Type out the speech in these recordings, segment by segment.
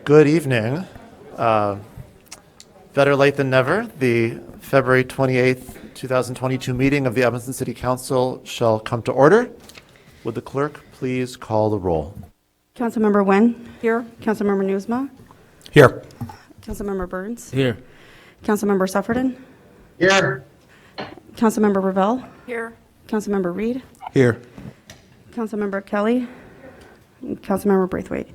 Good evening. Better late than never. The February 28th, 2022 meeting of the Evanston City Council shall come to order. Would the clerk please call the roll? Councilmember Nguyen. Here. Councilmember Newsma. Here. Councilmember Burns. Here. Councilmember Sufferton. Here. Councilmember Ravel. Here. Councilmember Reed. Here. Councilmember Kelly. And Councilmember Braithwaite.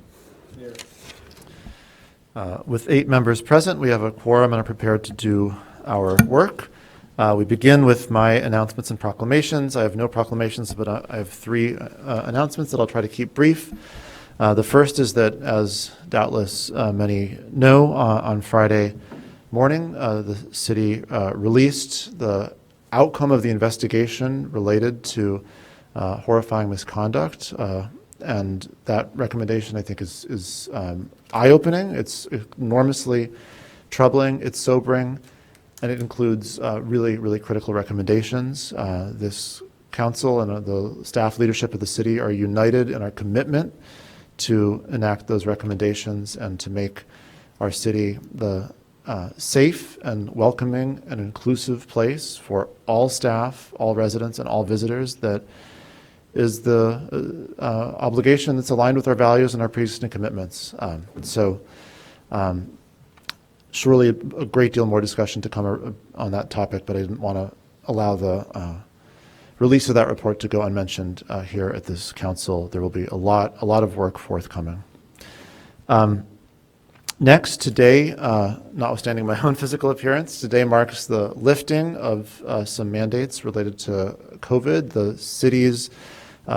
With 8 members present, we have a quorum and are prepared to do our work. We begin with my announcements and proclamations. I have no proclamations, but I have 3 announcements that I'll try to keep brief. The first is that, as doubtless many know, on Friday morning, the city released the outcome of the investigation related to horrifying misconduct. And that recommendation, I think, is eye-opening. It's enormously troubling. It's sobering. And it includes really, really critical recommendations. This council and the staff leadership of the city are united in our commitment to enact those recommendations and to make our city the safe and welcoming and inclusive place for all staff, all residents, and all visitors that is the obligation that's aligned with our values and our pre-existing commitments. Surely a great deal more discussion to come on that topic, but I didn't want to allow the release of that report to go unmentioned here at this council. There will be a lot of work forthcoming. Next, today, notwithstanding my own physical appearance, today marks the lifting of some mandates related to COVID. The city's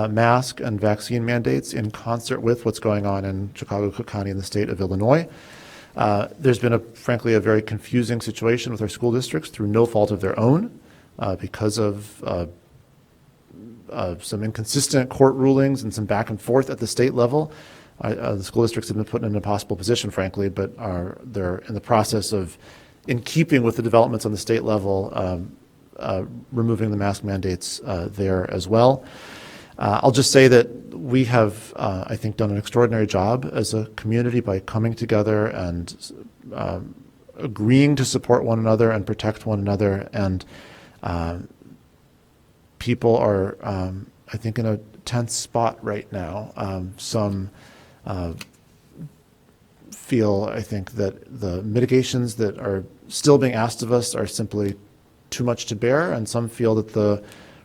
mask and vaccine mandates in concert with what's going on in Chicago, Cook County, and the state of Illinois. There's been, frankly, a very confusing situation with our school districts through no fault of their own because of some inconsistent court rulings and some back and forth at the state level. The school districts have been put in an impossible position, frankly, but they're in the process of, in keeping with the developments on the state level, removing the mask mandates there as well. I'll just say that we have, I think, done an extraordinary job as a community by coming together and agreeing to support one another and protect one another. And people are, I think, in a tense spot right now. Some feel, I think, that the mitigations that are still being asked of us are simply too much to bear, and some feel that the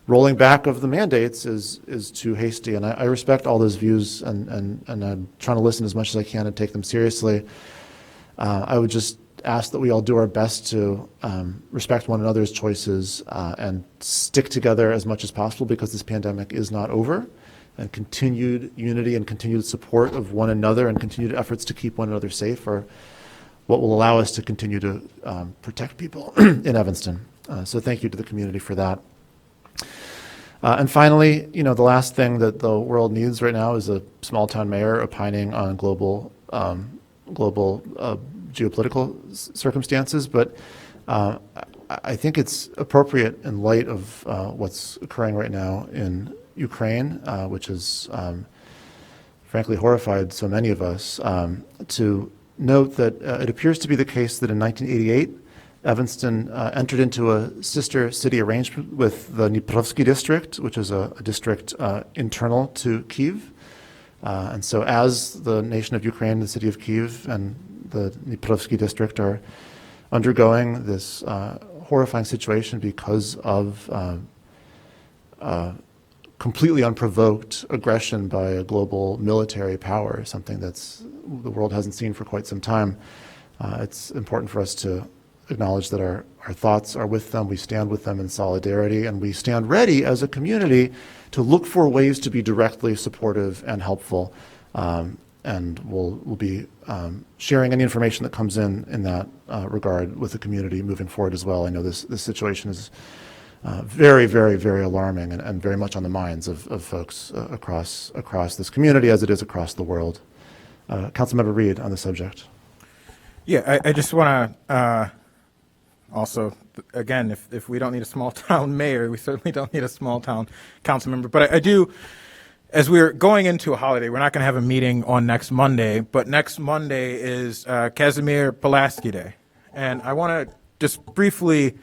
rolling back of the mandates is too hasty. And I respect all those views, and I'm trying to listen as much as I can and take them seriously. I would just ask that we all do our best to respect one another's choices and stick together as much as possible, because this pandemic is not over. And continued unity and continued support of one another and continued efforts to keep one another safe are what will allow us to continue to protect people in Evanston. So thank you to the community for that. And finally, the last thing that the world needs right now is a small town mayor opining on global geopolitical circumstances. But I think it's appropriate in light of what's occurring right now in Ukraine, which has frankly horrified so many of us, to note that it appears to be the case that in 1988, Evanston entered into a sister city arrangement with the Dniprovsky district, which is a district internal to Kyiv. And so as the nation of Ukraine, the city of Kyiv, and the Dniprovsky district are undergoing this horrifying situation because of completely unprovoked aggression by a global military power, something that's the world hasn't seen for quite some time. It's important for us to acknowledge that our thoughts are with them, we stand with them in solidarity, and we stand ready as a community to look for ways to be directly supportive and helpful. And we'll be sharing any information that comes in that regard with the community moving forward as well. I know this situation is very, very, very alarming and very much on the minds of folks across this community, as it is across the world. Councilmember Reed on the subject. Yeah, I just want to also, again, if we don't need a small town mayor, we certainly don't need a small town council member. But I do as we're going into a holiday, we're not going to have a meeting on next Monday, but next Monday is Casimir Pulaski Day. And I want to just briefly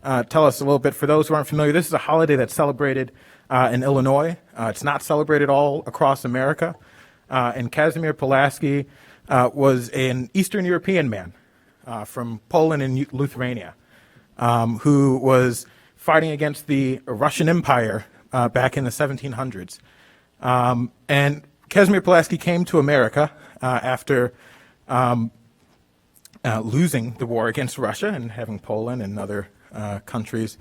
tell us a little bit, for those who aren't familiar, this is a holiday that's celebrated in Illinois. It's not celebrated all across America. And Casimir Pulaski was an Eastern European man from Poland and Lithuania who was fighting against the Russian Empire back in the 1700s. And Casimir Pulaski came to America after losing the war against Russia and having Poland and other countries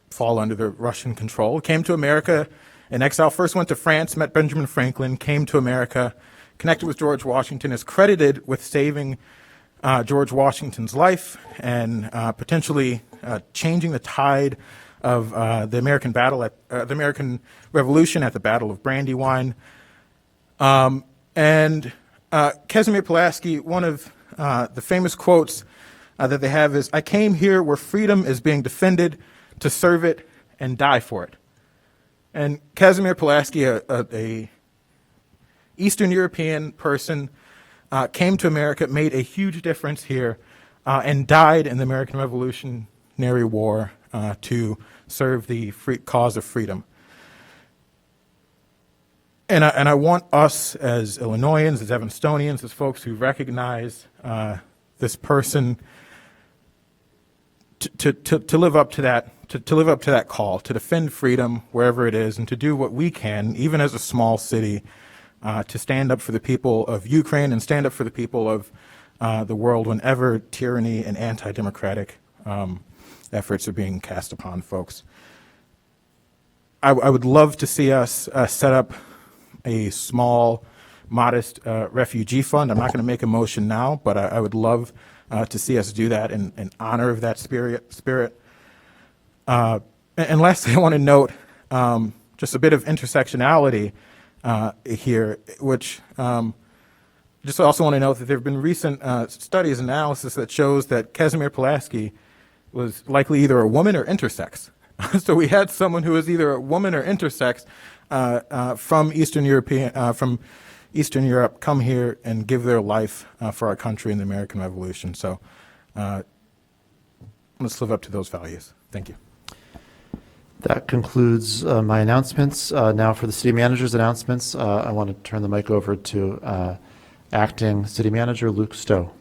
fall under the Russian control. Came to America in exile, first went to France, met Benjamin Franklin, came to America, connected with George Washington, is credited with saving George Washington's life and potentially changing the tide of the American the American Revolution at the Battle of Brandywine. And Casimir Pulaski, one of the famous quotes that they have is, "I came here where freedom is being defended to serve it and die for it." And Casimir Pulaski, a Eastern European person, came to America, made a huge difference here, and died in the American Revolutionary War to serve the cause of freedom. And I want us as Illinoisans, as Evanstonians, as folks who recognize this person to live up to that, to live up to that call, to defend freedom wherever it is, and to do what we can, even as a small city, to stand up for the people of Ukraine and stand up for the people of the world whenever tyranny and anti-democratic efforts are being cast upon folks. I would love to see us set up a small, modest refugee fund. I'm not going to make a motion now, but I would love to see us do that in honor of that spirit. And lastly, I want to note just a bit of intersectionality here, which just also want to note that there have been recent studies and analysis that shows that Casimir Pulaski was likely either a woman or intersex. So we had someone who was either a woman or intersex from Eastern Europe come here and give their life for our country in the American Revolution. So let's live up to those values. Thank you. That concludes my announcements. Now for the city manager's announcements, I want to turn the mic over to Acting City Manager Luke Stowe.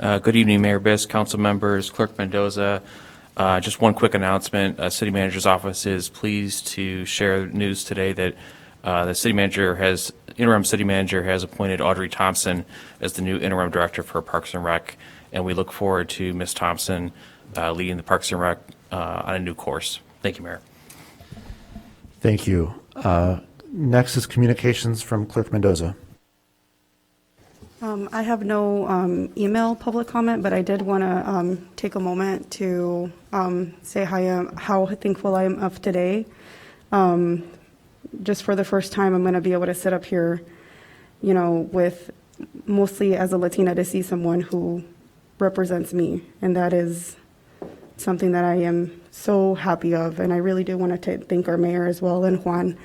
Good evening, Mayor Biss, council members, Clerk Mendoza. Just one quick announcement. City Manager's office is pleased to share news today that the interim city manager has appointed Audrey Thompson as the new interim director for Parks and Rec, and we look forward to Ms. Thompson leading the Parks and Rec on a new course. Thank you, Mayor. Thank you. Next is communications from Clerk Mendoza. I have no email public comment, but I did want to take a moment to say how thankful I am of today. Just for the first time, I'm going to be able to sit up here, with mostly as a Latina, to see someone who represents me, and that is something that I am so happy of. And I really do want to thank our mayor as well, and Juan.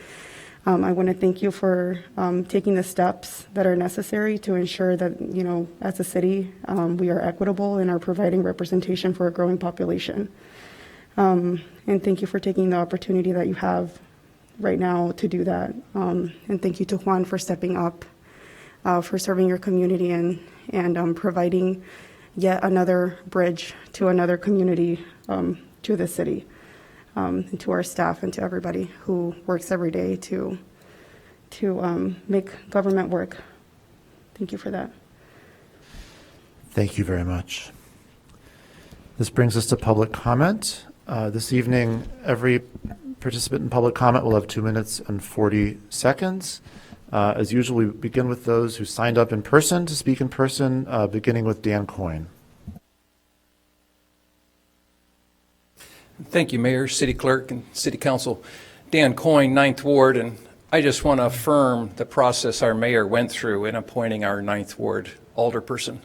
I want to thank you for taking the steps that are necessary to ensure that, as a city, we are equitable and are providing representation for a growing population. And thank you for taking the opportunity that you have right now to do that. And thank you to Juan for stepping up, for serving your community and providing yet another bridge to another community, to the city. And to our staff and to everybody who works every day to make government work. Thank you for that. Thank you very much. This brings us to public comment. This evening, every participant in public comment will have 2 minutes and 40 seconds. As usual, we begin with those who signed up in person to speak in person, beginning with Dan Coyne. Thank you, Mayor, City Clerk, and City Council. Dan Coyne, 9th Ward, and I just want to affirm the process our mayor went through in appointing our 9th Ward alderperson.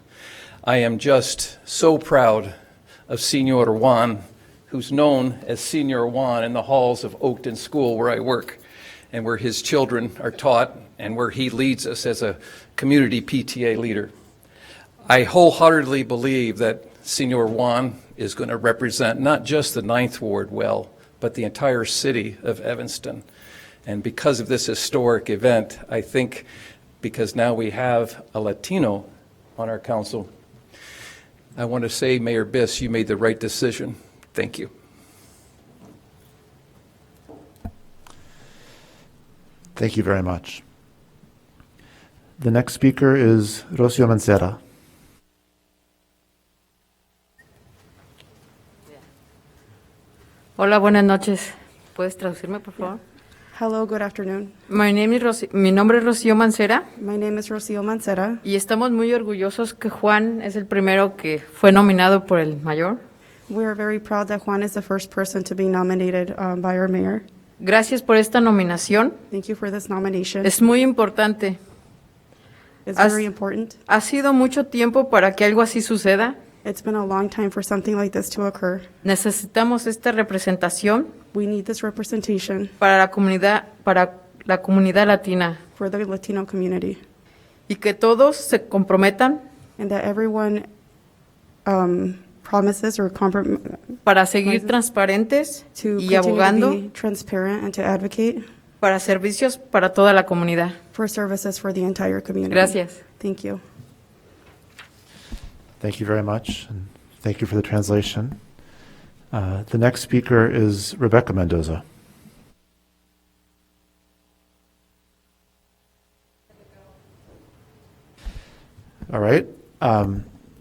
I am just so proud of Senor Juan, who's known as Senior Juan in the halls of Oakton School where I work, and where his children are taught, and where he leads us as a community PTA leader. I wholeheartedly believe that Senior Juan is going to represent not just the Ninth Ward well, but the entire city of Evanston. And because of this historic event, I think because now we have a Latino on our council, I want to say, Mayor Biss, you made the right decision. Thank you. Thank you very much. The next speaker is Rocio Mancera. Hola, buenas noches. ¿Puedes traducirme, por favor? Hello, good afternoon. Mi nombre es Rocío Mancera My name is Rocio Mancera. y estamos muy orgullosos que Juan es el primero que fue nominado por el mayor. We are very proud that Juan is the first person to be nominated by our mayor. Gracias por esta nominación. Thank you for this nomination. Es muy importante. It's As- very important. Ha sido mucho tiempo para que algo así suceda. It's been a long time for something like this to occur. Necesitamos esta representación We need this representation para la comunidad latina for the Latino community, y que todos se comprometan and that everyone promises or para seguir transparentes to y continue abogando to be transparent and to advocate para servicios para toda la comunidad. for services for the entire community. Gracias. Thank you. Thank you very much, and thank you for the translation. The next speaker is Rebecca Mendoza. All right.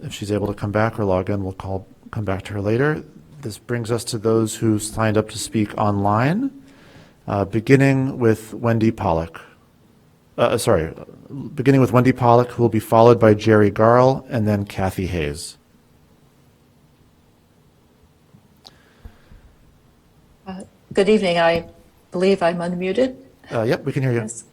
If she's able to come back or log in, we'll come back to her later. This brings us to those who signed up to speak online, beginning with Wendy Pollock. Beginning with Wendy Pollock, who will be followed by Jerry Garl and then Kathy Hayes. Good evening. I believe I'm unmuted. Yep, we can hear you. Yes.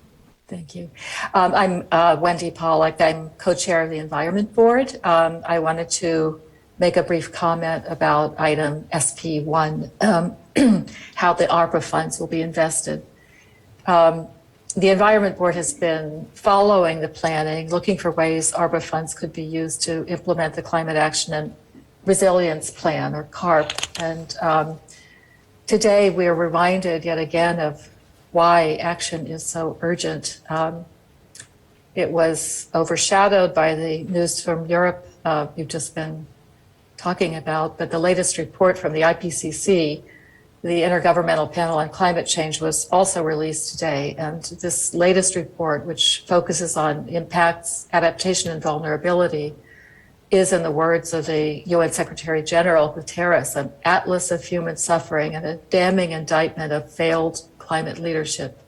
Thank you. I'm Wendy Pollock. I'm co-chair of the Environment Board. I wanted to make a brief comment about item SP1, how the ARPA funds will be invested. The Environment Board has been following the planning, looking for ways ARPA funds could be used to implement the Climate Action and Resilience Plan, or CARP. And today we are reminded yet again of why action is so urgent. It was overshadowed by the news from Europe you've just been talking about, but the latest report from the IPCC, the Intergovernmental Panel on Climate Change, was also released today. And this latest report, which focuses on impacts, adaptation, and vulnerability, is, in the words of the UN Secretary General Guterres, an atlas of human suffering and a damning indictment of failed climate leadership.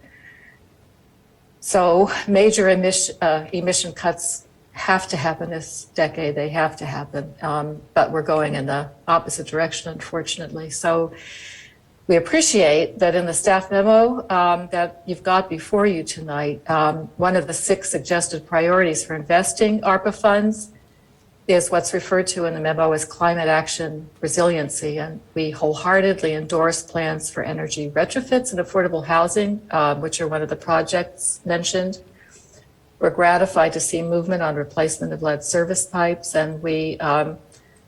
So major emission cuts have to happen this decade. They have to happen, but we're going in the opposite direction, unfortunately. So we appreciate that in the staff memo that you've got before you tonight, one of the 6 suggested priorities for investing ARPA funds is what's referred to in the memo as climate action resiliency. And we wholeheartedly endorse plans for energy retrofits and affordable housing, which are one of the projects mentioned. We're gratified to see movement on replacement of lead service pipes, and we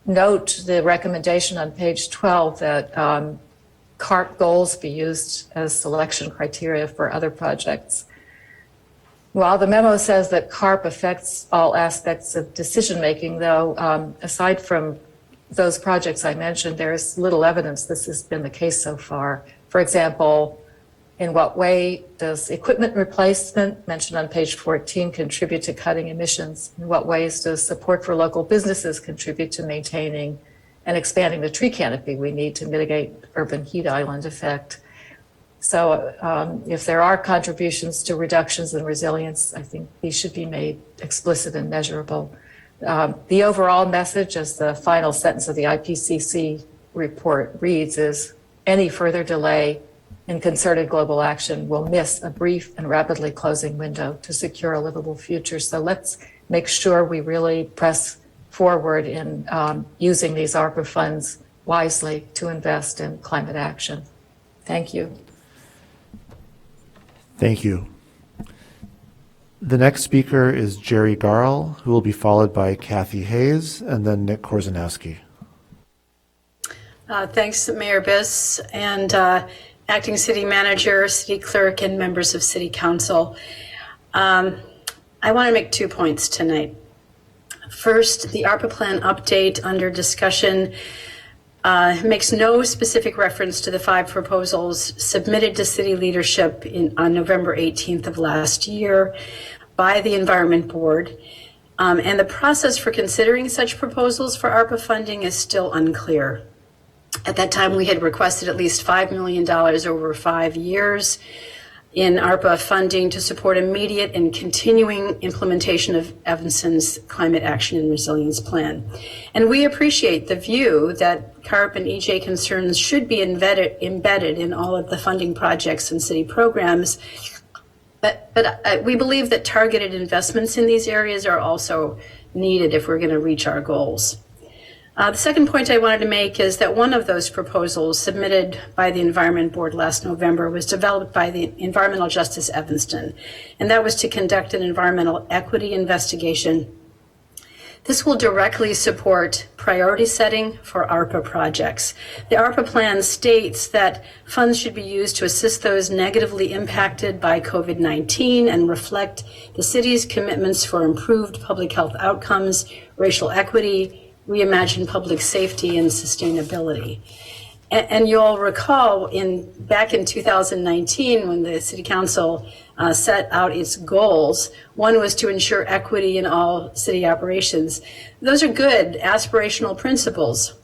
note the recommendation on page 12 that CARP goals be used as selection criteria for other projects. While the memo says that CARP affects all aspects of decision-making, though, aside from those projects I mentioned, there's little evidence this has been the case so far. For example, in what way does equipment replacement, mentioned on page 14, contribute to cutting emissions? In what ways does support for local businesses contribute to maintaining and expanding the tree canopy we need to mitigate urban heat island effect? So if there are contributions to reductions in resilience, I think these should be made explicit and measurable. The overall message, as the final sentence of the IPCC report reads, is any further delay in concerted global action will miss a brief and rapidly closing window to secure a livable future. So let's make sure we really press forward in using these ARPA funds wisely to invest in climate action. Thank you. Thank you. The next speaker is Jerry Garl, who will be followed by Kathy Hayes and then Nick Korzanowski. Thanks, Mayor Biss and Acting City Manager, City Clerk, and members of City Council. I want to make 2 points tonight. First, the ARPA plan update under discussion makes no specific reference to the 5 proposals submitted to city leadership on November 18th of last year by the Environment Board. And the process for considering such proposals for ARPA funding is still unclear. At that time, we had requested at least $5 million over 5 years in ARPA funding to support immediate and continuing implementation of Evanston's Climate Action and Resilience Plan. And we appreciate the view that CARP and EJ concerns should be embedded in all of the funding projects and city programs. But we believe that targeted investments in these areas are also needed if we're going to reach our goals. The second point I wanted to make is that one of those proposals submitted by the Environment Board last November was developed by the Environmental Justice Evanston, and that was to conduct an environmental equity investigation. This will directly support priority setting for ARPA projects. The ARPA plan states that funds should be used to assist those negatively impacted by COVID-19 and reflect the city's commitments for improved public health outcomes, racial equity, reimagine public safety, and sustainability. And you'll recall back in 2019 when the City Council set out its goals, one was to ensure equity in all city operations. Those are good aspirational principles,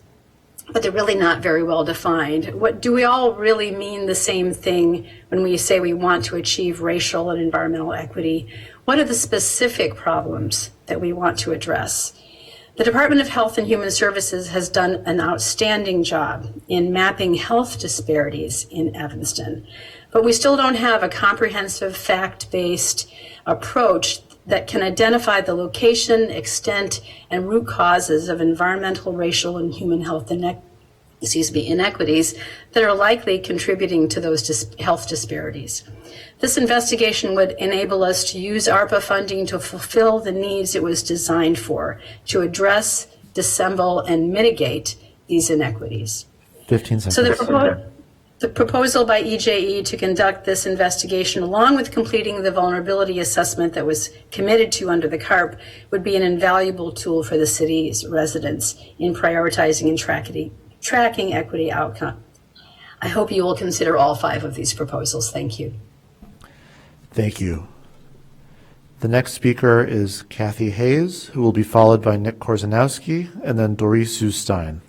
but they're really not very well defined. Do we all really mean the same thing when we say we want to achieve racial and environmental equity? What are the specific problems that we want to address? The Department of Health and Human Services has done an outstanding job in mapping health disparities in Evanston, but we still don't have a comprehensive fact-based approach that can identify the location, extent, and root causes of environmental, racial, and human health inequities that are likely contributing to those health disparities. This investigation would enable us to use ARPA funding to fulfill the needs it was designed for, to address, dissemble, and mitigate these inequities. 15 seconds. So the proposal by EJE to conduct this investigation, along with completing the vulnerability assessment that was committed to under the CARP, would be an invaluable tool for the city's residents in prioritizing and tracking equity outcome. I hope you will consider all 5 of these proposals. Thank you. Thank you. The next speaker is Kathy Hayes, who will be followed by Nick Korzanowski and then Doris Stein.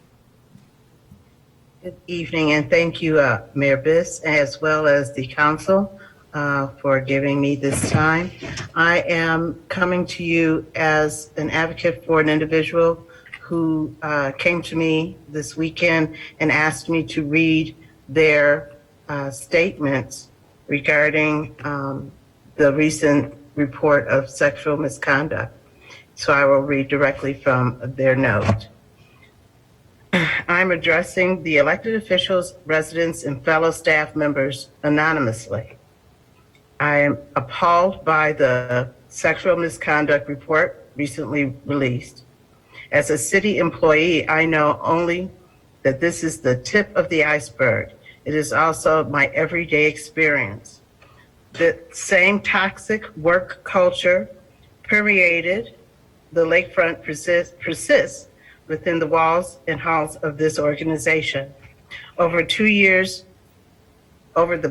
Good evening, and thank you, Mayor Biss, as well as the council for giving me this time. I am coming to you as an advocate for an individual who came to me this weekend and asked me to read their statements regarding the recent report of sexual misconduct. So I will read directly from their note. I'm addressing the elected officials, residents, and fellow staff members anonymously. I am appalled by the sexual misconduct report recently released. As a city employee, I know only that this is the tip of the iceberg. It is also my everyday experience. The same toxic work culture permeated the lakefront persists within the walls and halls of this organization. Over the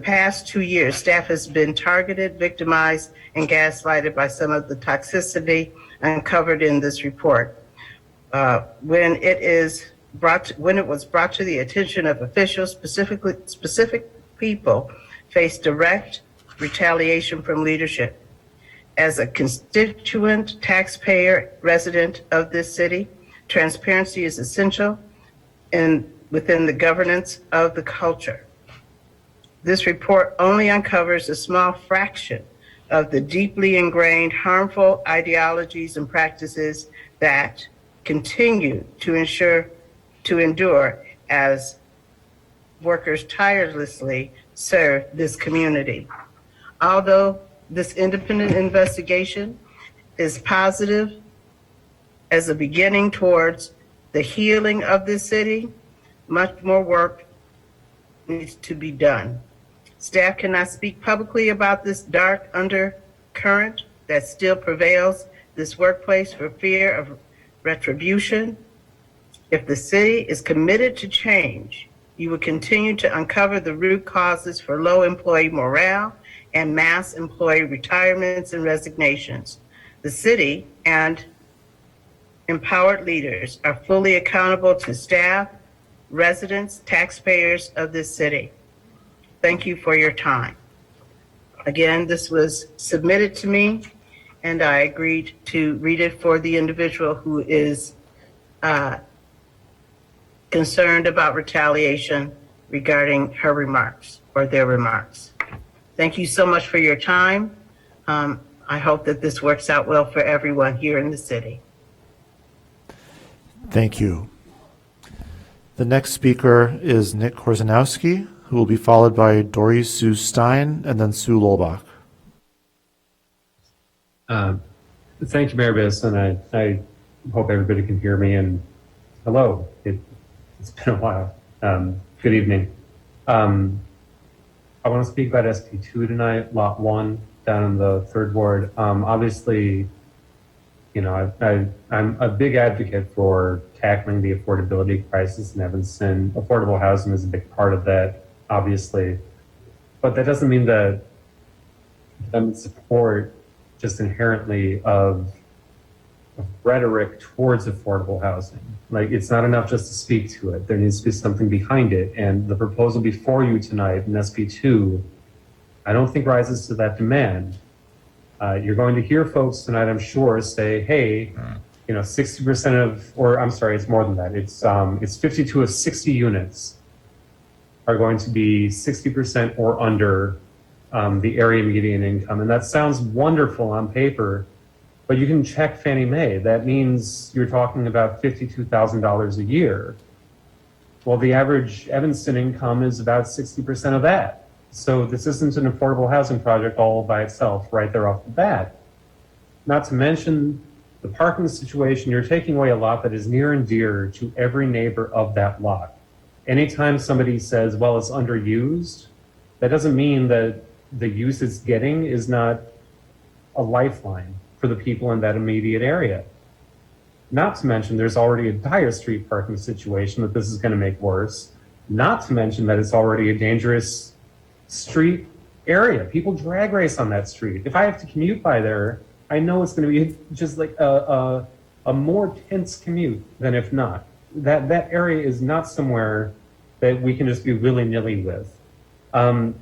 past 2 years, staff has been targeted, victimized, and gaslighted by some of the toxicity uncovered in this report. When it was brought to the attention of officials, specific people faced direct retaliation from leadership. As a constituent, taxpayer, resident of this city, transparency is essential within the governance of the culture. This report only uncovers a small fraction of the deeply ingrained harmful ideologies and practices that continue to endure as workers tirelessly serve this community. Although this independent investigation is positive as a beginning towards the healing of this city, much more work needs to be done. Staff cannot speak publicly about this dark undercurrent that still prevails this workplace for fear of retribution. If the city is committed to change, you will continue to uncover the root causes for low employee morale and mass employee retirements and resignations. The city and empowered leaders are fully accountable to staff, residents, taxpayers of this city. Thank you for your time. Again, this was submitted to me, and I agreed to read it for the individual who is concerned about retaliation regarding her remarks or their remarks. Thank you so much for your time. I hope that this works out well for everyone here in the city. Thank you. The next speaker is Nick Korzanowski, who will be followed by Dory Sue Stein and then Sue Lolbach. Thank you, Mayor Biss, and I hope everybody can hear me. And hello, it's been a while. Good evening. I want to speak about SP2 tonight, Lot 1, down in the 3rd Ward. Obviously, you know, I'm a big advocate for tackling the affordability crisis in Evanston. Affordable housing is a big part of that, obviously. But that doesn't mean that I'm in support just inherently of rhetoric towards affordable housing. Like, it's not enough just to speak to it. There needs to be something behind it. And the proposal before you tonight in SP2, I don't think rises to that demand. You're going to hear folks tonight, I'm sure, say, hey, you know, 60% of, or I'm sorry, it's more than that. It's 52 of 60 units are going to be 60% or under the area median income. And that sounds wonderful on paper, but you can check Fannie Mae. That means you're talking about $52,000 a year. Well, the average Evanston income is about 60% of that. So this isn't an affordable housing project all by itself right there off the bat. Not to mention the parking situation. You're taking away a lot that is near and dear to every neighbor of that lot. Anytime somebody says, well, it's underused, that doesn't mean that the use it's getting is not a lifeline for the people in that immediate area. Not to mention there's already a dire street parking situation that this is going to make worse. Not to mention that it's already a dangerous street area. People drag race on that street. If I have to commute by there, I know it's going to be just like a more tense commute than if not. That area is not somewhere that we can just be willy-nilly with. And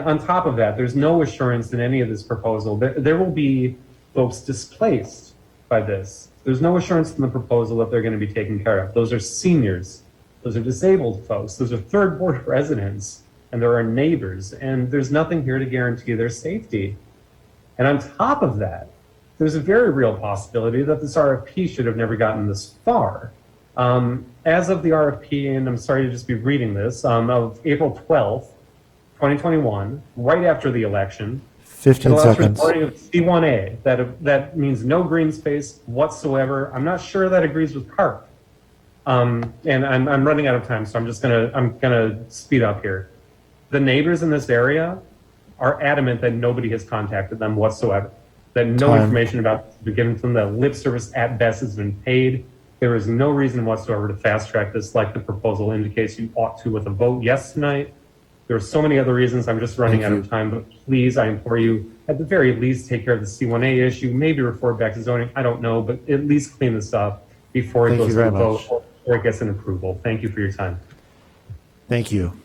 on top of that, there's no assurance in any of this proposal that there will be folks displaced by this. There's no assurance in the proposal that they're going to be taken care of. Those are seniors. Those are disabled folks. Those are 3rd Ward residents. And there are neighbors. And there's nothing here to guarantee their safety. And on top of that, there's a very real possibility that this RFP should have never gotten this far. As of the RFP, and I'm sorry to just be reading this, of April 12th, 2021, right after the election, 15 seconds. Reporting of C1A, that means no green space whatsoever. I'm not sure that agrees with CARP. And I'm running out of time, so I'm gonna speed up here. The neighbors in this area are adamant that nobody has contacted them whatsoever, that no information about this has been given to them, that lip service at best has been paid. There is no reason whatsoever to fast track this like the proposal indicates you ought to with a vote yes tonight. There are so many other reasons. I'm just running out of time, but please, I implore you, at the very least, take care of the C1A issue, maybe refer it back to zoning. I don't know, but at least clean this up before it goes to a vote or it gets an approval. Thank you for your time. Thank you.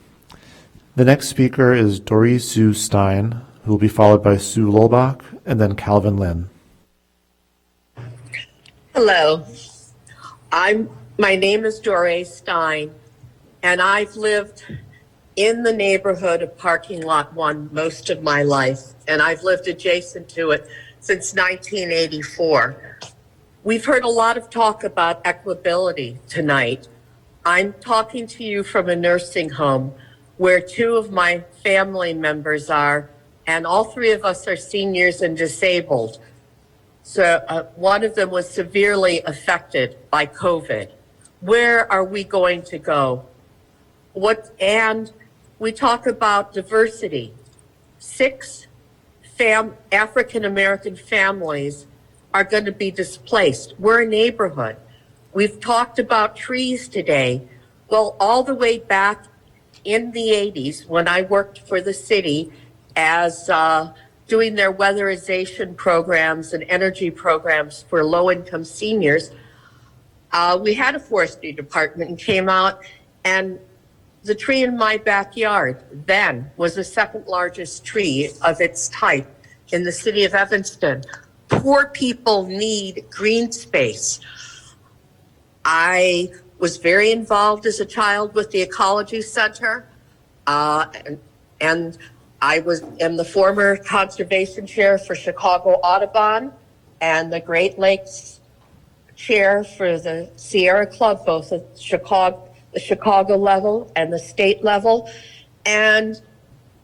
The next speaker is Dory Sue Stein, who will be followed by Sue Lolbach and then Calvin Lynn. Hello. My name is Dory Stein, and I've lived in the neighborhood of Parking Lot 1 most of my life, and I've lived adjacent to it since 1984. We've heard a lot of talk about equitability tonight. I'm talking to you from a nursing home where two of my family members are, and all three of us are seniors and disabled. So one of them was severely affected by COVID. Where are we going to go? And we talk about diversity. 6 African-American families are going to be displaced. We're a neighborhood. We've talked about trees today. Well, all the way back in the 80s, when I worked for the city as doing their weatherization programs and energy programs for low-income seniors, we had a forestry department and came out, and the tree in my backyard then was the second largest tree of its type in the city of Evanston. Poor people need green space. I was very involved as a child with the Ecology Center, and I am the former conservation chair for Chicago Audubon and the Great Lakes chair for the Sierra Club, both at the Chicago level and the state level. And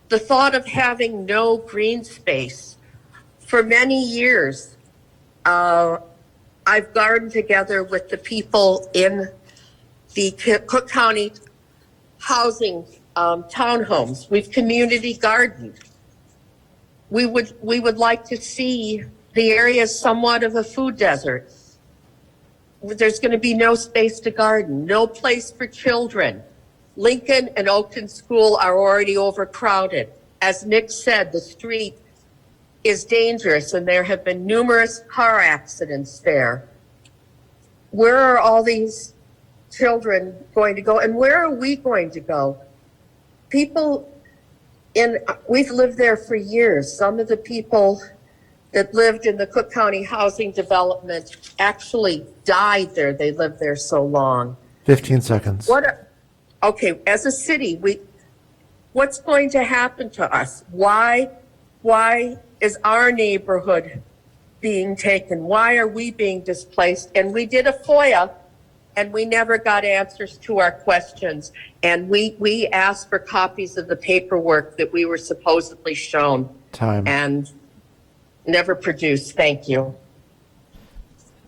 the thought of having no green space, for many years, I've gardened together with the people in the Cook County housing townhomes. We've community gardened. We would like to see the area somewhat of a food desert. There's going to be no space to garden, no place for children. Lincoln and Oakton School are already overcrowded. As Nick said, the street is dangerous and there have been numerous car accidents there. Where are all these children going to go, and where are we going to go? We've lived there for years. Some of the people that lived in the Cook County housing development actually died there. They lived there so long. 15 seconds. Okay, as a city, what's going to happen to us? Why is our neighborhood being taken? Why are we being displaced? And we did a FOIA, and we never got answers to our questions. And we asked for copies of the paperwork that we were supposedly shown. Time. And never produced. Thank you.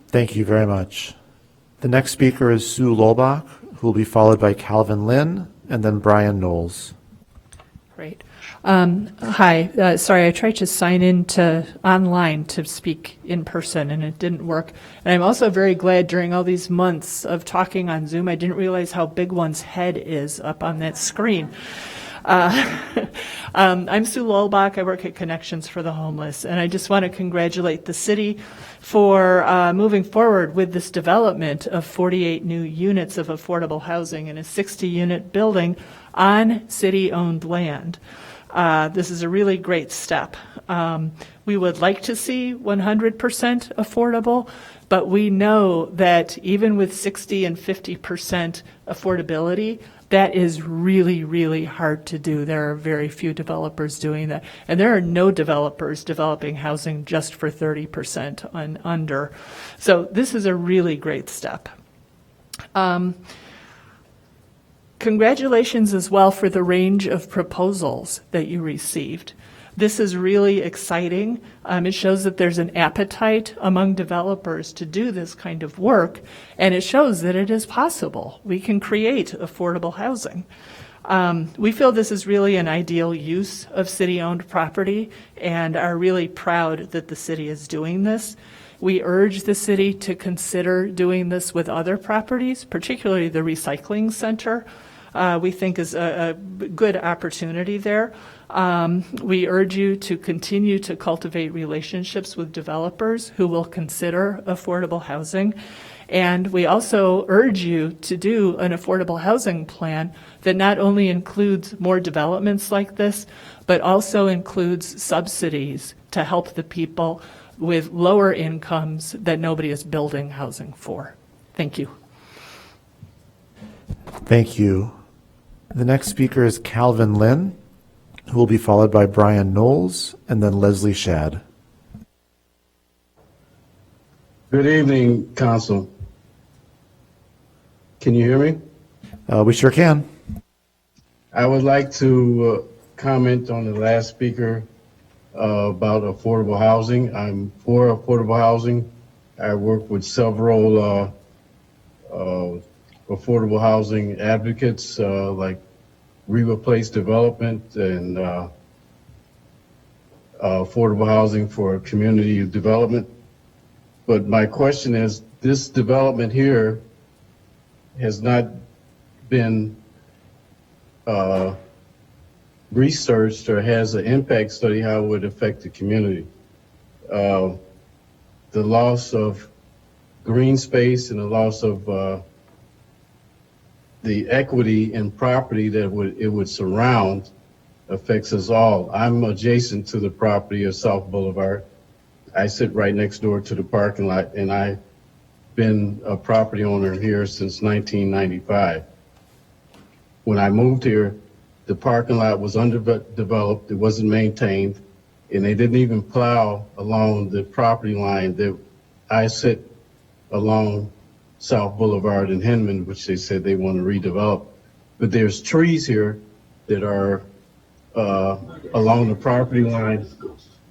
Thank you very much. The next speaker is Sue Lolbach, who will be followed by Calvin Lynn and then Brian Knowles. Great. Hi. Sorry, I tried to sign in online to speak in person, and it didn't work. And I'm also very glad during all these months of talking on Zoom, I didn't realize how big one's head is up on that screen. I'm Sue Lolbach. I work at Connections for the Homeless, and I just want to congratulate the city for moving forward with this development of 48 new units of affordable housing in a 60-unit building on city-owned land. This is a really great step. We would like to see 100% affordable, but we know that even with 60 and 50% affordability, that is really, really hard to do. There are very few developers doing that. And there are no developers developing housing just for 30% and under. So this is a really great step. Congratulations as well for the range of proposals that you received. This is really exciting. It shows that there's an appetite among developers to do this kind of work, and it shows that it is possible. We can create affordable housing. We feel this is really an ideal use of city-owned property and are really proud that the city is doing this. We urge the city to consider doing this with other properties, particularly the recycling center. We think is a good opportunity there. We urge you to continue to cultivate relationships with developers who will consider affordable housing. And we also urge you to do an affordable housing plan that not only includes more developments like this, but also includes subsidies to help the people with lower incomes that nobody is building housing for. Thank you. Thank you. The next speaker is Calvin Lynn, who will be followed by Brian Knowles and then Leslie Shad. Good evening, Council. Can you hear me? We sure can. I would like to comment on the last speaker about affordable housing. I'm for affordable housing. I work with several affordable housing advocates like Riva Place Development and affordable housing for community development. But my question is, this development here has not been researched or has an impact study how it would affect the community. The loss of green space and the loss of the equity in property that it would surround affects us all. I'm adjacent to the property of South Boulevard. I sit right next door to the parking lot, and I've been a property owner here since 1995. When I moved here, the parking lot was underdeveloped, it wasn't maintained, and they didn't even plow along the property line that I sit along South Boulevard in Hinman, which they said they want to redevelop. But there's trees here that are along the property line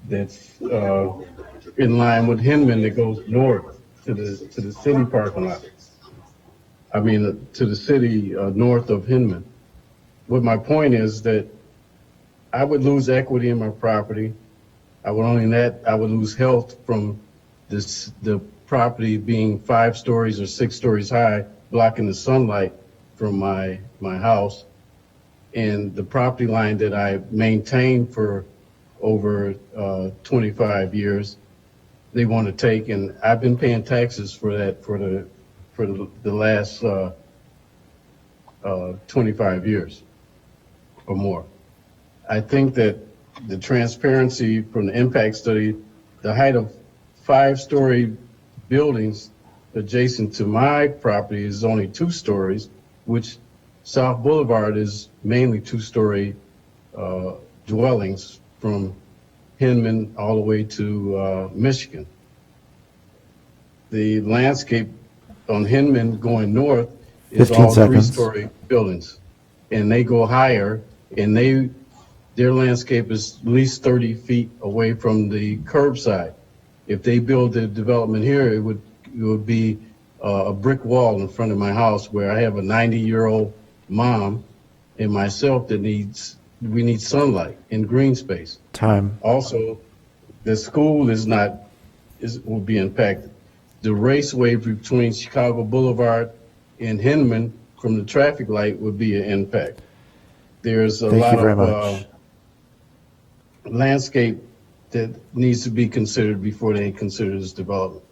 that's in line with Hinman that goes north to the city parking lot. I mean, to the city north of Hinman. But my point is that I would lose equity in my property. I would lose health from the property being 5 stories or 6 stories high, blocking the sunlight from my house. And the property line that I maintained for over 25 years, they want to take, and I've been paying taxes for that for the last 25 years or more. I think that the transparency from the impact study, the height of 5-story buildings adjacent to my property is only 2 stories, which South Boulevard is mainly 2-story dwellings from Hinman all the way to Michigan. The landscape on Hinman going north is 15 all seconds. 3-story buildings, and they go higher, and their landscape is at least 30 feet away from the curbside. If they build the development here, it would be a brick wall in front of my house where I have a 90-year-old mom and myself that we need sunlight and green space. Time. Also, the school will be impacted. The raceway between Chicago Boulevard and Hinman from the traffic light would be an impact. There's a Thank lot you very of much. landscape that needs to be considered before they consider this development.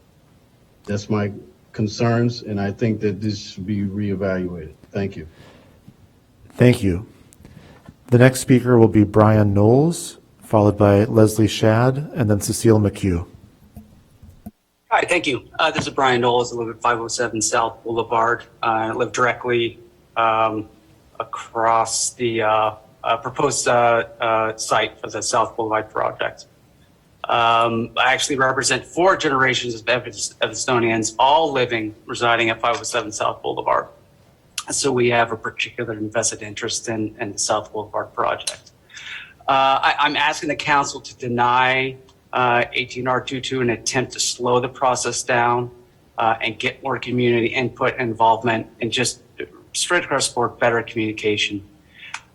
That's my concerns, and I think that this should be reevaluated. Thank you. Thank you. The next speaker will be Brian Knowles, followed by Leslie Shad, and then Cecile McHugh. Hi, thank you. This is Brian Knowles. I live at 507 South Boulevard. I live directly across the proposed site for the South Boulevard project. I actually represent 4 generations of Evanstonians, all residing at 507 South Boulevard. So we have a particular invested interest in the South Boulevard project. I'm asking the council to deny 18R22 in an attempt to slow the process down and get more community input and involvement and just straight across the board better communication.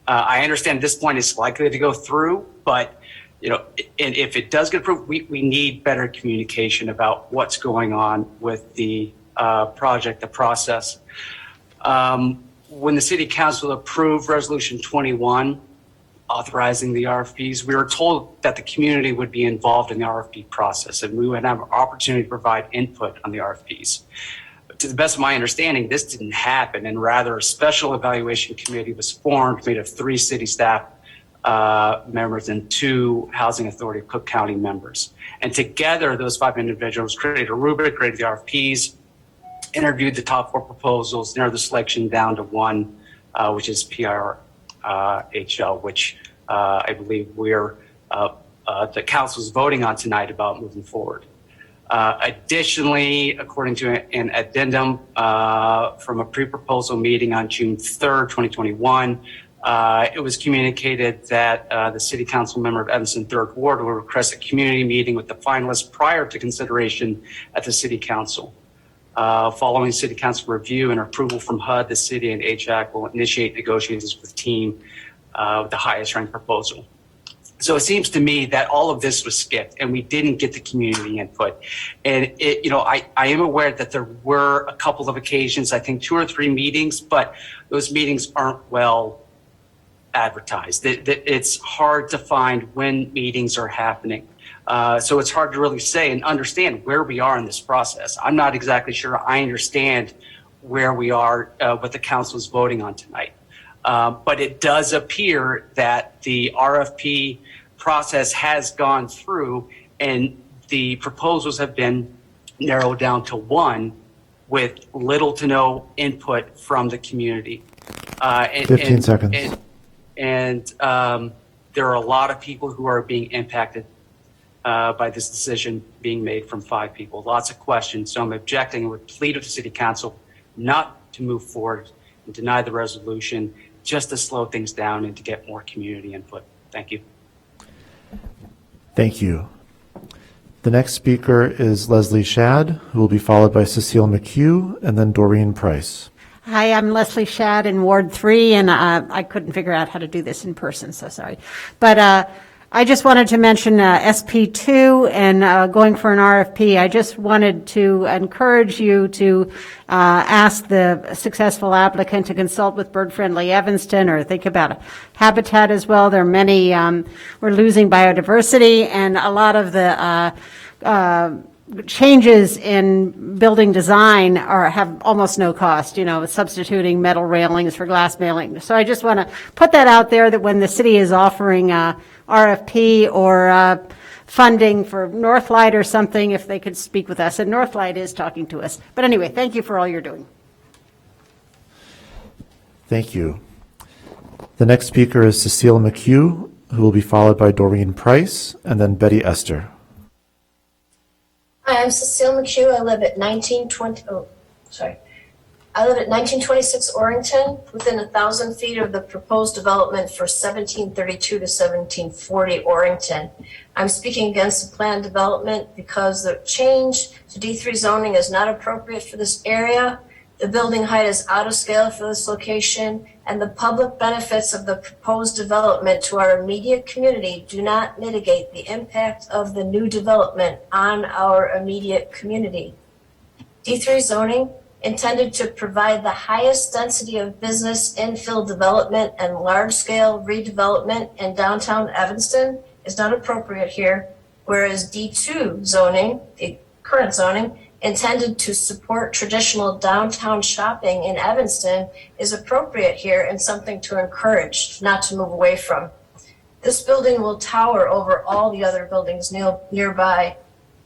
I understand this point is likely to go through, but and if it does get approved, we need better communication about what's going on with the project, the process. When the City Council approved Resolution 21, authorizing the RFPs, we were told that the community would be involved in the RFP process and we would have an opportunity to provide input on the RFPs. But to the best of my understanding, this didn't happen, and rather a special evaluation committee was formed, made of 3 city staff members and 2 Housing Authority of Cook County members. And together, those 5 individuals created a rubric, created the RFPs, interviewed the top 4 proposals, narrowed the selection down to 1, which is PRHL, which I believe the council is voting on tonight about moving forward. Additionally, according to an addendum from a pre-proposal meeting on June 3rd, 2021, it was communicated that the City Council member of Evanston 3rd Ward will request a community meeting with the finalists prior to consideration at the City Council. Following City Council review and approval from HUD, the City and HAC will initiate negotiations with team with the highest ranked proposal. So it seems to me that all of this was skipped and we didn't get the community input. And I am aware that there were a couple of occasions, I think 2 or 3 meetings, but those meetings aren't well advertised. It's hard to find when meetings are happening. So it's hard to really say and understand where we are in this process. I'm not exactly sure I understand where we are, what the council is voting on tonight. But it does appear that the RFP process has gone through and the proposals have been narrowed down to 1 with little to no input from the community. 15 seconds. And there are a lot of people who are being impacted by this decision being made from 5 people. Lots of questions. So I'm objecting and would plead with the City Council not to move forward and deny the resolution, just to slow things down and to get more community input. Thank you. Thank you. The next speaker is Leslie Shad, who will be followed by Cecile McHugh and then Doreen Price. Hi, I'm Leslie Shad in Ward 3, and I couldn't figure out how to do this in person, so sorry. But I just wanted to mention SP2 and going for an RFP. I just wanted to encourage you to ask the successful applicant to consult with Bird Friendly Evanston or think about habitat as well. There are many, we're losing biodiversity, and a lot of the changes in building design have almost no cost, substituting metal railings for glass railing. So I just want to put that out there, that when the city is offering RFP or funding for Northlight or something, if they could speak with us. And Northlight is talking to us. But anyway, thank you for all you're doing. Thank you. The next speaker is Cecile McHugh, who will be followed by Doreen Price and then Betty Esther. Hi, I'm Cecile McHugh. I live at 1926 Orrington, within 1,000 feet of the proposed development for 1732 to 1740 Orrington. I'm speaking against the planned development because the change to D3 zoning is not appropriate for this area. The building height is out of scale for this location, and the public benefits of the proposed development to our immediate community do not mitigate the impact of the new development on our immediate community. D3 zoning, intended to provide the highest density of business infill development and large-scale redevelopment in downtown Evanston, is not appropriate here, whereas D2 zoning, the current zoning, intended to support traditional downtown shopping in Evanston, is appropriate here and something to encourage, not to move away from. This building will tower over all the other buildings nearby,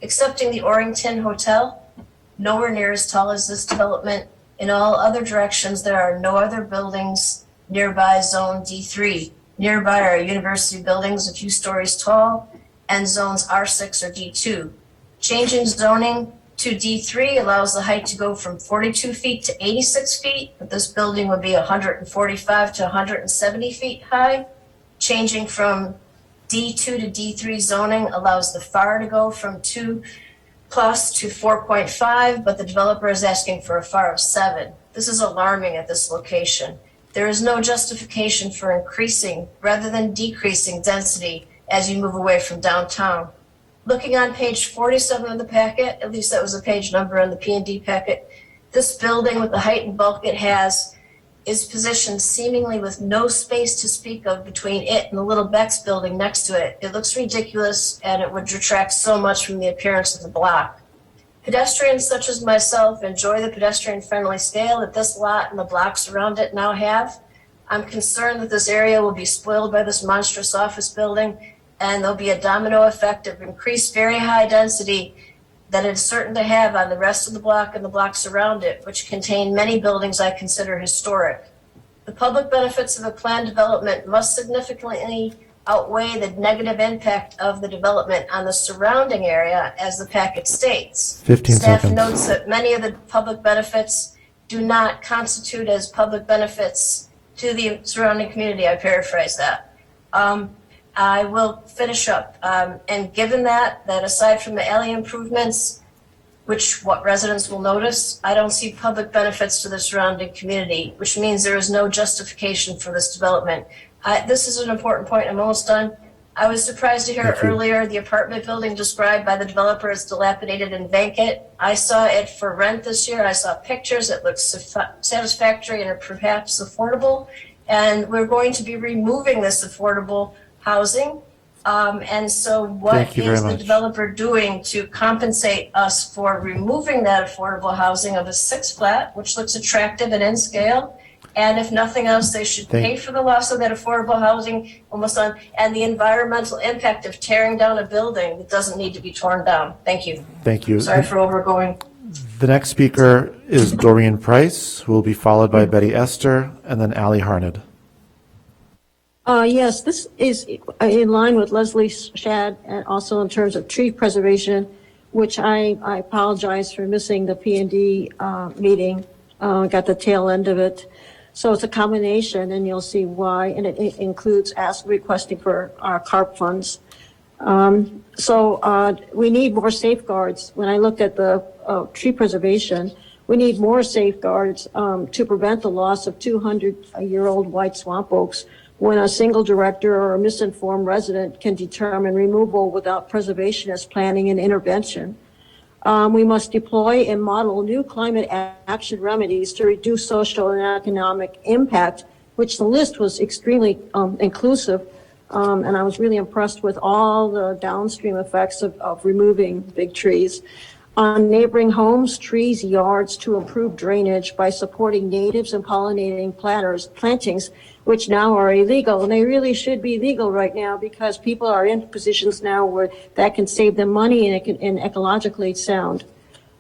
excepting the Orrington Hotel, nowhere near as tall as this development. In all other directions, there are no other buildings nearby Zone D3. Nearby are university buildings a few stories tall and zones R6 or D2. Changing zoning to D3 allows the height to go from 42 feet to 86 feet, but this building would be 145 to 170 feet high. Changing from D2 to D3 zoning allows the FAR to go from 2+ to 4.5, but the developer is asking for a FAR of 7. This is alarming at this location. There is no justification for increasing rather than decreasing density as you move away from downtown. Looking on page 47 of the packet, at least that was a page number on the P&D packet, this building with the height and bulk it has is positioned seemingly with no space to speak of between it and the little Beck's building next to it. It looks ridiculous, and it would detract so much from the appearance of the block. Pedestrians such as myself enjoy the pedestrian-friendly scale that this lot and the blocks around it now have. I'm concerned that this area will be spoiled by this monstrous office building, and there'll be a domino effect of increased very high density that it's certain to have on the rest of the block and the blocks around it, which contain many buildings I consider historic. The public benefits of a planned development must significantly outweigh the negative impact of the development on the surrounding area, as the packet states. 15 Staff seconds. notes that many of the public benefits do not constitute as public benefits to the surrounding community. I paraphrase that. I will finish up. And given that aside from the alley improvements, what residents will notice, I don't see public benefits to the surrounding community, which means there is no justification for this development. This is an important point. I'm almost done. I was surprised to hear earlier the apartment building described by the developer as dilapidated and vacant. I saw it for rent this year. I saw pictures. It looks satisfactory and perhaps affordable. And we're going to be removing this affordable housing. And so what is the developer doing to compensate us for removing that affordable housing of a 6-flat, which looks attractive and in scale? And if nothing else, they should pay for the loss of that affordable housing and the environmental impact of tearing down a building that doesn't need to be torn down. Thank you. Thank you. Sorry for overgoing. The next speaker is Doreen Price, who will be followed by Betty Esther and then Ellie Harned. Yes, this is in line with Leslie Shad, and also in terms of tree preservation, which I apologize for missing the P&D meeting. Got the tail end of it. So it's a combination, and you'll see why, and it includes requesting for our CARP funds. So we need more safeguards. When I looked at the tree preservation, we need more safeguards to prevent the loss of 200-year-old white swamp oaks when a single director or a misinformed resident can determine removal without preservationist planning and intervention. We must deploy and model new climate action remedies to reduce social and economic impact, which the list was extremely inclusive. And I was really impressed with all the downstream effects of removing big trees. On neighboring homes, trees, yards to improve drainage by supporting natives and pollinating plantings, which now are illegal. And they really should be legal right now because people are in positions now where that can save them money and it can ecologically sound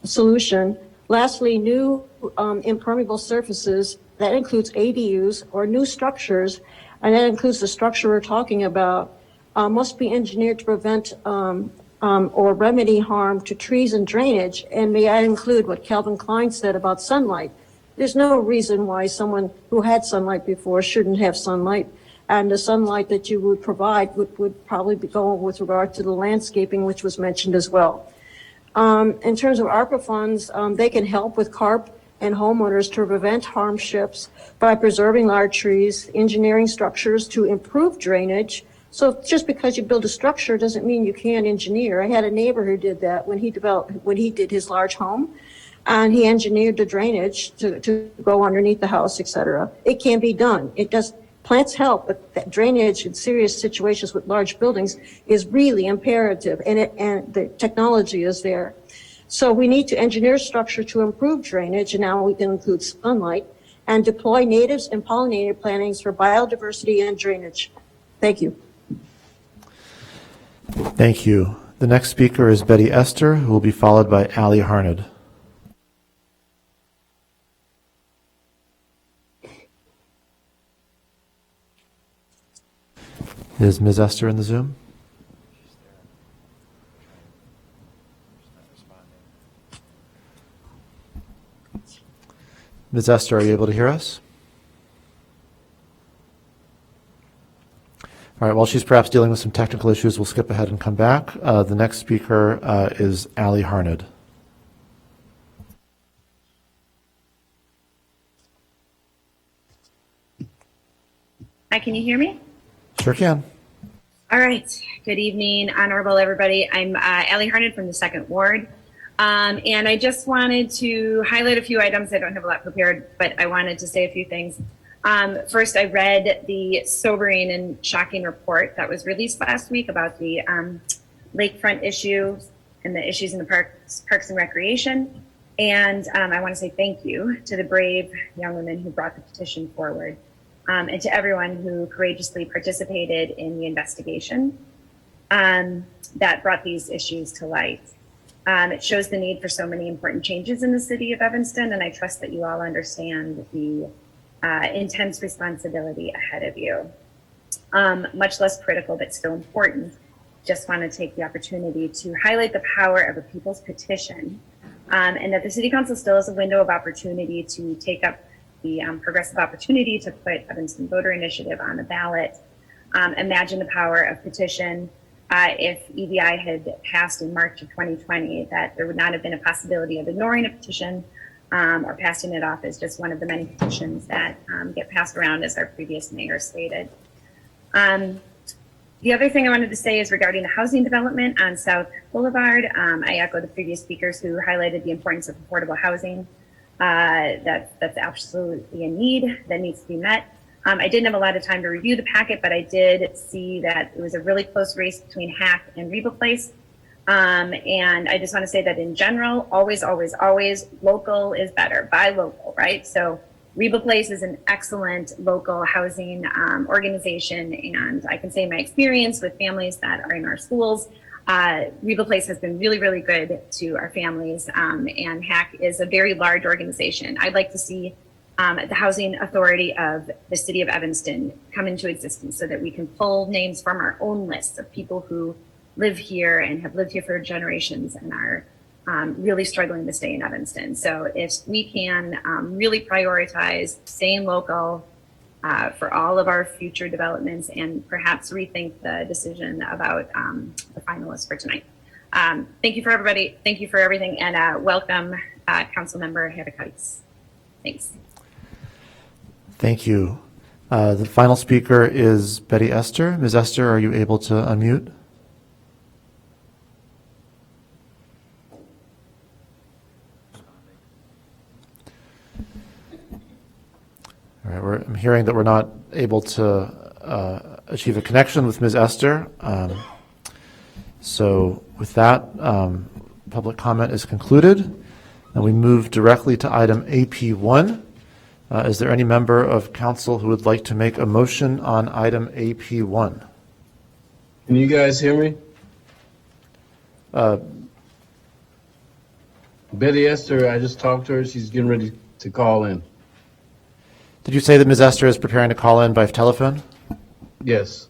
solution. Lastly, new impermeable surfaces, that includes ADUs or new structures, and that includes the structure we're talking about, must be engineered to prevent or remedy harm to trees and drainage. And may I include what Calvin Klein said about sunlight. There's no reason why someone who had sunlight before shouldn't have sunlight. And the sunlight that you would provide would probably be going with regard to the landscaping, which was mentioned as well. In terms of ARPA funds, they can help with CARP and homeowners to prevent hardships by preserving large trees, engineering structures to improve drainage. So just because you build a structure doesn't mean you can't engineer. I had a neighbor who did that when he did his large home, and he engineered the drainage to go underneath the house, et cetera. It can be done. Plants help, but that drainage in serious situations with large buildings is really imperative, and the technology is there. So we need to engineer structure to improve drainage, and now we can include sunlight, and deploy natives and pollinator plantings for biodiversity and drainage. Thank you. Thank you. The next speaker is Betty Esther, who will be followed by Ellie Harned. Is Ms. Esther in the Zoom? Ms. Esther, are you able to hear us? All right, while she's perhaps dealing with some technical issues, we'll skip ahead and come back. The next speaker is Ellie Harned. Hi, can you hear me? Sure can. All right. Good evening, honorable everybody. I'm Ellie Harned from the 2nd Ward. And I just wanted to highlight a few items. I don't have a lot prepared, but I wanted to say a few things. First, I read the sobering and shocking report that was released last week about the lakefront issue and the issues in the parks and recreation. And I want to say thank you to the brave young women who brought the petition forward. And to everyone who courageously participated in the investigation that brought these issues to light. It shows the need for so many important changes in the city of Evanston, and I trust that you all understand the intense responsibility ahead of you. much less critical, but still important. Just want to take the opportunity to highlight the power of a people's petition, and that the City Council still has a window of opportunity to take up the progressive opportunity to put Evanston voter initiative on the ballot. Imagine the power of petition. If EVI had passed in March of 2020, that there would not have been a possibility of ignoring a petition or passing it off as just one of the many petitions that get passed around, as our previous mayor stated. The other thing I wanted to say is regarding the housing development on South Boulevard. I echo the previous speakers who highlighted the importance of affordable housing. That's absolutely a need that needs to be met. I didn't have a lot of time to review the packet, but I did see that it was a really close race between Hack and Reba Place. And I just want to say that in general, always, always, always, local is better. Buy local, right? So Reba Place is an excellent local housing organization. And I can say my experience with families that are in our schools, Reba Place has been really, really good to our families. And Hack is a very large organization. I'd like to see the Housing Authority of the City of Evanston come into existence so that we can pull names from our own list of people who live here and have lived here for generations and are really struggling to stay in Evanston. So if we can really prioritize staying local for all of our future developments and perhaps rethink the decision about the finalists for tonight. Thank you for everybody. Thank you for everything. And welcome, Councilmember Herreras. Thanks. Thank you. The final speaker is Betty Esther. Ms. Esther, are you able to unmute? All right, I'm hearing that we're not able to achieve a connection with Ms. Esther. So with that, public comment is concluded, and we move directly to item AP1. Is there any member of council who would like to make a motion on item AP1? Can you guys hear me? Betty Esther, I just talked to her. She's getting ready to call in. Did you say that Ms. Esther is preparing to call in by telephone? Yes.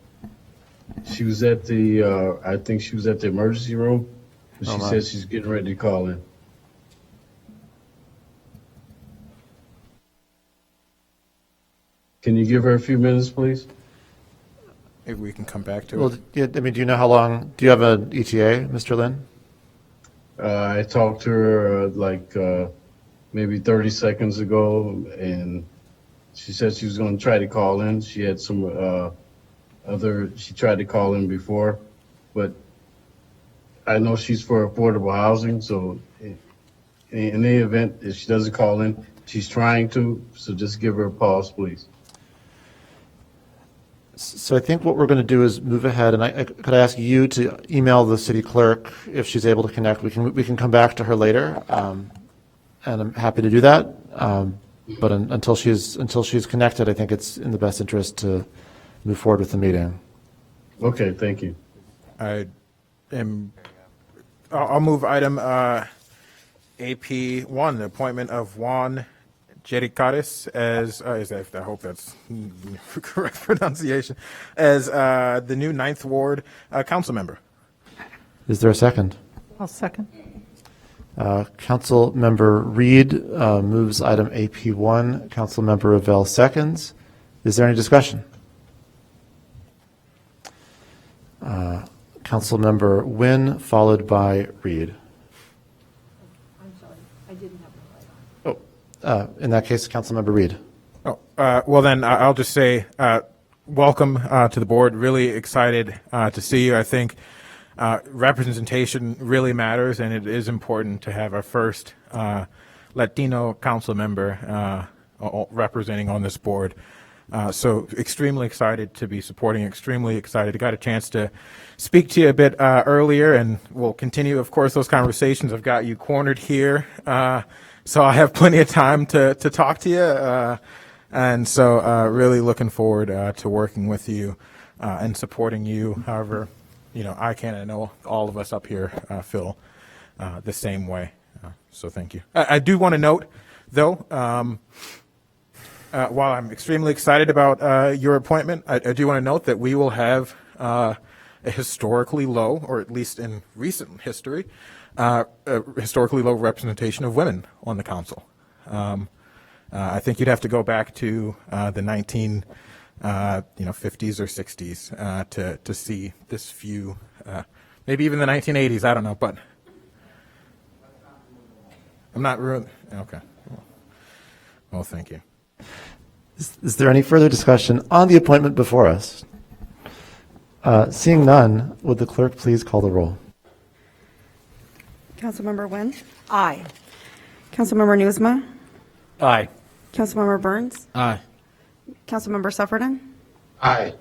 She was at the, I think she was at the emergency room. But she said she's getting ready to call in. Can you give her a few minutes, please? Maybe we can come back to Well, it. yeah, I mean, do you know how long? Do you have an ETA, Mr. Lynn? I talked to her maybe 30 seconds ago, and she said she was going to try to call in. She had some she tried to call in before, but I know she's for affordable housing, so in any event, if she doesn't call in, she's trying to, so just give her a pause, please. So I think what we're going to do is move ahead, and could I ask you to email the city clerk if she's able to connect? We can come back to her later, and I'm happy to do that. But until she's connected, I think it's in the best interest to move forward with the meeting. Okay, thank you. I'll move item AP1, the appointment of Juan Jericaris as, I hope that's the correct pronunciation, as the new 9th Ward council member. Is there a second? I'll second. Council Member Reed moves item AP1. Council Member Revelle seconds. Is there any discussion? Council Member Nguyen, followed by Reed. I'm sorry, I didn't have the light on. In that case, Council Member Reed. Well, then I'll just say welcome to the board. Really excited to see you. I think representation really matters, and it is important to have our first Latino council member representing on this board. So extremely excited to be supporting, extremely excited. I got a chance to speak to you a bit earlier, and we'll continue, of course, those conversations. I've got you cornered here, so I have plenty of time to talk to you. And so really looking forward to working with you and supporting you. However, I can, I know all of us up here feel the same way. So thank you. I do want to note, though, While I'm extremely excited about your appointment, I do want to note that we will have a historically low, or at least in recent history, a historically low representation of women on the council. I think you'd have to go back to the 50s or 60s to see this few, maybe even the 1980s. I don't know, but I'm not really okay. Well, thank you. Is there any further discussion on the appointment before us? Seeing none, would the clerk please call the roll? Councilmember Nguyen? Aye. Councilmember Newsma? Aye. Councilmember Burns? Aye. Councilmember Sufferton? Aye.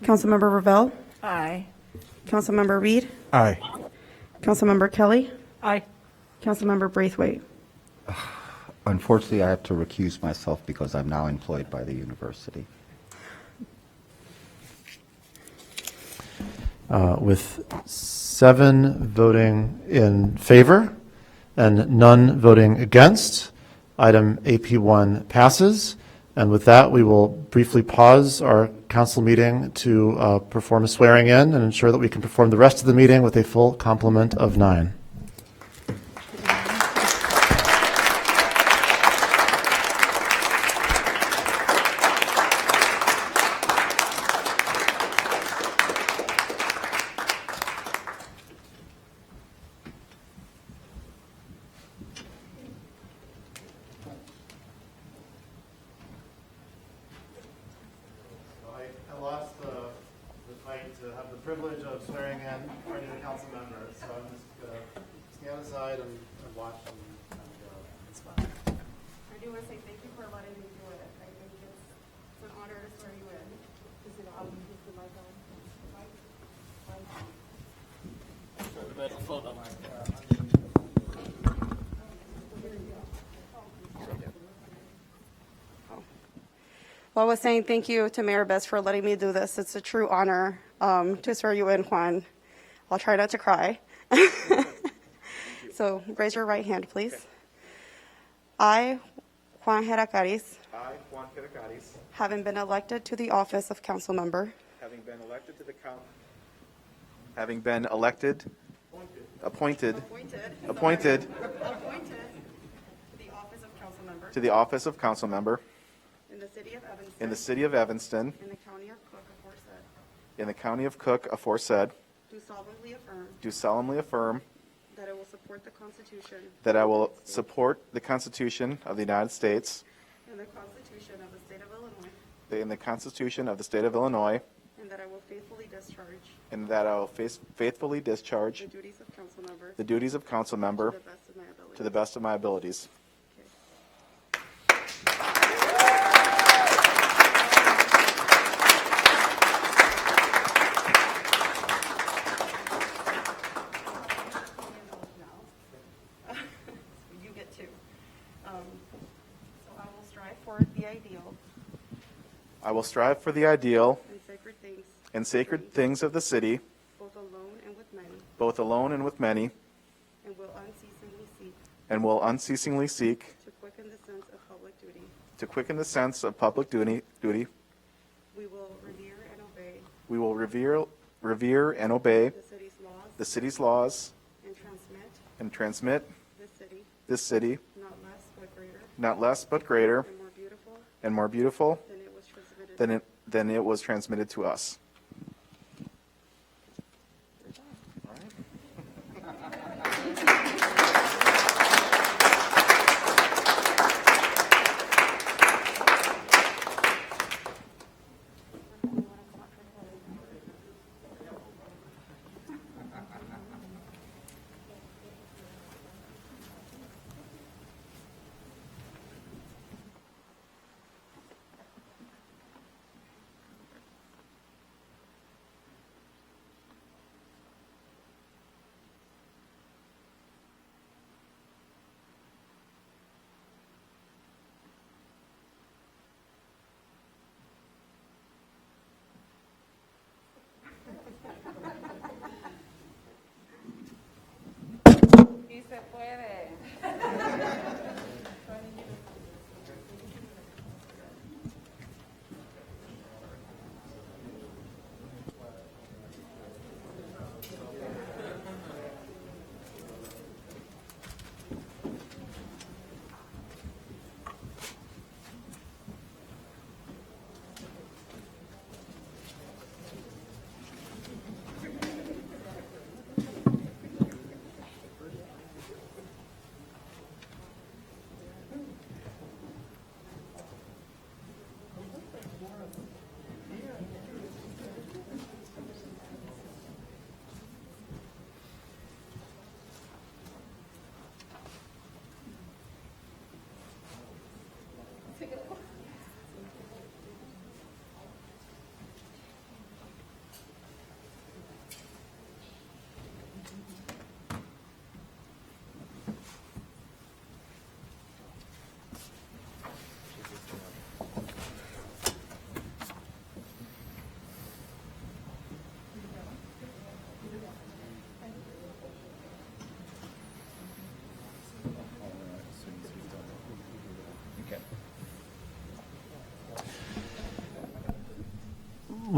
Councilmember Ravel? Aye. Councilmember Reed? Aye. Councilmember Kelly? Aye. Councilmember Braithwaite? Unfortunately, I have to recuse myself because I'm now employed by the university. With 7 voting in favor and none voting against, item AP1 passes. And with that, we will briefly pause our council meeting to perform a swearing in and ensure that we can perform the rest of the meeting with a full complement of 9. I lost the fight to have the privilege of swearing in our new council members, so I'm just going to stand aside and watch and inspire. I do want to say thank you for letting me do it. I think it's an honor to swear you in. Is it on? Is the mic on? Well, I was saying thank you to Mayor Best for letting me do this. It's a true honor to swear you in, Juan. I'll try not to cry. So raise your right hand, please. I, Juan Herreras, having been elected to the office of council member, appointed to the office of council member in the city of Evanston, in the city of Evanston, in the county of Cook aforesaid, in the county of Cook aforesaid, do solemnly affirm that I will support the Constitution that I will support the Constitution of the United States and the Constitution of the state of Illinois, and the Constitution of the state of Illinois, and that I will faithfully discharge and that I will faithfully discharge the duties of council member the duties of council member to the best of my ability. to the best of my abilities. You get two. So I will strive for the ideal I will strive for the ideal and sacred things of the city, both alone and with many, both alone and with many, and will unceasingly seek to quicken the sense of public duty. We will revere and obey We will revere and obey the city's laws and transmit this city not less but greater and more beautiful than it was transmitted to us.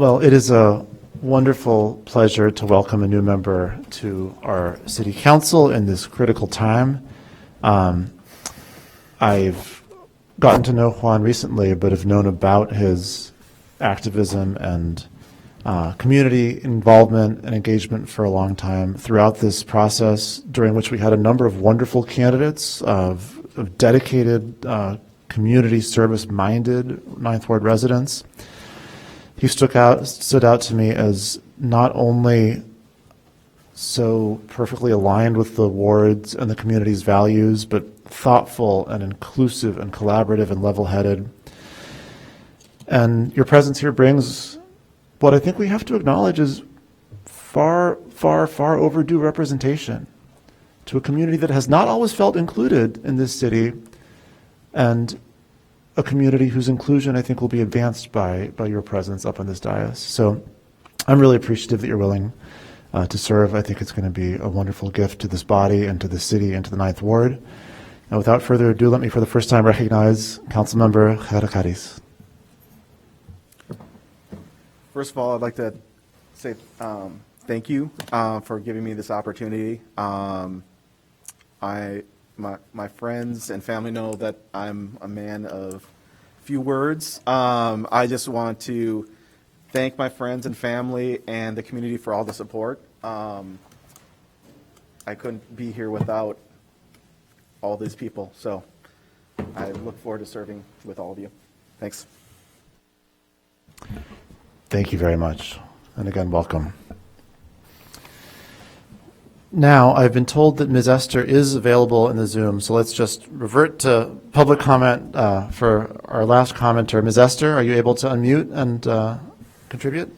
Well, it is a wonderful pleasure to welcome a new member to our city council in this critical time. I've gotten to know Juan recently, but have known about his activism and community involvement and engagement for a long time throughout this process, during which we had a number of wonderful candidates of dedicated, community service-minded Ninth Ward residents. He stood out to me as not only so perfectly aligned with the ward's and the community's values, but thoughtful and inclusive and collaborative and level-headed. And your presence here brings what I think we have to acknowledge is far, far, far overdue representation to a community that has not always felt included in this city, and a community whose inclusion I think will be advanced by your presence up on this dais. So I'm really appreciative that you're willing to serve. I think it's going to be a wonderful gift to this body and to the city and to the Ninth Ward. And without further ado, let me for the first time recognize Councilmember Herreras. First of all, I'd like to say thank you for giving me this opportunity. My friends and family know that I'm a man of few words. I just want to thank my friends and family and the community for all the support. I couldn't be here without all these people, so I look forward to serving with all of you. Thanks. Thank you very much. And again, welcome. Now, I've been told that Ms. Esther is available in the Zoom, so let's just revert to public comment for our last commenter. Ms. Esther, are you able to unmute and contribute?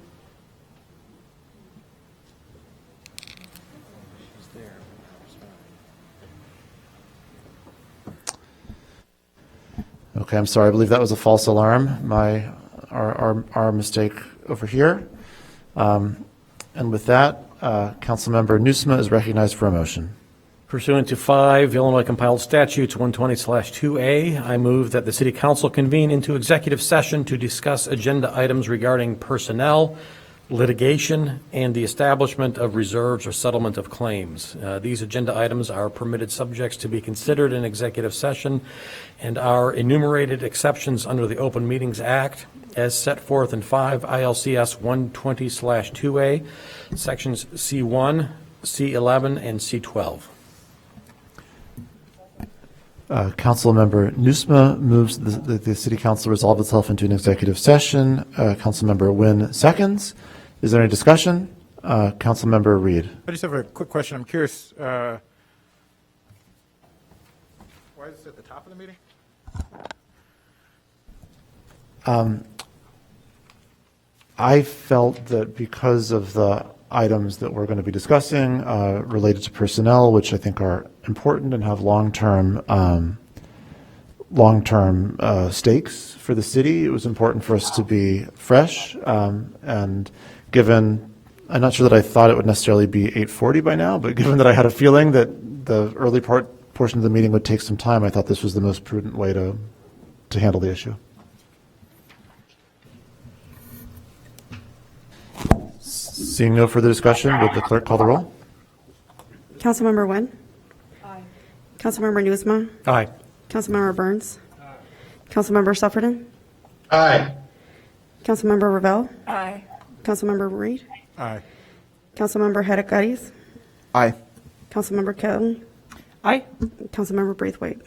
Okay, I'm sorry. I believe that was a false alarm. Our mistake over here. And with that, Councilmember Nusma is recognized for a motion. Pursuant to 5 Illinois compiled statutes 120/2A, I move that the City Council convene into executive session to discuss agenda items regarding personnel, litigation, and the establishment of reserves or settlement of claims. These agenda items are permitted subjects to be considered in executive session and are enumerated exceptions under the Open Meetings Act as set forth in 5 ILCS 120/2A, sections C1, C11, and C12. Councilmember Nusma moves that the City Council resolve itself into an executive session. Councilmember Nguyen seconds. Is there any discussion? Councilmember Reed. I just have a quick question. I'm curious, why is this at the top of the meeting? I felt that because of the items that we're going to be discussing related to personnel, which I think are important and have long-term stakes for the city, it was important for us to be fresh. And given, I'm not sure that I thought it would necessarily be 8:40 by now, but given that I had a feeling that the early portion of the meeting would take some time, I thought this was the most prudent way to handle the issue. Seeing no further discussion, would the clerk call the roll? Councilmember Nguyen? Aye. Councilmember Nusma? Aye. Councilmember Burns? Aye. Councilmember Sufferton? Aye. Councilmember Ravel? Aye. Councilmember Reed? Aye. Councilmember Herreras? Aye. Councilmember Kelly? Aye. Councilmember Braithwaite?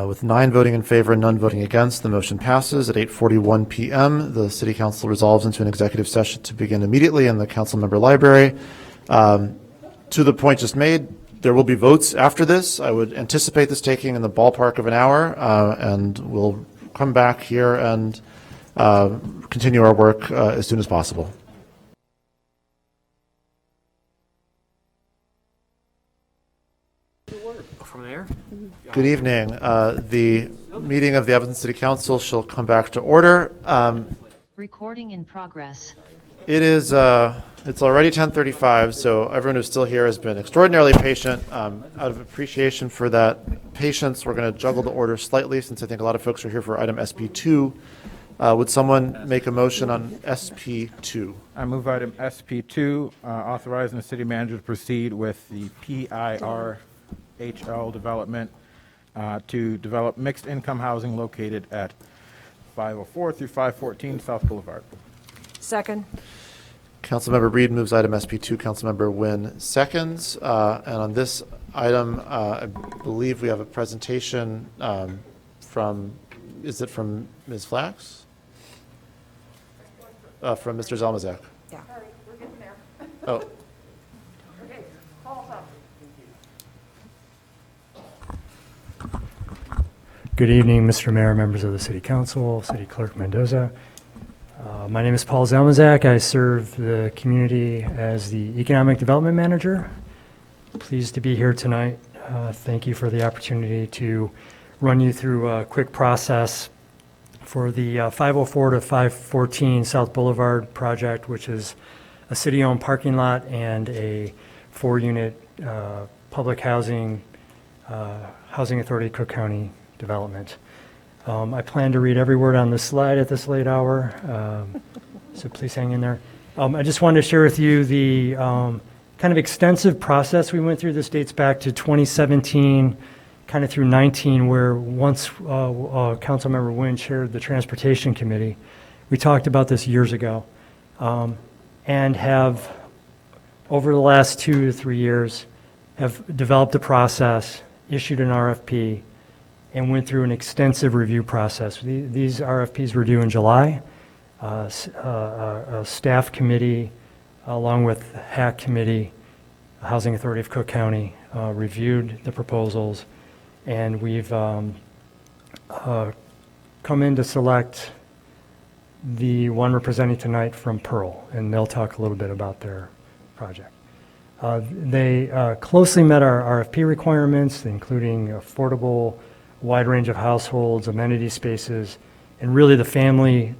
With 9 voting in favor and none voting against, the motion passes. At 8:41 p.m., the City Council resolves into an executive session to begin immediately in the council member library. To the point just made, there will be votes after this. I would anticipate this taking in the ballpark of an hour, and we'll come back here and continue our work as soon as possible. From there? Good evening. The meeting of the Evanston City Council shall come back to order. Recording in progress. It is, it's already 10:35, so everyone who's still here has been extraordinarily patient. Out of appreciation for that patience, we're going to juggle the order slightly since I think a lot of folks are here for item SP2. Would someone make a motion on SP2? I move item SP2, authorizing the city manager to proceed with the PIRHL development to develop mixed-income housing located at 504 through 514 South Boulevard. Second. Councilmember Reed moves item SP2. Councilmember Nguyen seconds. And on this item, I believe we have a presentation from, is it from Ms. Flax? From Mr. Zalmazak. Yeah. Sorry, we're getting there. Oh. Okay, call us up. Good evening, Mr. Mayor, members of the City Council, City Clerk Mendoza. My name is Paul Zalmazak. I serve the community as the Economic Development Manager. Pleased to be here tonight. Thank you for the opportunity to run you through a quick process for the 504 to 514 South Boulevard project, which is a city-owned parking lot and a 4-unit public housing authority Cook County development. I plan to read every word on this slide at this late hour, so please hang in there. I just wanted to share with you the kind of extensive process we went through. This dates back to 2017, kind of through 19, where once Councilmember Nguyen chaired the Transportation Committee, we talked about this years ago, and have, over the last 2 to 3 years, have developed a process, issued an RFP, and went through an extensive review process. These RFPs were due in July. A staff committee, along with the HAC committee, Housing Authority of Cook County, reviewed the proposals, and we've come in to select the one we're presenting tonight from Pearl, and they'll talk a little bit about their project. They closely met our RFP requirements, including affordable, wide range of households, amenity spaces, and really the family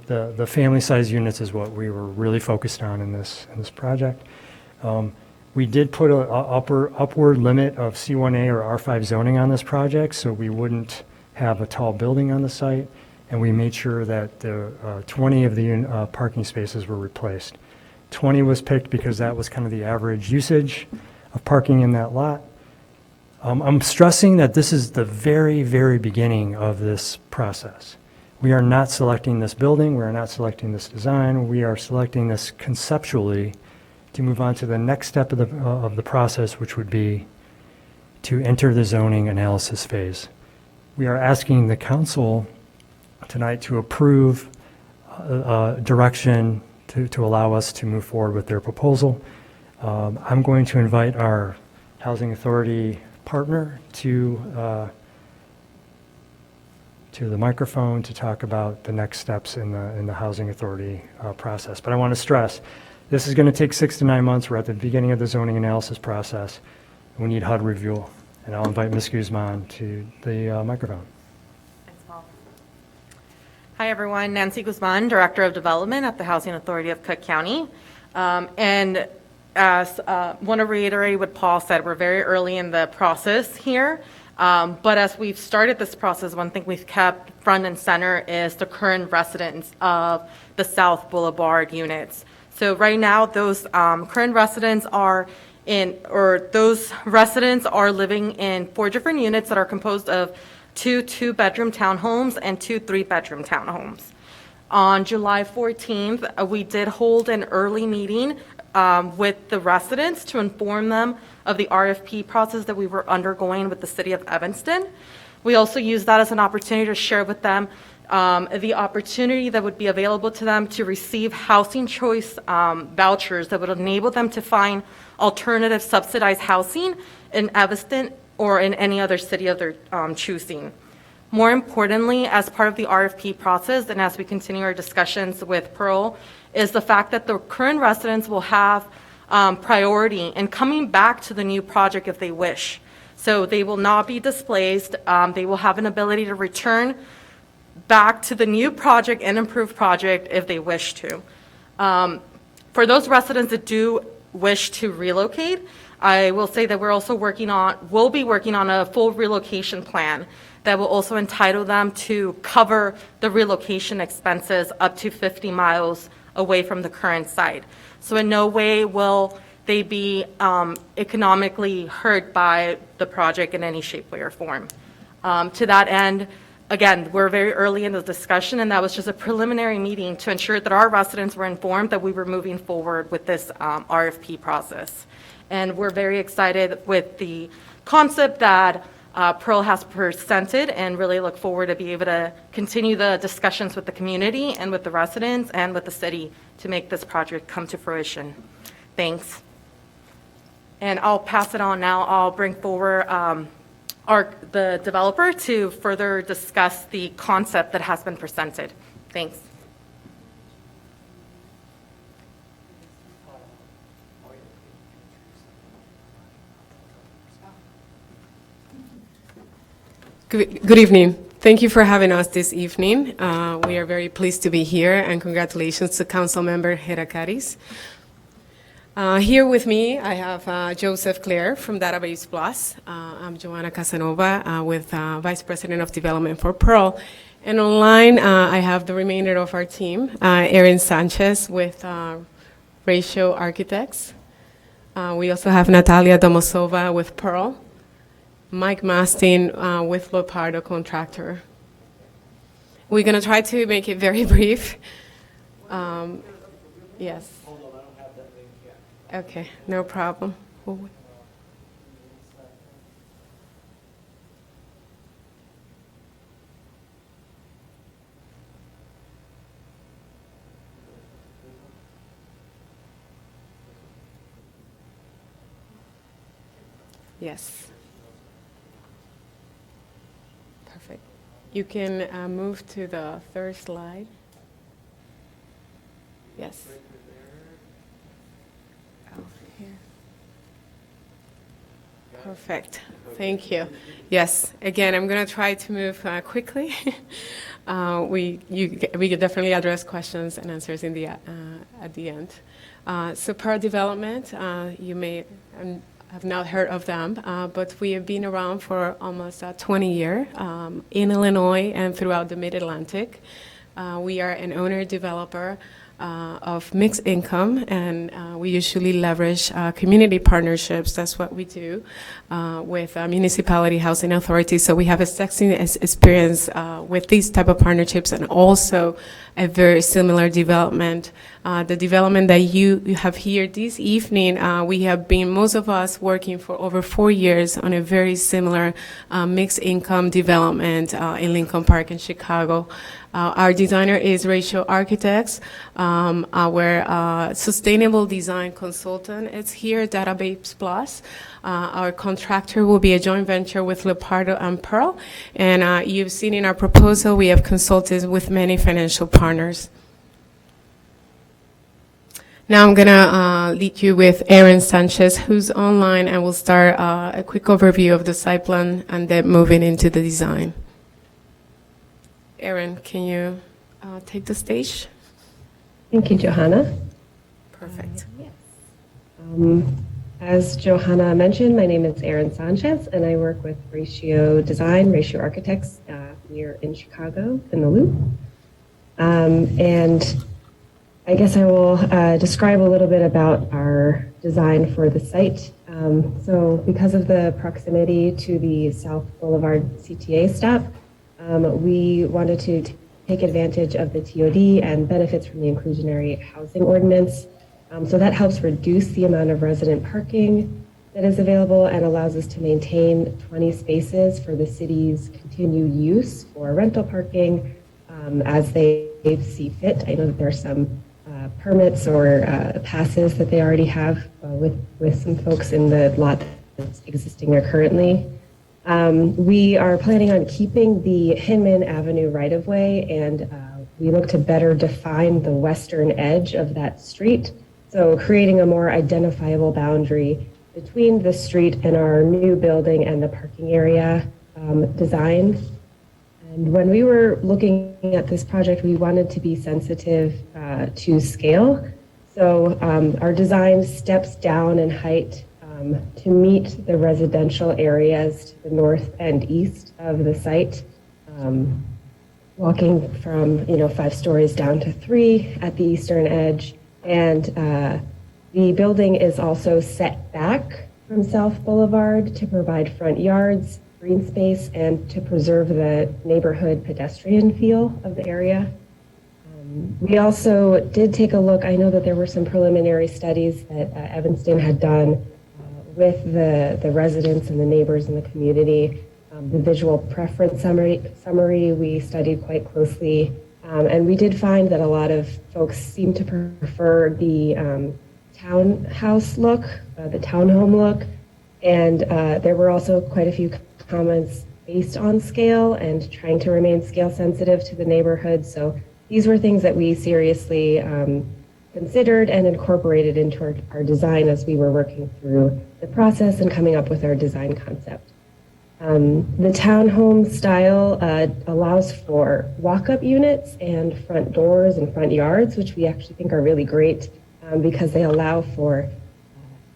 size units is what we were really focused on in this project. We did put an upward limit of C1A or R5 zoning on this project, so we wouldn't have a tall building on the site, and we made sure that the 20 of the parking spaces were replaced. 20 was picked because that was kind of the average usage of parking in that lot. I'm stressing that this is the very, very beginning of this process. We are not selecting this building, we are not selecting this design, we are selecting this conceptually to move on to the next step of the process, which would be to enter the zoning analysis phase. We are asking the council tonight to approve direction to allow us to move forward with their proposal. I'm going to invite our Housing Authority partner to the microphone to talk about the next steps in the Housing Authority process. But I want to stress, this is going to take 6 to 9 months. We're at the beginning of the zoning analysis process. We need HUD review. And I'll invite Ms. Guzman to the microphone. Hi, everyone. Nancy Guzman, Director of Development at the Housing Authority of Cook County. And as want to reiterate what Paul said, we're very early in the process here. But as we've started this process, one thing we've kept front and center is the current residents of the South Boulevard units. So right now, those current residents are living in 4 different units that are composed of 2 2-bedroom townhomes and 2 3-bedroom townhomes. On July 14th, we did hold an early meeting with the residents to inform them of the RFP process that we were undergoing with the city of Evanston. We also used that as an opportunity to share with them the opportunity that would be available to them to receive housing choice vouchers that would enable them to find alternative subsidized housing in Evanston or in any other city of their choosing. More importantly, as part of the RFP process and as we continue our discussions with Pearl, is the fact that the current residents will have priority in coming back to the new project if they wish. So they will not be displaced. They will have an ability to return back to the new project and improved project if they wish to. For those residents that do wish to relocate, I will say that we'll be working on a full relocation plan that will also entitle them to cover the relocation expenses up to 50 miles away from the current site. So in no way will they be economically hurt by the project in any shape, way, or form. To that end, again, we're very early in the discussion, and that was just a preliminary meeting to ensure that our residents were informed that we were moving forward with this RFP process. And we're very excited with the concept that Pearl has presented, and really look forward to be able to continue the discussions with the community and with the residents and with the city to make this project come to fruition. Thanks. And I'll pass it on now. I'll bring forward the developer to further discuss the concept that has been presented. Thanks. Good evening. Thank you for having us this evening. We are very pleased to be here, and congratulations to Councilmember Herreras. Here with me, I have Joseph Clare from Database Plus. I'm Joanna Casanova with Vice President of Development for Pearl. And online, I have the remainder of our team, Erin Sanchez with Ratio Architects. We also have Natalia Domosova with Pearl. Mike Mastin with Leopardo Contractor. We're going to try to make it very brief. Yes. Okay, no problem. Yes. Perfect. You can move to the third slide. Yes. Oh, here. Perfect. Thank you. Yes. Again, I'm going to try to move quickly. We can definitely address questions and answers in the at the end. So Pearl Development, you may have not heard of them, but we have been around for almost 20 years in Illinois and throughout the Mid-Atlantic. We are an owner-developer of mixed income, and we usually leverage community partnerships. That's what we do with municipality housing authorities. So we have extensive experience with these type of partnerships, and also a very similar development. The development that you have here this evening, we have been, most of us, working for over 4 years on a very similar mixed income development in Lincoln Park in Chicago. Our designer is Ratio Architects. Our sustainable design consultant is here, Database Plus. Our contractor will be a joint venture with Leopardo and Pearl. And you've seen in our proposal, we have consulted with many financial partners. Now I'm going to lead you with Erin Sanchez, who's online, and we'll start a quick overview of the site plan and then moving into the design. Erin, can you take the stage? Thank you, Johanna. Perfect. As Johanna mentioned, my name is Erin Sanchez, and I work with Ratio Design, Ratio Architects here in Chicago, in the Loop. And I guess I will describe a little bit about our design for the site. So because of the proximity to the South Boulevard CTA stop, we wanted to take advantage of the TOD and benefits from the inclusionary housing ordinance. So that helps reduce the amount of resident parking that is available and allows us to maintain 20 spaces for the city's continued use for rental parking as they see fit. I know that there are some permits or passes that they already have with some folks in the lot that's existing there currently. We are planning on keeping the Hinman Avenue right-of-way, and we look to better define the western edge of that street, so creating a more identifiable boundary between the street and our new building and the parking area design. And when we were looking at this project, we wanted to be sensitive to scale. So our design steps down in height to meet the residential areas to the north and east of the site, walking from 5 stories down to 3 at the eastern edge. And the building is also set back from South Boulevard to provide front yards, green space, and to preserve the neighborhood pedestrian feel of the area. We also did take a look. I know that there were some preliminary studies that Evanston had done with the residents and the neighbors in the community. The visual preference summary we studied quite closely. And we did find that a lot of folks seem to prefer the townhouse look, the townhome look. And there were also quite a few comments based on scale and trying to remain scale sensitive to the neighborhood. So these were things that we seriously considered and incorporated into our design as we were working through the process and coming up with our design concept. The townhome style allows for walk-up units and front doors and front yards, which we actually think are really great because they allow for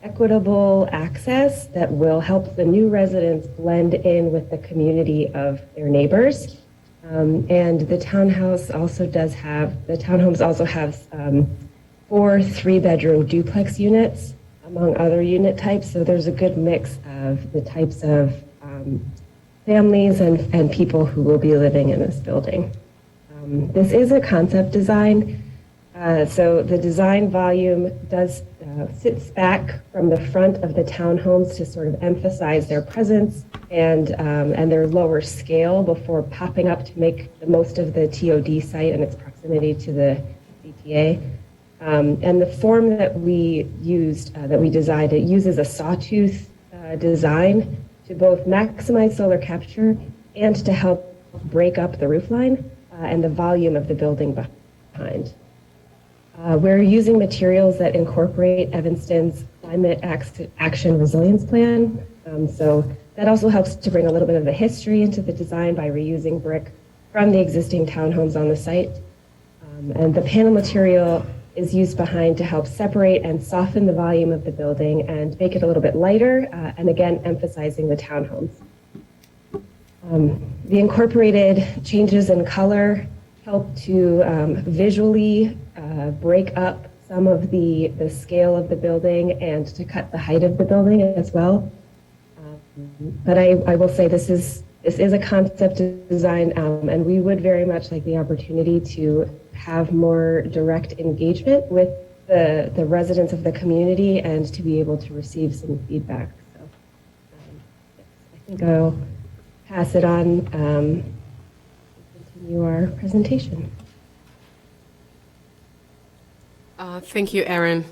equitable access that will help the new residents blend in with the community of their neighbors. And the townhouse also townhomes also have 4 3-bedroom duplex units, among other unit types. So there's a good mix of the types of families and people who will be living in this building. This is a concept design. So the design volume sits back from the front of the townhomes to sort of emphasize their presence and their lower scale before popping up to make the most of the TOD site and its proximity to the CTA. And the form that we used, that we designed, it uses a sawtooth design to both maximize solar capture and to help break up the roofline and the volume of the building behind. We're using materials that incorporate Evanston's Climate Action Resilience Plan. So that also helps to bring a little bit of the history into the design by reusing brick from the existing townhomes on the site. And the panel material is used behind to help separate and soften the volume of the building and make it a little bit lighter, and again, emphasizing the townhomes. The incorporated changes in color help to visually break up some of the scale of the building and to cut the height of the building as well. But I will say this is a concept design, and we would very much like the opportunity to have more direct engagement with the residents of the community and to be able to receive some feedback. So I think I'll pass it on to continue our presentation. Thank you, Erin.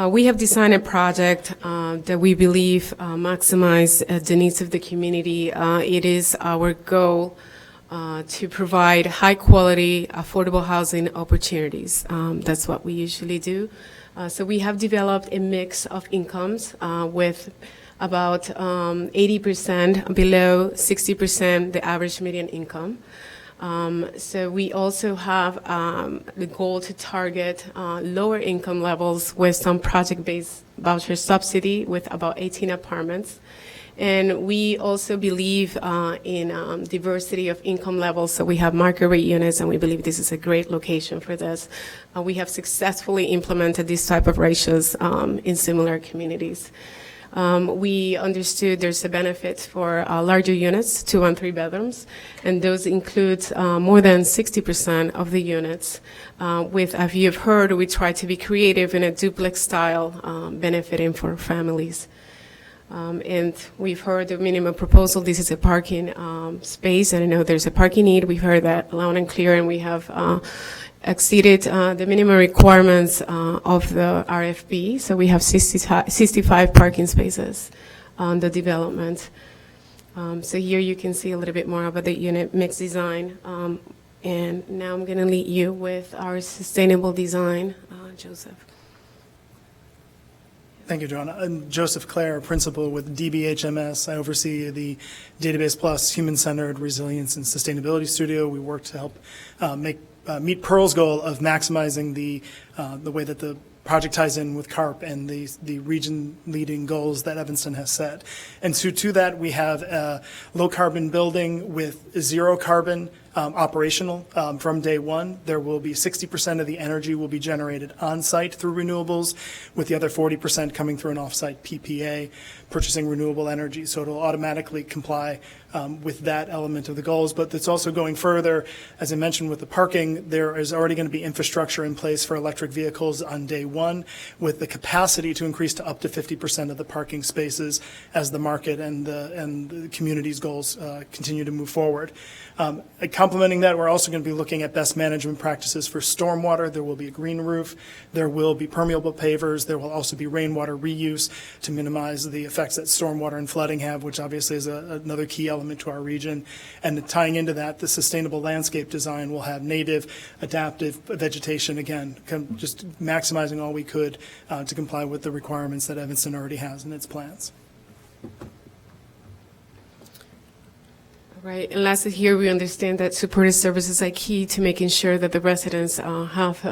We have designed a project that we believe maximize the needs of the community. It is our goal to provide high-quality, affordable housing opportunities. That's what we usually do. So we have developed a mix of incomes with about 80% below 60% the average median income. So we also have the goal to target lower income levels with some project-based voucher subsidy with about 18 apartments. And we also believe in diversity of income levels. So we have market rate units, and we believe this is a great location for this. We have successfully implemented these type of ratios in similar communities. We understood there's a benefit for larger units, 2 and 3 bedrooms, and those include more than 60% of the units. As you've heard, we try to be creative in a duplex style, benefiting for families. And we've heard the minimum proposal. This is a parking space, and I know there's a parking need. We've heard that loud and clear, and we have exceeded the minimum requirements of the RFP. So we have 65 parking spaces on the development. So here you can see a little bit more about the unit mix design. And now I'm going to lead you with our sustainable design, Joseph. Thank you, Joanna. I'm Joseph Clare, principal with DBHMS. I oversee the Database Plus Human-Centered Resilience and Sustainability Studio. We work to help make meet Pearl's goal of maximizing the way that the project ties in with CARP and the region-leading goals that Evanston has set. And so to that, we have a low-carbon building with zero carbon operational from day one. There will be 60% of the energy will be generated on-site through renewables, with the other 40% coming through an off-site PPA, purchasing renewable energy. So it'll automatically comply with that element of the goals. But it's also going further. As I mentioned with the parking, there is already going to be infrastructure in place for electric vehicles on day one, with the capacity to increase to up to 50% of the parking spaces as the market and the community's goals continue to move forward. Complementing that, we're also going to be looking at best management practices for stormwater. There will be a green roof. There will be permeable pavers. There will also be rainwater reuse to minimize the effects that stormwater and flooding have, which obviously is another key element to our region. And tying into that, the sustainable landscape design will have native, adaptive vegetation, again, just maximizing all we could to comply with the requirements that Evanston already has in its plans. Right, and lastly here, we understand that supportive services are key to making sure that the residents have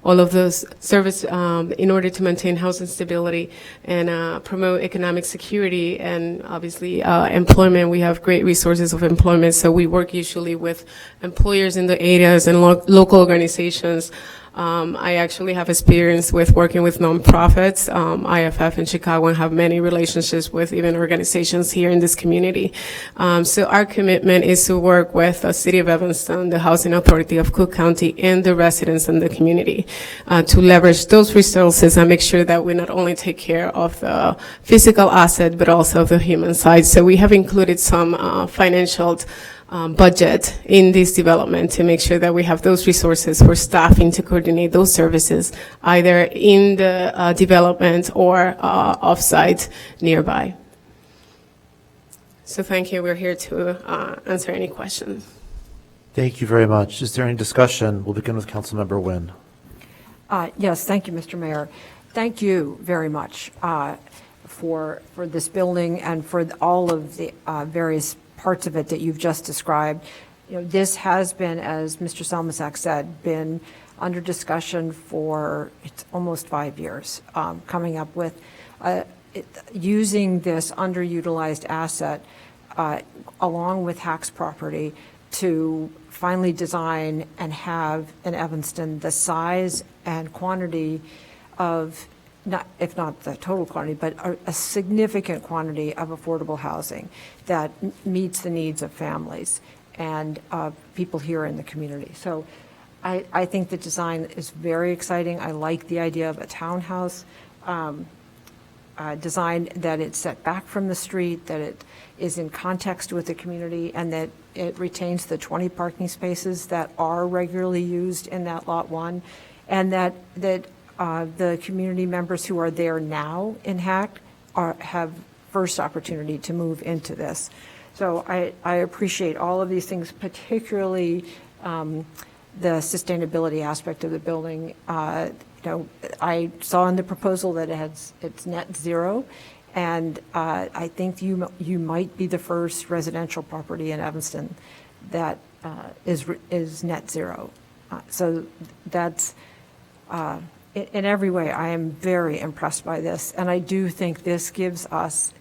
all of those service in order to maintain housing stability and promote economic security and obviously employment. We have great resources of employment, so we work usually with employers in the areas and local organizations. I actually have experience with working with nonprofits, IFF in Chicago, and have many relationships with even organizations here in this community. So our commitment is to work with the City of Evanston, the Housing Authority of Cook County, and the residents in the community to leverage those resources and make sure that we not only take care of the physical asset, but also the human side. So we have included some financial budget in this development to make sure that we have those resources for staffing to coordinate those services, either in the development or off-site nearby. So thank you. We're here to answer any questions. Thank you very much. Is there any discussion? We'll begin with Councilmember Nguyen. Yes, thank you, Mr. Mayor. Thank you very much for this building and for all of the various parts of it that you've just described. You know, this has been, as Mr. Salmasak said, been under discussion for almost 5 years, coming up with using this underutilized asset along with Hack's property to finally design and have in Evanston the size and quantity of, if not the total quantity, but a significant quantity of affordable housing that meets the needs of families and people here in the community. So I think the design is very exciting. I like the idea of a townhouse design, that it's set back from the street, that it is in context with the community, and that it retains the 20 parking spaces that are regularly used in that Lot 1, and that the community members who are there now in Hack have first opportunity to move into this. So I appreciate all of these things, particularly the sustainability aspect of the building. You know, I saw in the proposal that it's net zero, and I think you might be the first residential property in Evanston that is net zero. So that's in every way, I am very impressed by this, and I do think this gives us,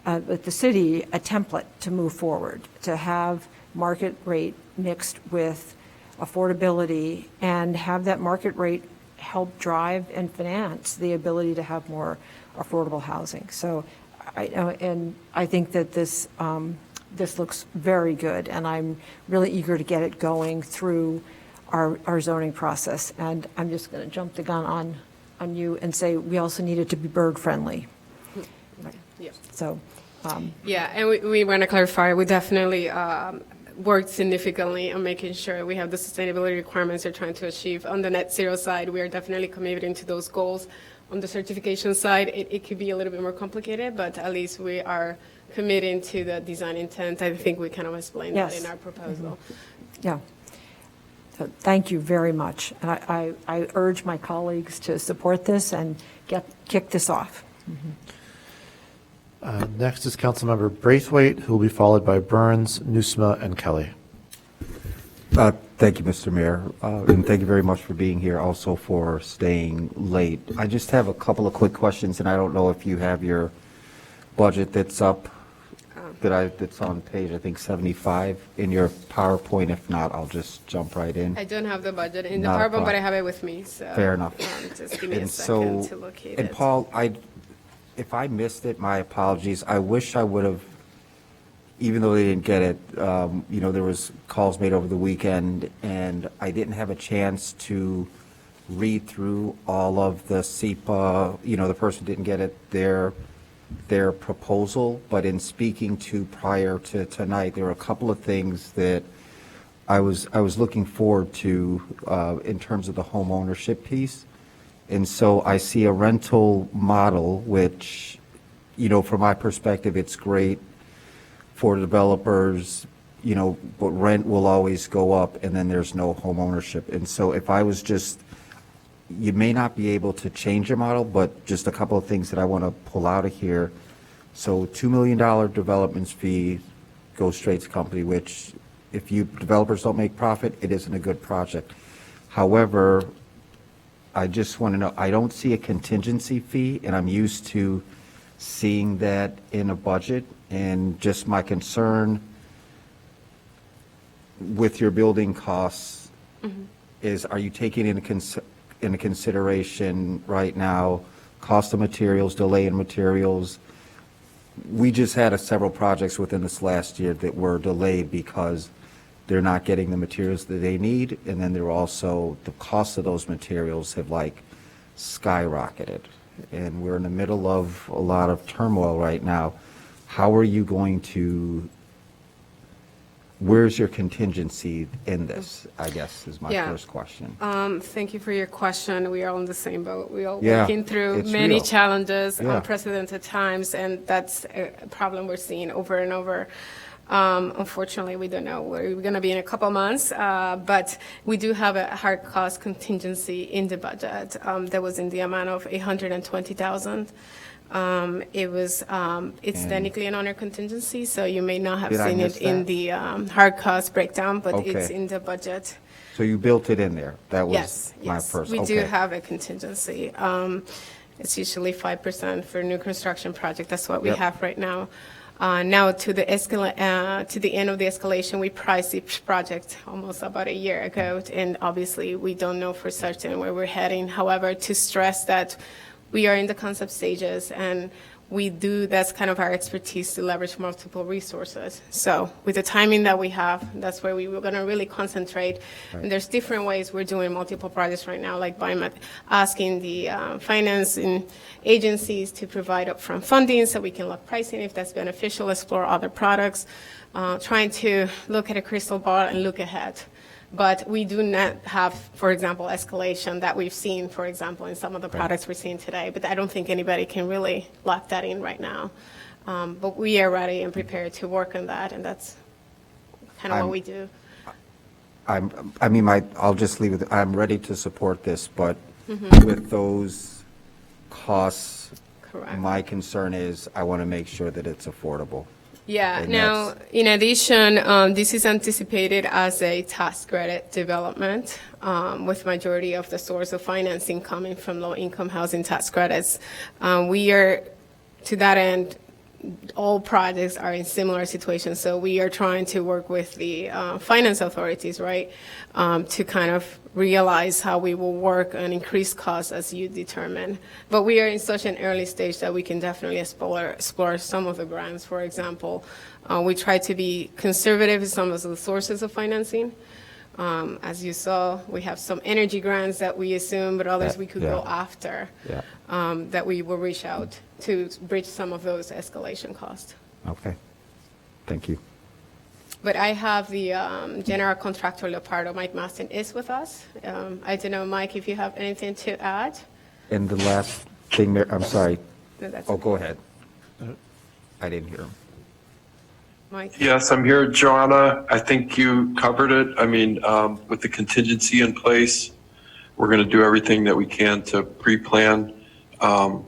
the city, a template to move forward, to have market rate mixed with affordability, and have that market rate help drive and finance the ability to have more affordable housing. So, I think that this looks very good, and I'm really eager to get it going through our zoning process. And I'm just going to jump the gun on you and say we also need it to be bird friendly. Yeah. So. Yeah, and we want to clarify, we definitely worked significantly on making sure we have the sustainability requirements we're trying to achieve. On the net zero side, we are definitely committing to those goals. On the certification side, it could be a little bit more complicated, but at least we are committing to the design intent. I think we kind of explained that in our proposal. Mm-hmm. Yeah. So thank you very much. And I urge my colleagues to support this and kick this off. Mm-hmm. Next is Councilmember Braithwaite, who will be followed by Burns, Nusma, and Kelly. Thank you, Mr. Mayor, and thank you very much for being here, also for staying late. I just have a couple of quick questions, and I don't know if you have your budget that's up, that's on page, I think, 75 in your PowerPoint. If not, I'll just jump right in. I don't have the budget in the Not a PowerPoint, but problem. I have it with me, so. Fair enough. Just give me a And second so- to locate it. And Paul, if I missed it, my apologies. I wish I would have, even though they didn't get it, there was calls made over the weekend, and I didn't have a chance to read through all of the SEPA, the person didn't get it, their proposal, but in speaking to prior to tonight, there were a couple of things that I was looking forward to in terms of the home ownership piece. And so I see a rental model, which, from my perspective, it's great for developers, but rent will always go up, and then there's no home ownership. And so if I was you may not be able to change your model, but just a couple of things that I want to pull out of here. So $2 million development fee goes straight to company, which if developers don't make profit, it isn't a good project. However, I just want to know, I don't see a contingency fee, and I'm used to seeing that in a budget. And just my concern with your building costs is, are you taking into consideration right now cost of materials, delay in materials? We just had several projects within this last year that were delayed because they're not getting the materials that they need, and then they're also, the cost of those materials have skyrocketed. And we're in the middle of a lot of turmoil right now. How are you going to, where's your contingency in this, I guess, is my first question. Thank you for your question. We are on the same boat. We are Yeah, working through it's many real. challenges, Yeah. unprecedented times, and that's a problem we're seeing over and over. Unfortunately, we don't know where we're going to be in a couple months, but we do have a hard cost contingency in the budget that was in the amount of $820,000. It's technically an honor contingency, so you may not have Did I seen miss it in that? the hard cost breakdown, but it's Okay. in the budget. So you built it in there? That was Yes, my yes, first, we do okay. have a contingency. It's usually 5% for new construction project. That's what we Yep. have right now. Now to the end of the escalation, we priced each project almost about a year ago, and obviously we don't know for certain where we're heading. However, to stress that we are in the concept stages, and that's kind of our expertise, to leverage multiple resources. So with the timing that we have, that's where we were going to really concentrate. Right. And there's different ways we're doing multiple projects right now, like by asking the financing agencies to provide upfront funding so we can lock pricing if that's beneficial, explore other products, trying to look at a crystal ball and look ahead. But we do not have, for example, escalation that we've seen, for example, in some of the products we're seeing today. But I don't think anybody can really lock that in right now. But we are ready and prepared to work on that, and that's kind of what we do. I'll just leave it, I'm ready to support this, but with those costs, Correct. my concern is I want to make sure that it's affordable. Yeah, And now, that's- in addition, this is anticipated as a tax credit development, with majority of the source of financing coming from low-income housing tax credits. We are, to that end, all projects are in similar situations, so we are trying to work with the finance authorities, right, to kind of realize how we will work and increase costs as you determine. But we are in such an early stage that we can definitely explore some of the grants. For example, we try to be conservative in some of the sources of financing. As you saw, we have some energy grants that we assume, but others we could go after, that we will reach out to bridge some of those escalation costs. Okay, thank you. But I have the general contractor, Leopardo, Mike Mastin, is with us. I don't know, Mike, if you have anything to add? And the last thing, I'm sorry. No, that's Oh, okay. go ahead. I didn't hear him. Mike? Yes, I'm here, Joanna. I think you covered it. I mean, with the contingency in place, we're going to do everything that we can to pre-plan, plan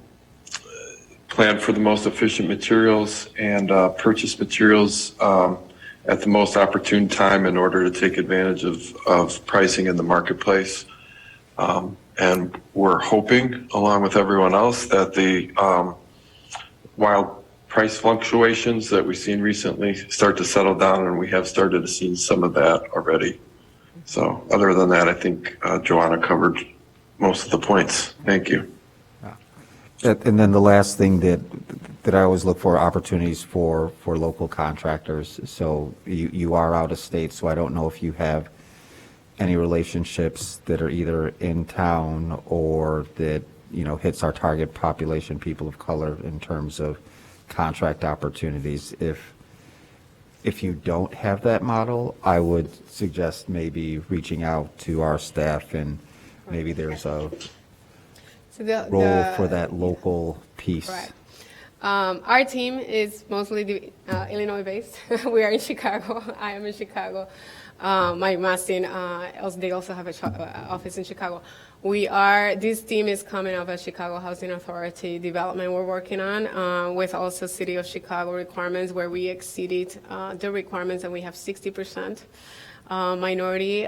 for the most efficient materials and purchase materials at the most opportune time in order to take advantage of pricing in the marketplace. And we're hoping, along with everyone else, that the wild price fluctuations that we've seen recently start to settle down, and we have started to see some of that already. So other than that, I think Joanna covered most of the points. Thank you. And then the last thing that I always look for, opportunities for local contractors. So you are out of state, so I don't know if you have any relationships that are either in town or that, you know, hits our target population, people of color, in terms of contract opportunities. If you don't have that model, I would suggest maybe reaching out to our staff, and maybe there's a role for that local piece. Right. Our team is mostly Illinois-based. We are in Chicago. I am in Chicago. My Mastin, they also have an office in Chicago. This team is coming off a Chicago Housing Authority development we're working on with also City of Chicago requirements, where we exceeded the requirements, and we have 60% minority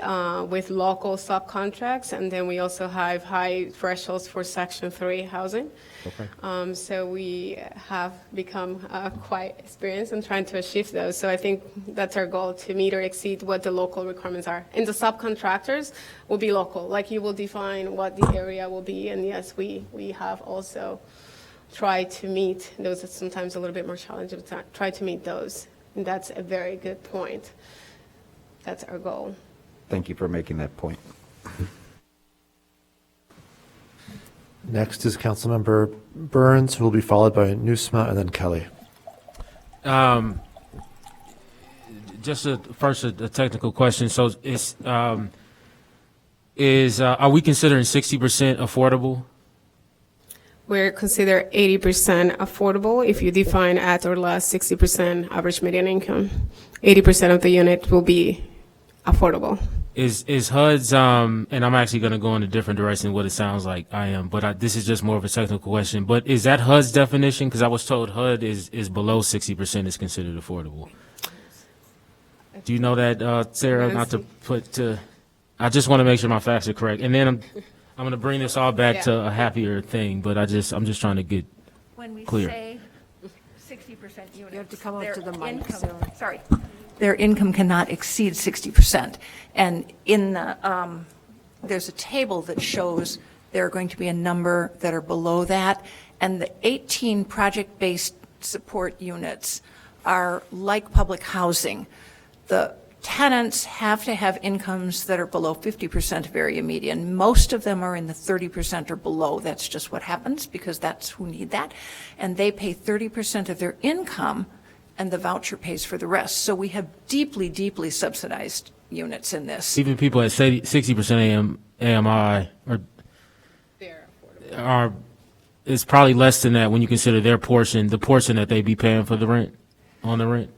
with local subcontracts, and then we also have high thresholds for Section 3 housing. Okay. So we have become quite experienced in trying to achieve those. So I think that's our goal, to meet or exceed what the local requirements are. And the subcontractors will be local, like you will define what the area will be. And yes, we have also tried to meet those. It's sometimes a little bit more challenging, but try to meet those. And that's a very good point. That's our goal. Thank you for making that point. Next is Councilmember Burns, who will be followed by Nusma and then Kelly. Just first a technical question. So are we considering 60% affordable? We're considered 80% affordable if you define at or less 60% average median income. 80% of the unit will be affordable. Is HUD's, and I'm actually going to go in a different direction than what it sounds like I am, but this is just more of a technical question. But is that HUD's definition? Because I was told HUD is below 60% is considered affordable. Do you know that, Sarah? Not to put I just want to make sure my facts are correct. And then I'm going to bring this all back to a happier thing, but I'm just trying to get clear. When we say 60% units, you have to come up to the mic. Sorry. Their income cannot exceed 60%. And in the, there's a table that shows there are going to be a number that are below that. And the 18 project-based support units are like public housing. The tenants have to have incomes that are below 50% of area median. Most of them are in the 30% or below. That's just what happens because that's who need that. And they pay 30% of their income, and the voucher pays for the rest. So we have deeply, deeply subsidized units in this. Even people at 60% AMI are it's probably less than that when you consider their portion, the portion that they be paying for the rent, on the rent.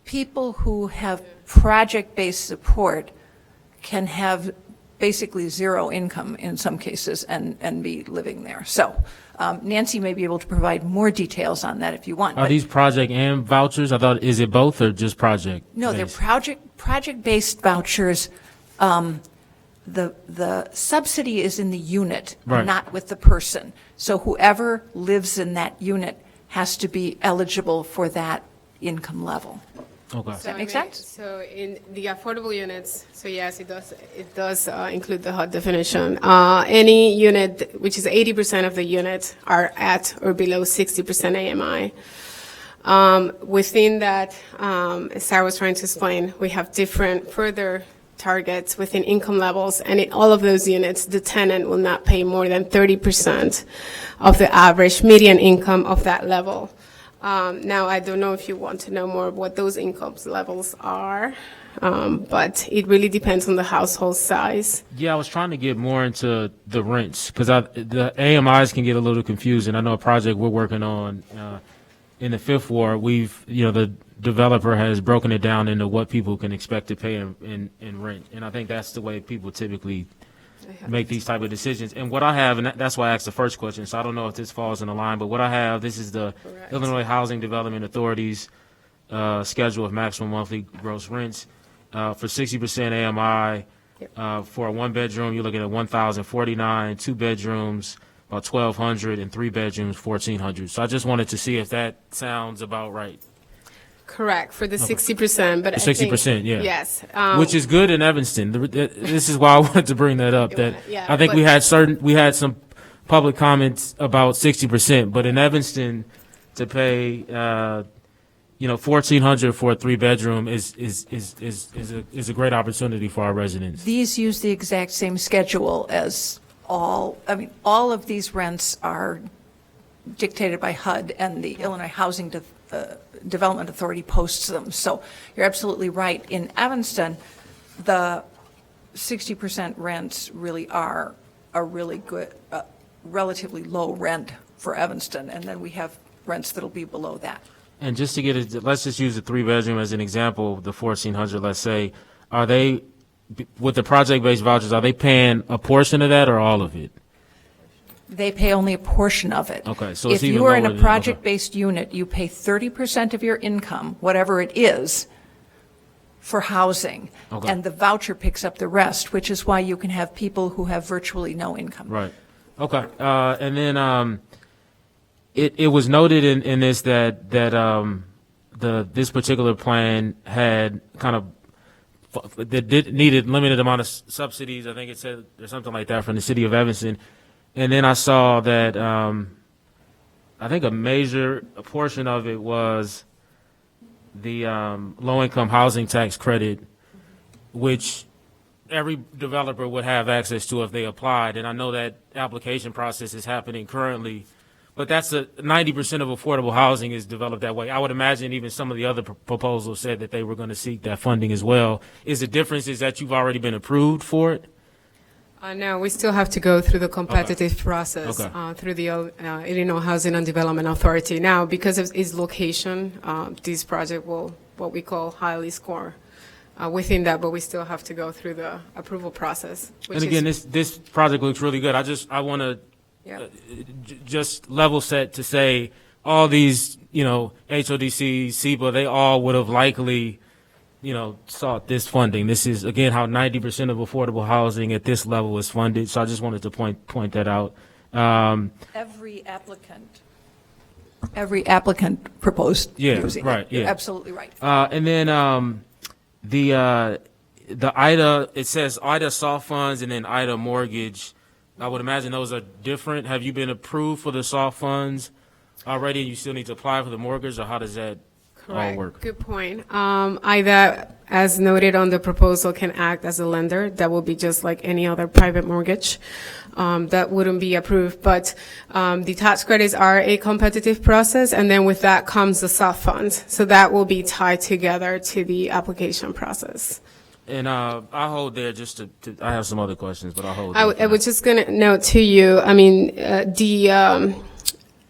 People who have project-based support can have basically zero income in some cases and be living there. So Nancy may be able to provide more details on that if you want. Are these project and vouchers? I thought, is it both or just project? No, they're project-based vouchers. The subsidy is in the unit, right, not with the person. So whoever lives in that unit has to be eligible for that income level. Okay. Does that make sense? So in the affordable units, so yes, it does include the HUD definition. Any unit, which is 80% of the units, are at or below 60% AMI. Within that, as Sarah was trying to explain, we have different further targets within income levels, and in all of those units, the tenant will not pay more than 30% of the average median income of that level. Now, I don't know if you want to know more what those income levels are, but it really depends on the household size. Yeah, I was trying to get more into the rents because the AMIs can get a little confusing. I know a project we're working on in the Fifth Ward, the developer has broken it down into what people can expect to pay in rent. And I think that's the way people typically make these type of decisions. And what I have, and that's why I asked the first question, so I don't know if this falls in the line, but what I have, this is the Illinois Housing Development Authority's schedule of maximum monthly gross rents. For 60% AMI, for a one-bedroom, you're looking at 1,049, two bedrooms, about 1,200, and three bedrooms, 1,400. So I just wanted to see if that sounds about right. Correct, for the 60%, but The I think- 60%, yeah. Yes. Which is good in Evanston. This is why I wanted to bring that up, that Yeah, I think but- we had some public comments about 60%, but in Evanston, to pay, $1,400 for a three-bedroom is a great opportunity for our residents. These use the exact same schedule as all of these rents are dictated by HUD, and the Illinois Housing Development Authority posts them. So you're absolutely right. In Evanston, the 60% rents really are a really good, relatively low rent for Evanston, and then we have rents that'll be below that. And just to get it, let's just use the three-bedroom as an example, the 1,400, let's say, are they, with the project-based vouchers, are they paying a portion of that or all of it? They pay only a portion of it. Okay, so it's if even you are in lower a than- project-based unit, you pay 30% of your income, whatever it is, for housing. Okay. And the voucher picks up the rest, which is why you can have people who have virtually no income. Right. Okay. And then it was noted in this that this particular plan had kind of needed limited amount of subsidies. I think it said or something like that from the city of Evanston. And then I saw that I think a portion of it was the low-income housing tax credit, which every developer would have access to if they applied. And I know that application process is happening currently, but that's 90% of affordable housing is developed that way. I would imagine even some of the other proposals said that they were going to seek that funding as well. Is the difference is that you've already been approved for it? No, we still have to go through the competitive process through the Illinois Housing and Development Authority. Now, because of its location, this project will, what we call, highly score within that, but we still have to go through the approval process. And again, this project looks really good. I want to just level set to say all these, HODC, SEPA, they all would have likely, sought this funding. This is, again, how 90% of affordable housing at this level is funded. So I just wanted to point that out. Every applicant proposed using it. Right, You're absolutely right. And then the IDA, it says IDA soft funds and then IDA mortgage. I would imagine those are different. Have you been approved for the soft funds already, and you still need to apply for the mortgage, or how does that all work? Good point. IDA, as noted on the proposal, can act as a lender. That will be just like any other private mortgage. That wouldn't be approved. But the tax credits are a competitive process, and then with that comes the soft funds. So that will be tied together to the application process. And I'll hold there just to I have some other questions, but I'll hold I was just going to note to you, the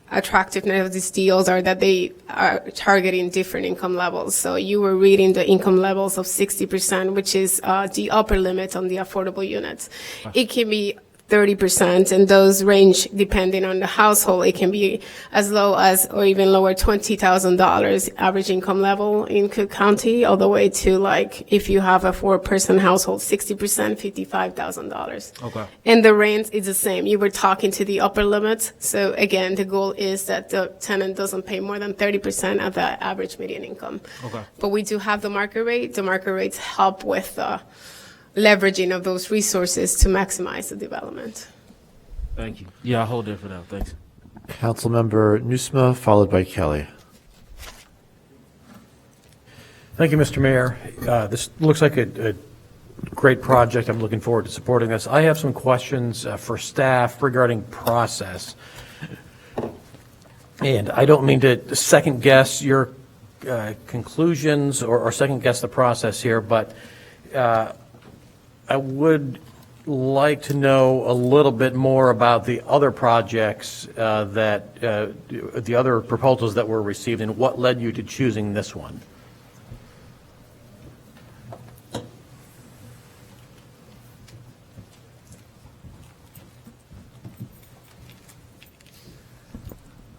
attractiveness of these deals are that they are targeting different income levels. So you were reading the income levels of 60%, which is the upper limit on the affordable units. It can be 30%, and those range depending on the household. It can be as low as, or even lower, $20,000 average income level in Cook County, all the way to, like, if you have a 4-person household, 60%, $55,000. Okay. And the range is the same. You were talking to the upper limits. So again, the goal is that the tenant doesn't pay more than 30% of the average median income. Okay. But we do have the market rate. The market rates help with the leveraging of those resources to maximize the development. Thank you. Yeah, I'll hold there for now. Thanks. Councilmember Nusma, followed by Kelly. Thank you, Mr. Mayor. This looks like a great project. I'm looking forward to supporting this. I have some questions for staff regarding process. And I don't mean to second guess your conclusions or second guess the process here, but I would like to know a little bit more about the other projects the other proposals that were received, and what led you to choosing this one.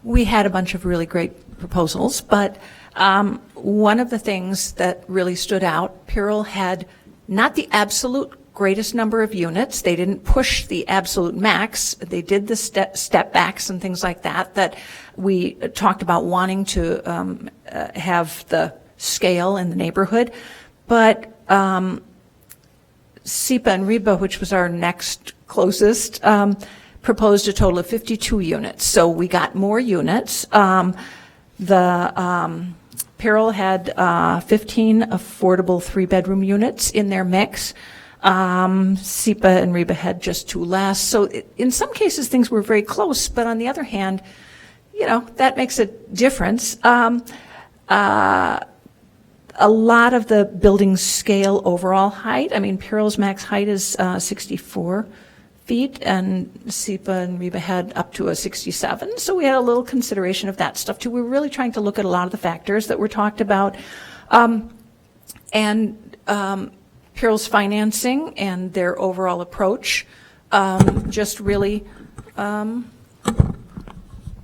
We had a bunch of really great proposals, but one of the things that really stood out, Pyrrell had not the absolute greatest number of units. They didn't push the absolute max. They did the step backs and things like that, that we talked about wanting to have the scale in the neighborhood. But SIPA and RIBA, which was our next closest, proposed a total of 52 units. So we got more units. Pyrrell had 15 affordable 3-bedroom units in their mix. SIPA and RIBA had just 2 less. So in some cases, things were very close, but on the other hand, that makes a difference. A lot of the building's scale overall height, Pyrrell's max height is 64 feet, and SIPA and RIBA had up to a 67, so we had a little consideration of that stuff too. We were really trying to look at a lot of the factors that were talked about. Pyrrell's financing and their overall approach just really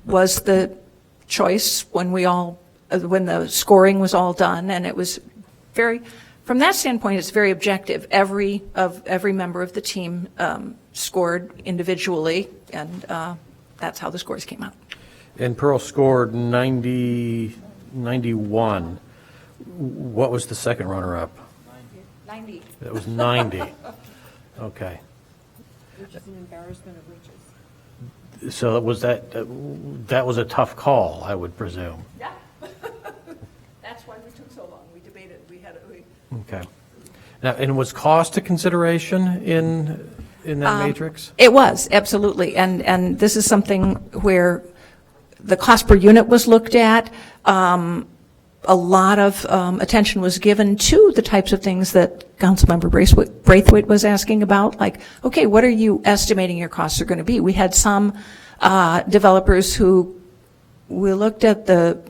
was the choice when the scoring was all done, and it was from that standpoint, it's very objective. Every member of the team scored individually, and that's how the scores came out. And Pyrrell scored 91. What was the second runner-up? 90. That was 90. Okay. Which is an embarrassment of riches. So that was a tough call, I would presume. Yeah. That's why we took so long. We debated. Okay. Now, and was cost a consideration in that matrix? It was, absolutely. And this is something where the cost per unit was looked at. A lot of attention was given to the types of things that Councilmember Braithwaite was asking about, like, okay, what are you estimating your costs are going to be? We had some developers who we looked at the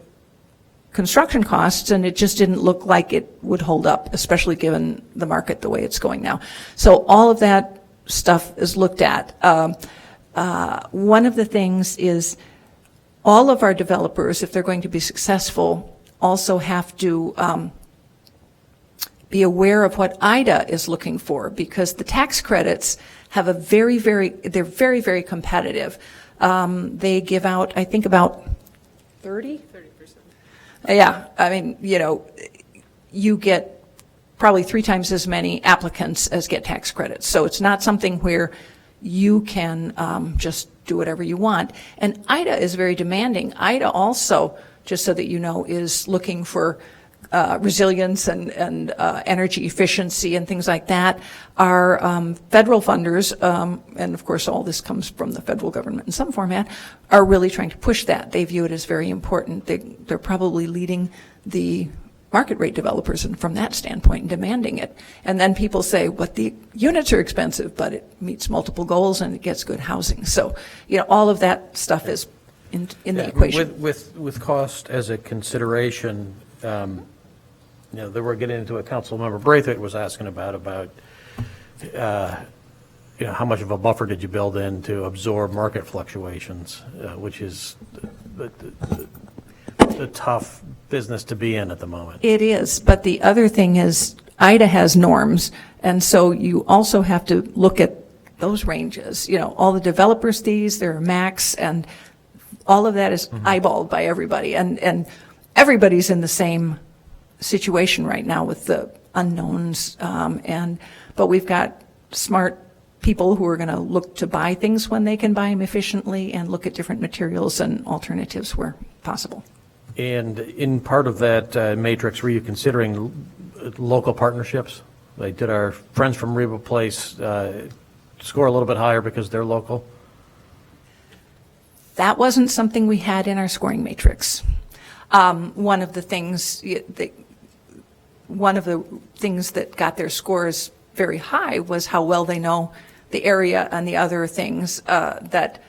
construction costs, and it just didn't look like it would hold up, especially given the market the way it's going now. So all of that stuff is looked at. One of the things is all of our developers, if they're going to be successful, also have to be aware of what IDA is looking for, because the tax credits have they're very, very competitive. They give out, I think, about 30%. Yeah, you get probably 3 times as many applicants as get tax credits. So it's not something where you can just do whatever you want. And IDA is very demanding. IDA also, just so that you know, is looking for resilience and energy efficiency and things like that. Our federal funders, and of course all this comes from the federal government in some format, are really trying to push that. They view it as very important. They're probably leading the market rate developers and from that standpoint and demanding it. And then people say, but the units are expensive, but it meets multiple goals and it gets good housing. So, all of that stuff is in the equation. With cost as a consideration, they were getting into what Councilmember Braithwaite was asking about how much of a buffer did you build in to absorb market fluctuations, which is the tough business to be in at the moment. It is, but the other thing is IDA has norms, and so you also have to look at those ranges. All the developers' fees, there are max, and all of that is eyeballed by everybody, and everybody's in the same situation right now with the unknowns, but we've got smart people who are going to look to buy things when they can buy them efficiently and look at different materials and alternatives where possible. And in part of that matrix, were you considering local partnerships? Like, did our friends from Reba Place score a little bit higher because they're local? That wasn't something we had in our scoring matrix. One of the things that got their scores very high was how well they know the area and the other things that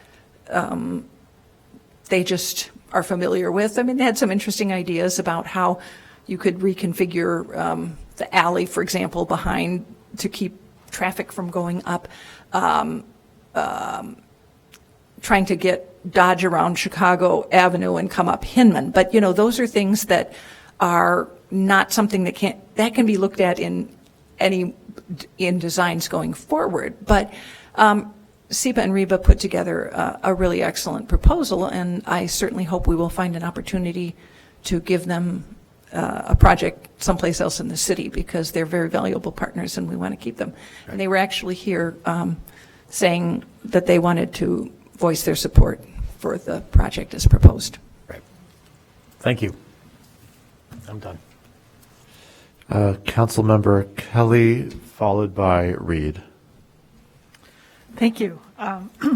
they just are familiar with. They had some interesting ideas about how you could reconfigure the alley, for example, behind to keep traffic from going up, trying to get Dodge around Chicago Avenue and come up Hinman. But, those are things that are not something that can be looked at in designs going forward. But SEPA and REBA put together a really excellent proposal, and I certainly hope we will find an opportunity to give them a project someplace else in the city, because they're very valuable partners and we want to keep them. Right. And they were actually here saying that they wanted to voice their support for the project as proposed. Right. Thank you. I'm done. Councilmember Kelly, followed by Reed. Thank you.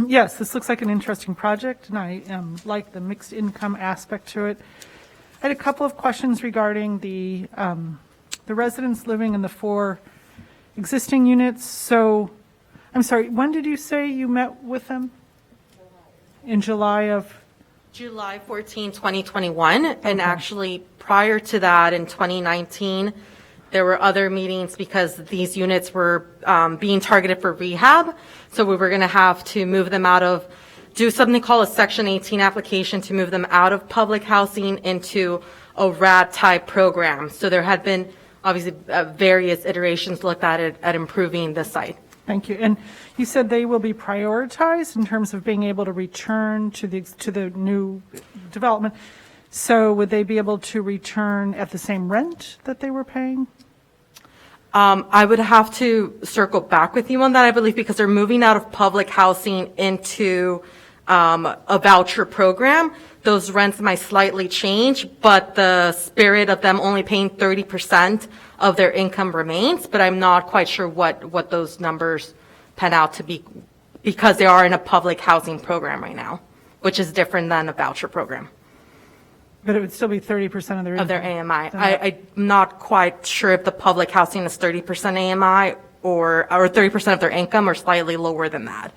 Yes, this looks like an interesting project, and I like the mixed income aspect to it. I had a couple of questions regarding the residents living in the 4 existing units. So, I'm sorry, when did you say you met with them? In July of? July 14, 2021, and actually prior to that in 2019, there were other meetings because these units were being targeted for rehab. So we were going to have to move them do something called a Section 18 application to move them out of public housing into a RAD type program. So there had been obviously various iterations looked at improving the site. Thank you. And you said they will be prioritized in terms of being able to return to the new development. So would they be able to return at the same rent that they were paying? I would have to circle back with you on that, I believe, because they're moving out of public housing into a voucher program. Those rents might slightly change, but the spirit of them only paying 30% of their income remains. But I'm not quite sure what those numbers pan out to be, because they are in a public housing program right now, which is different than a voucher program. But it would still be 30% of their income. Of their AMI. I'm not quite sure if the public housing is 30% AMI or 30% of their income or slightly lower than that.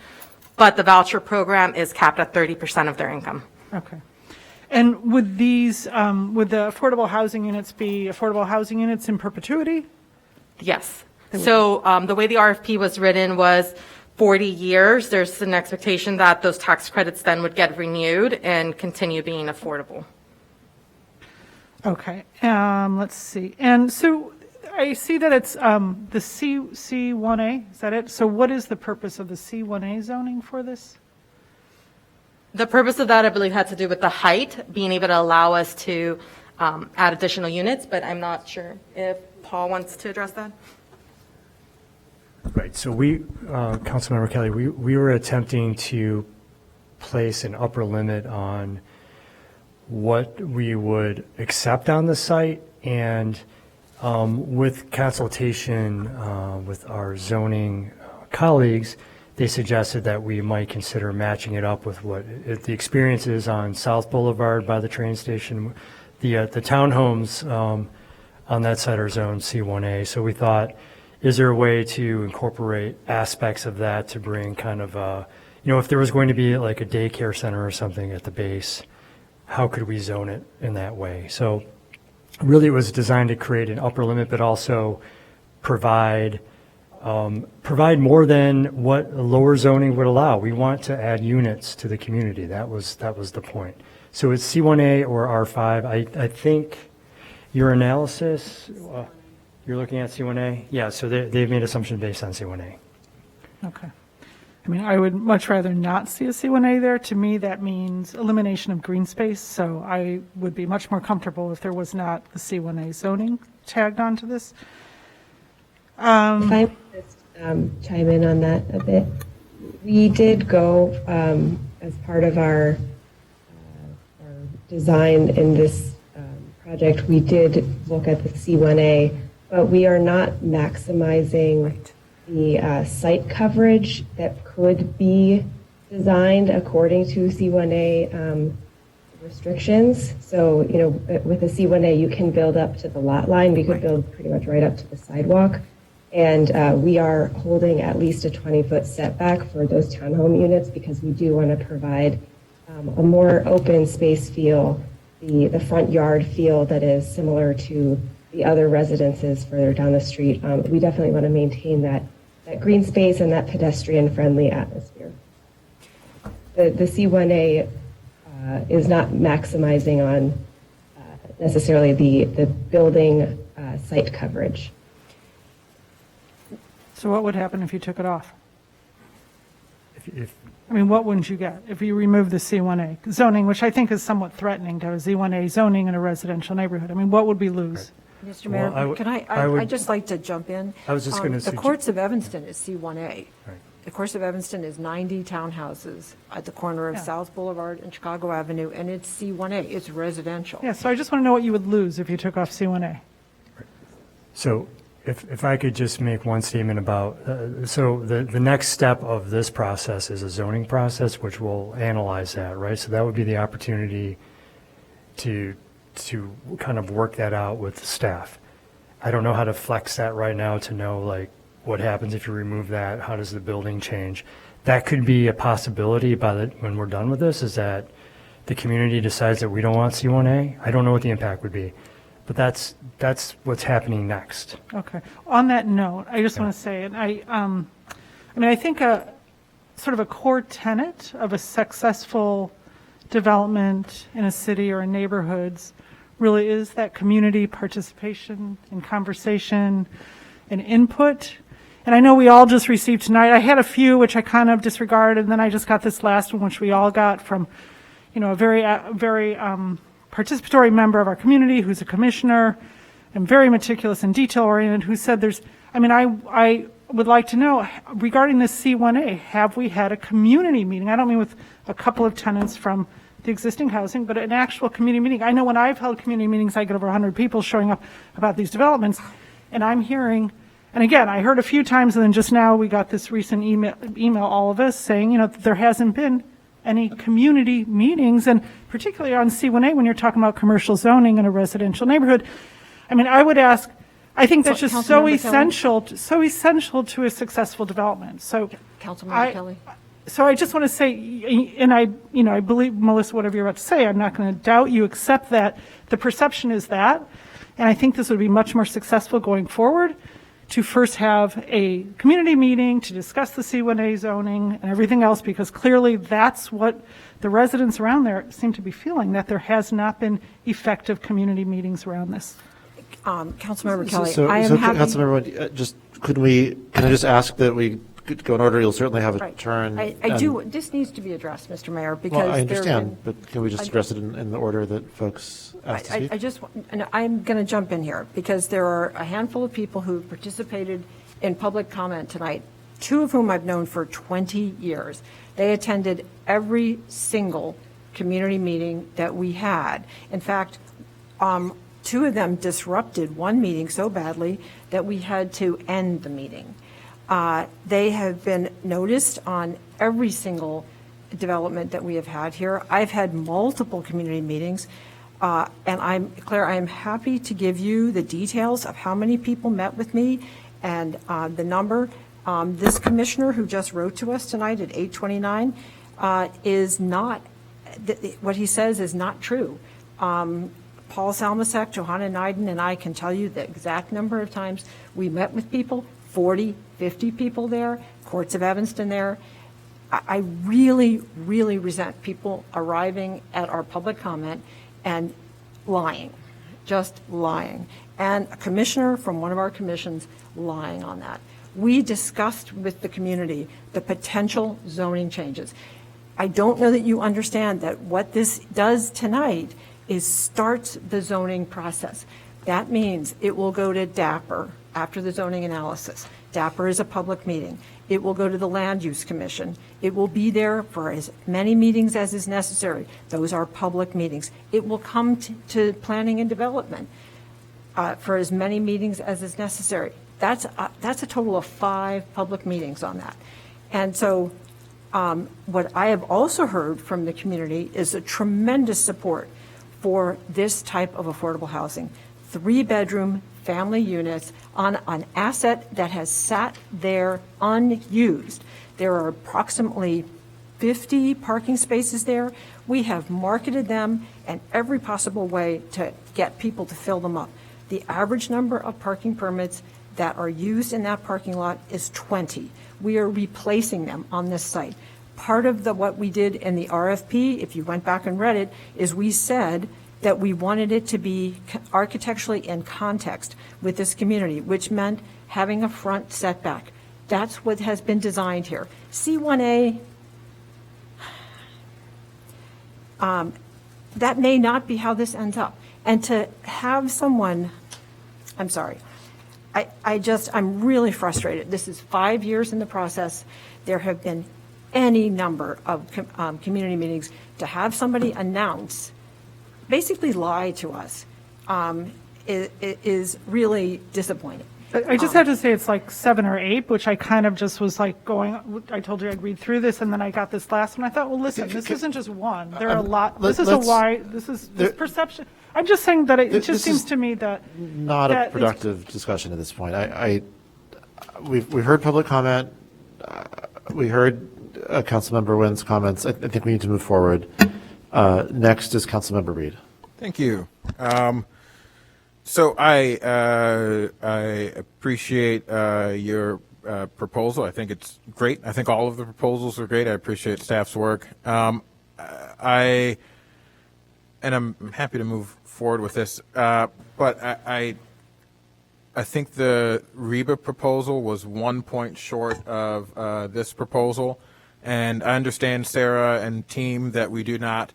But the voucher program is capped at 30% of their income. Okay. And would these, would the affordable housing units be affordable housing units in perpetuity? Yes. So the way the RFP was written was 40 years. There's an expectation that those tax credits then would get renewed and continue being affordable. Okay, let's see. And so I see that it's the C1A, is that it? So what is the purpose of the C1A zoning for this? The purpose of that, I believe, had to do with the height, being able to allow us to add additional units, but I'm not sure if Paul wants to address that. Right, so Councilmember Kelly, we were attempting to place an upper limit on what we would accept on the site, and with consultation with our zoning colleagues, they suggested that we might consider matching it up with what the experience is on South Boulevard by the train station. The townhomes on that side are zone C1A, so we thought, is there a way to incorporate aspects of that to bring kind of if there was going to be like a daycare center or something at the base, how could we zone it in that way? So really it was designed to create an upper limit, but also provide more than what lower zoning would allow. We want to add units to the community. That was the point. So it's C1A or R5. I think your analysis, you're looking at C1A? Yeah, so they've made assumptions based on C1A. Okay. I mean, I would much rather not see a C1A there. To me, that means elimination of green space, so I would be much more comfortable if there was not the C1A zoning tagged onto this. If I just chime in on that a bit, we did go as part of our design in this project, we did look at the C1A, but we are not maximizing the site coverage that could be designed according to C1A restrictions. So, with a C1A, you can build up to the lot line. We could build pretty much right up to the sidewalk. And we are holding at least a 20-foot setback for those townhome units because we do want to provide a more open space feel, the front yard feel that is similar to the other residences further down the street. We definitely want to maintain that green space and that pedestrian-friendly atmosphere. The C1A is not maximizing on necessarily the building site coverage. So what would happen if you took it off? If I mean, what wouldn't you get if you remove the C1A zoning, which I think is somewhat threatening to have a Z1A zoning in a residential neighborhood? I mean, what would we lose? Mr. Mayor, Well, can I would- I'd just like to jump in. I was just gonna The suggest- Courts of Evanston is C1A. Right. The Courts of Evanston is 90 townhouses at the corner of Yeah. South Boulevard and Chicago Avenue, and it's C1A. It's residential. Yeah, so I just want to know what you would lose if you took off C1A. So if I could just make one statement about, so the next step of this process is a zoning process, which will analyze that, right? So that would be the opportunity to kind of work that out with staff. I don't know how to flex that right now to know, like, what happens if you remove that? How does the building change? That could be a possibility when we're done with this, is that the community decides that we don't want C1A. I don't know what the impact would be, but that's what's happening next. Okay. On that note, I just want to say, and I think sort of a core tenet of a successful development in a city or in neighborhoods really is that community participation and conversation and input. And I know we all just received tonight, I had a few which I kind of disregarded, and then I just got this last one, which we all got from, a very participatory member of our community who's a commissioner and very meticulous and detail-oriented, who said I would like to know, regarding this C1A, have we had a community meeting? I don't mean with a couple of tenants from the existing housing, but an actual community meeting. I know when I've held community meetings, I get over 100 people showing up about these developments, and I'm hearing, and again, I heard a few times, and then just now we got this recent email all of us saying, that there hasn't been any community meetings, and particularly on C1A when you're talking about commercial zoning in a residential neighborhood. I mean, I would ask, I think that's just so essential to a successful development. So, Councilmember Kelly. So I just want to say, and I believe, Melissa, whatever you're about to say, I'm not going to doubt you, except that the perception is that, and I think this would be much more successful going forward, to first have a community meeting to discuss the C1A zoning and everything else, because clearly that's what the residents around there seem to be feeling, that there has not been effective community meetings around this. Councilmember Kelly, So, I am happy. Councilmember, can I just ask that we go in order? You'll certainly have a Right. turn. I do. This needs to be addressed, Mr. Mayor, because Well, I there have understand, been- but can we just address it in the order that folks asked to speak? I'm going to jump in here because there are a handful of people who participated in public comment tonight, two of whom I've known for 20 years. They attended every single community meeting that we had. In fact, two of them disrupted one meeting so badly that we had to end the meeting. They have been noticed on every single development that we have had here. I've had multiple community meetings, and Claire, I am happy to give you the details of how many people met with me and the number. This commissioner who just wrote to us tonight at 8:29 is not, what he says is not true. Paul Salmasek, Johanna Neiden, and I can tell you the exact number of times we met with people, 40, 50 people there, Courts of Evanston there. I really, really resent people arriving at our public comment and lying, just lying. And a commissioner from one of our commissions lying on that. We discussed with the community the potential zoning changes. I don't know that you understand that what this does tonight is starts the zoning process. That means it will go to DAPR after the zoning analysis. DAPR is a public meeting. It will go to the Land Use Commission. It will be there for as many meetings as is necessary. Those are public meetings. It will come to Planning and Development for as many meetings as is necessary. That's a total of 5 public meetings on that. And so what I have also heard from the community is a tremendous support for this type of affordable housing. 3-bedroom family units on an asset that has sat there unused. There are approximately 50 parking spaces there. We have marketed them in every possible way to get people to fill them up. The average number of parking permits that are used in that parking lot is 20. We are replacing them on this site. Part of what we did in the RFP, if you went back and read it, is we said that we wanted it to be architecturally in context with this community, which meant having a front setback. That's what has been designed here. C1A, that may not be how this ends up. And to have someone, I'm sorry, I'm really frustrated. This is 5 years in the process. There have been any number of community meetings. To have somebody announce, basically lie to us, is really disappointing. I just have to say it's like 7 or 8, which I kind of just was like going, I told you I'd read through this, and then I got this last one. I thought, well, listen, this isn't just one. There are a lot. This is this perception. I'm just saying that it just seems to me that. Not a productive discussion at this point. We've heard public comment. We heard Councilmember Nguyen's comments. I think we need to move forward. Next is Councilmember Reed. Thank you. So I appreciate your proposal. I think it's great. I think all of the proposals are great. I appreciate staff's work. And I'm happy to move forward with this. But I think the REBA proposal was 1 point short of this proposal. And I understand, Sarah and team, that we do not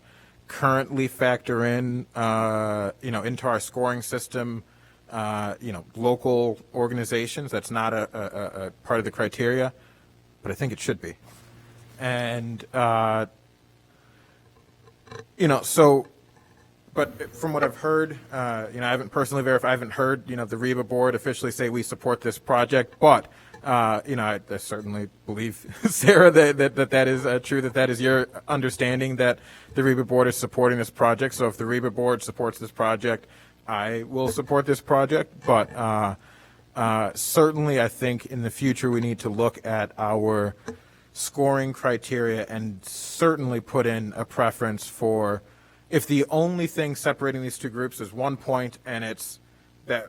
currently factor in, into our scoring system, local organizations. That's not a part of the criteria, but I think it should be. And, but from what I've heard, I haven't personally verified, I haven't heard, the REBA board officially say we support this project, but I certainly believe, Sarah, that is true, that is your understanding that the REBA board is supporting this project. So if the REBA board supports this project, I will support this project. But certainly I think in the future we need to look at our scoring criteria and certainly put in a preference for, if the only thing separating these two groups is 1 point and it's that,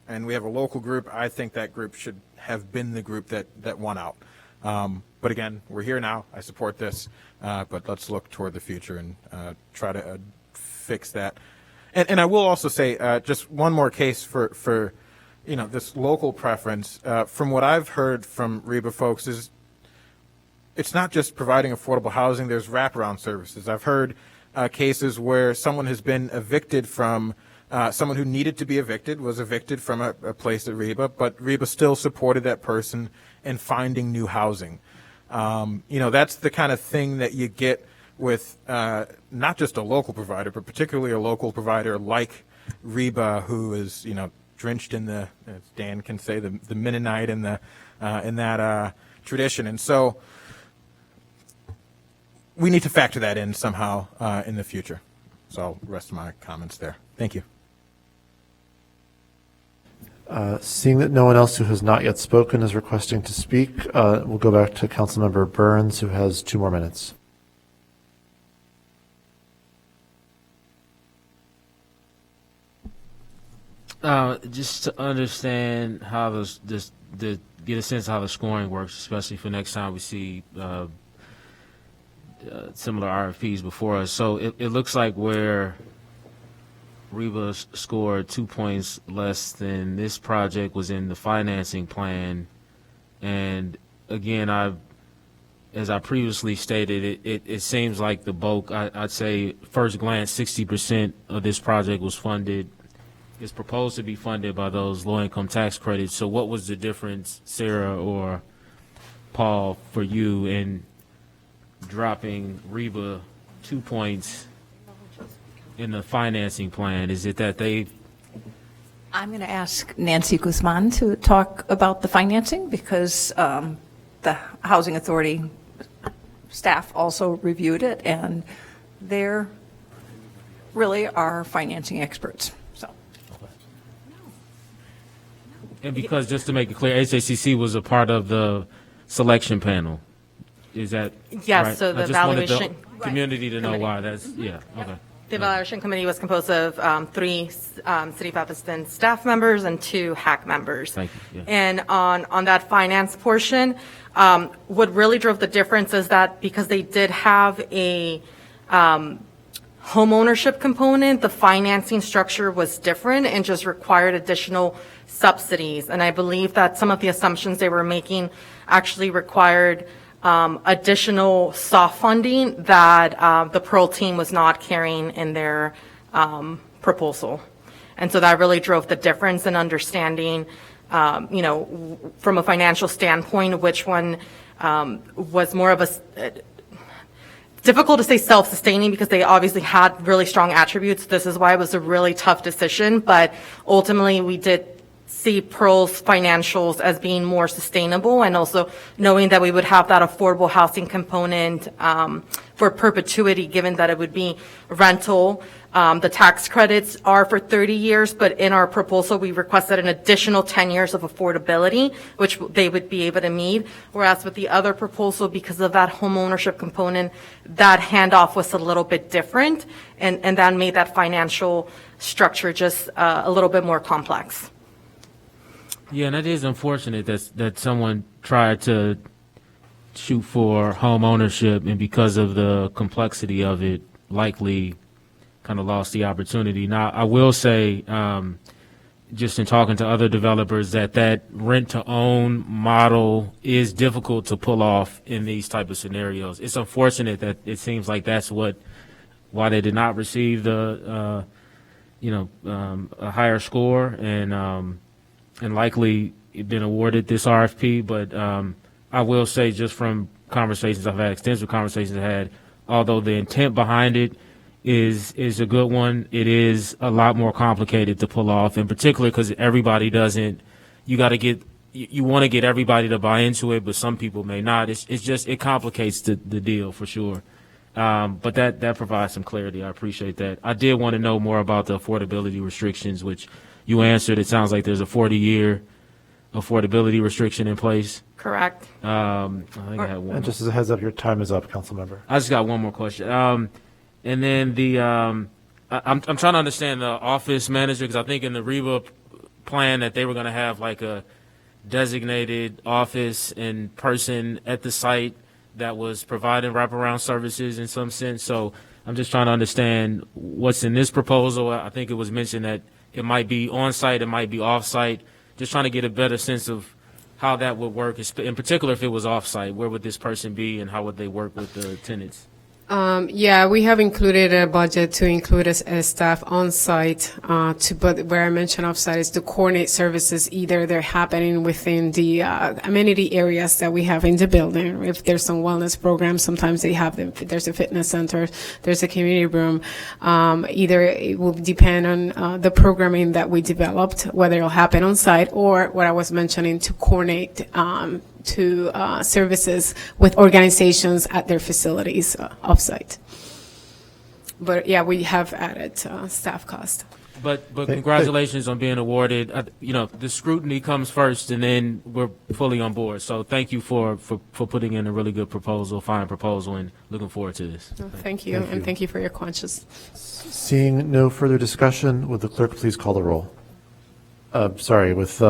and we have a local group, I think that group should have been the group that won out. But again, we're here now. I support this, but let's look toward the future and try to fix that. And I will also say just one more case for this local preference. From what I've heard from REBA folks is it's not just providing affordable housing. There's wraparound services. I've heard cases where someone has been evicted from. Someone who needed to be evicted was evicted from a place at REBA, but REBA still supported that person in finding new housing. That's the kind of thing that you get with not just a local provider, but particularly a local provider like REBA, who is drenched in the, as Dan can say, the Mennonite in that tradition. And so we need to factor that in somehow in the future. So I'll rest my comments there. Thank you. Seeing that no one else who has not yet spoken is requesting to speak, we'll go back to Councilmember Burns, who has 2 more minutes. Just to understand how get a sense of how the scoring works, especially for next time we see similar RFPs before us. So it looks like where REBA scored 2 points less than this project was in the financing plan. And again, as I previously stated, it seems like the bulk, I'd say first glance, 60% of this project was funded, is proposed to be funded by those low-income tax credits. So what was the difference, Sarah or Paul, for you in dropping REBA 2 points in the financing plan? Is it that I'm going to ask Nancy Guzman to talk about the financing, because the Housing Authority staff also reviewed it, and they're really our financing experts. So, and because, just to make it clear, HACC was a part of the selection panel. Is that yes? Right? So the I just evaluation wanted the community to know why. That's okay. The evaluation committee was composed of 3 City of Evanston staff members and 2 HAC members. Thank you. Yeah. And on that finance portion, what really drove the difference is that because they did have a homeownership component, the financing structure was different and just required additional subsidies. And I believe that some of the assumptions they were making actually required additional soft funding that the Pearl team was not carrying in their proposal. And so that really drove the difference in understanding, from a financial standpoint, which one was more of a, difficult to say self-sustaining because they obviously had really strong attributes. This is why it was a really tough decision, but ultimately we did see Pearl's financials as being more sustainable, and also knowing that we would have that affordable housing component for perpetuity, given that it would be rental. The tax credits are for 30 years, but in our proposal, we requested an additional 10 years of affordability, which they would be able to meet. Whereas with the other proposal, because of that homeownership component, that handoff was a little bit different, and that made that financial structure just a little bit more complex. Yeah, and it is unfortunate that someone tried to shoot for home ownership, and because of the complexity of it, likely kind of lost the opportunity. Now, I will say, just in talking to other developers, that rent-to-own model is difficult to pull off in these type of scenarios. It's unfortunate that it seems like that's why they did not receive the, a higher score, and likely been awarded this RFP. But I will say, just from conversations I've had, extensive conversations I've had, although the intent behind it is a good one, it is a lot more complicated to pull off, in particular because everybody doesn't. You want to get everybody to buy into it, but some people may not. It complicates the deal for sure. But that provides some clarity. I appreciate that. I did want to know more about the affordability restrictions, which you answered. It sounds like there's a 40-year affordability restriction in place. Correct. I think I had one. And just as a heads up, your time is up, Councilmember. I just got one more question. And then I'm trying to understand the office manager, because I think in the REBA plan that they were going to have like a designated office and person at the site that was providing wraparound services in some sense. So I'm just trying to understand what's in this proposal. I think it was mentioned that it might be on-site, it might be off-site. Just trying to get a better sense of how that would work, in particular if it was off-site. Where would this person be, and how would they work with the tenants? Yeah, we have included a budget to include a staff on site, but where I mentioned off site is to coordinate services. Either they're happening within the amenity areas that we have in the building. If there's some wellness programs, sometimes there's a fitness center, there's a community room. Either it will depend on the programming that we developed, whether it'll happen on site, or what I was mentioning, to coordinate to services with organizations at their facilities off-site. But yeah, we have added staff cost. But congratulations on being awarded. The scrutiny comes first, and then we're fully on board. So thank you for putting in a really good proposal, fine proposal, and looking forward to this. Thank you, and thank you for your conscience. Seeing no further discussion, would the clerk please call the roll? With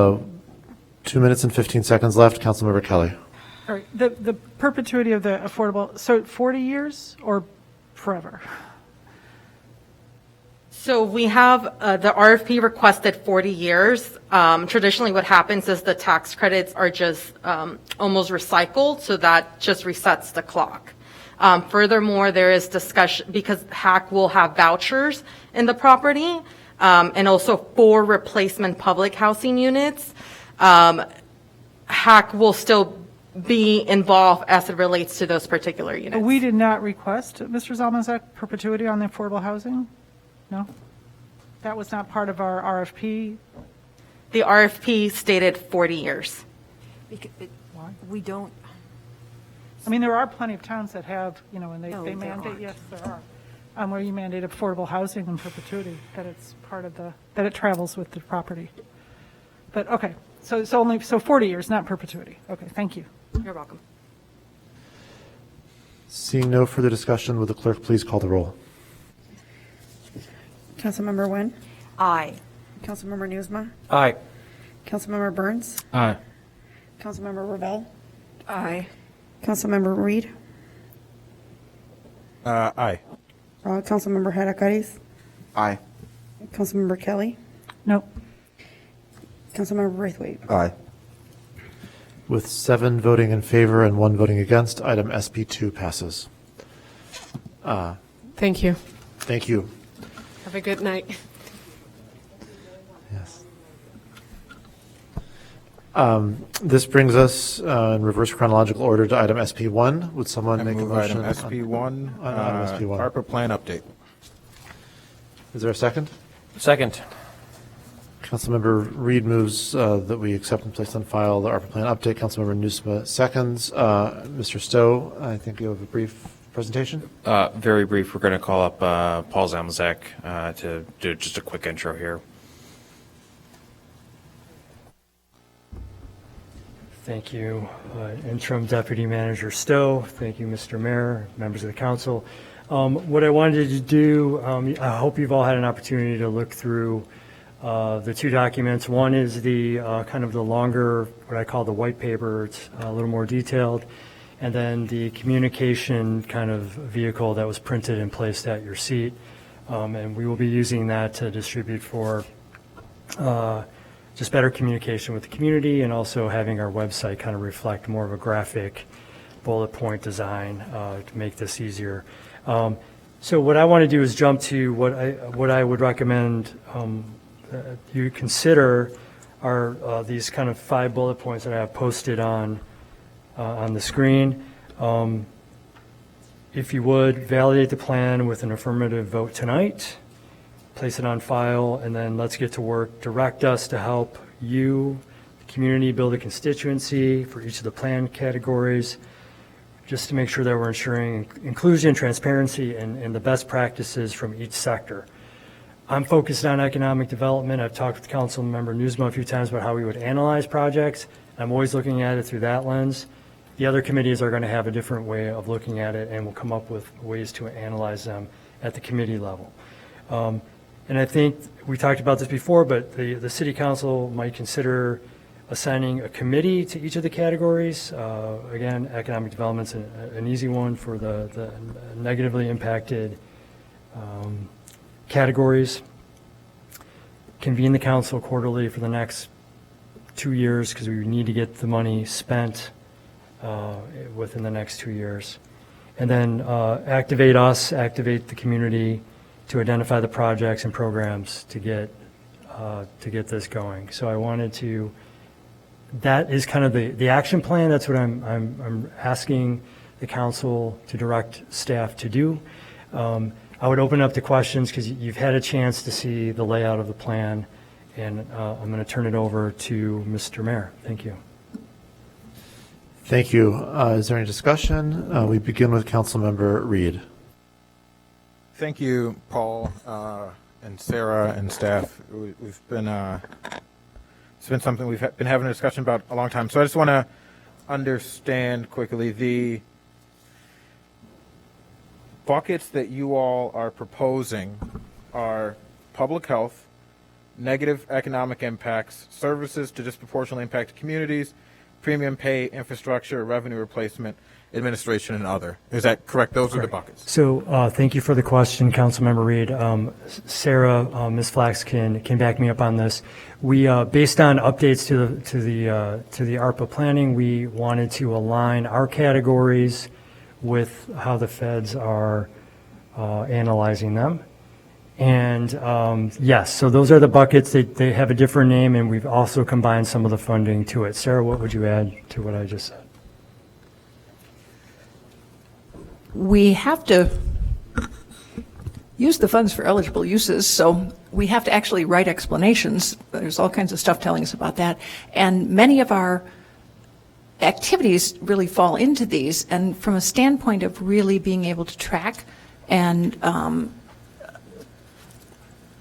2 minutes and 15 seconds left, Councilmember Kelly. All right, the perpetuity of the affordable, so 40 years or forever? So we have the RFP requested 40 years. Traditionally what happens is the tax credits are just almost recycled, so that just resets the clock. Furthermore, there is discussion, because HAC will have vouchers in the property, and also 4 replacement public housing units. HAC will still be involved as it relates to those particular units. We did not request, Mr. Zalmanzak, perpetuity on the affordable housing? No? That was not part of our RFP? The RFP stated 40 years. We don't. I mean, there are plenty of towns that have, and they mandate, yes, there are, where you mandate affordable housing in perpetuity, that it's part of that it travels with the property. But, okay. So it's only 40 years, not perpetuity. Okay, thank you. You're welcome. Seeing no further discussion, would the clerk please call the roll? Councilmember Nguyen? Aye. Councilmember Newsma? Aye. Councilmember Burns? Aye. Councilmember Ravel? Aye. Councilmember Reed? Aye. Councilmember Herreras, Aye. Councilmember Kelly, No. Councilmember Braithwaite. Aye. With 7 voting in favor and 1 voting against, item SP2 passes. Thank you. Thank you. Have a good night. Yes. This brings us in reverse chronological order to item SP1. Would someone I make a move motion? item SP1, on item SP1. ARPA plan update. Is there a second? Second. Councilmember Reed moves that we accept and place on file the ARPA plan update. Councilmember Nusma seconds. Mr. Stowe, I think you have a brief presentation. Very brief. We're going to call up Paul Zamazek to do just a quick intro here. Thank you, Interim Deputy Manager Stowe. Thank you, Mr. Mayor, members of the council. What I wanted to do, I hope you've all had an opportunity to look through the 2 documents. One is the kind of the longer, what I call the white paper. It's a little more detailed. And then the communication kind of vehicle that was printed and placed at your seat. And we will be using that to distribute for just better communication with the community, and also having our website kind of reflect more of a graphic bullet point design to make this easier. So what I want to do is jump to what I would recommend you consider are these kind of 5 bullet points that I have posted on the screen. If you would, validate the plan with an affirmative vote tonight, place it on file, and then let's get to work. Direct us to help you, the community, build a constituency for each of the plan categories, just to make sure that we're ensuring inclusion, transparency, and the best practices from each sector. I'm focused on economic development. I've talked with Councilmember Nusma a few times about how we would analyze projects. I'm always looking at it through that lens. The other committees are going to have a different way of looking at it, and we'll come up with ways to analyze them at the committee level. And I think we talked about this before, but the city council might consider assigning a committee to each of the categories. Again, economic development's an easy one for the negatively impacted categories. Convene the council quarterly for the next 2 years, because we need to get the money spent within the next 2 years. And then activate the community to identify the projects and programs to get this going. So I wanted to, that is kind of the action plan. That's what I'm asking the council to direct staff to do. I would open up to questions, because you've had a chance to see the layout of the plan, and I'm going to turn it over to Mr. Mayor. Thank you. Thank you. Is there any discussion? We begin with Councilmember Reed. Thank you, Paul, and Sarah and staff. We've been it's been something we've been having a discussion about a long time. So I just want to understand quickly the buckets that you all are proposing are public health, negative economic impacts, services to disproportionately impacted communities, premium pay, infrastructure, revenue replacement, administration, and other. Is that correct? Those are the buckets. So thank you for the question, Councilmember Reed. Sarah, Ms. Flax can back me up on this. We, based on updates to the ARPA planning, we wanted to align our categories with how the feds are analyzing them. And yes, so those are the buckets. They have a different name, and we've also combined some of the funding to it. Sarah, what would you add to what I just said? We have to use the funds for eligible uses, so we have to actually write explanations. There's all kinds of stuff telling us about that. And many of our activities really fall into these. And from a standpoint of really being able to track and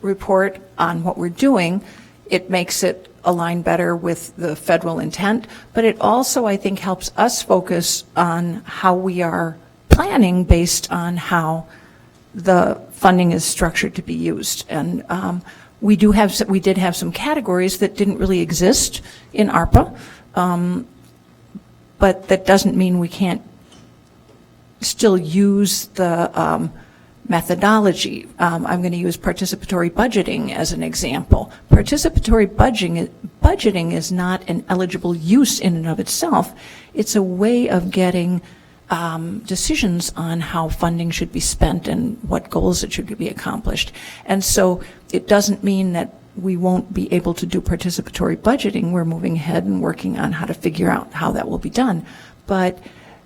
report on what we're doing, it makes it align better with the federal intent. But it also, I think, helps us focus on how we are planning based on how the funding is structured to be used. And we did have some categories that didn't really exist in ARPA, but that doesn't mean we can't still use the methodology. I'm going to use participatory budgeting as an example. Participatory budgeting is not an eligible use in and of itself. It's a way of getting decisions on how funding should be spent and what goals it should be accomplished. And so it doesn't mean that we won't be able to do participatory budgeting. We're moving ahead and working on how to figure out how that will be done. But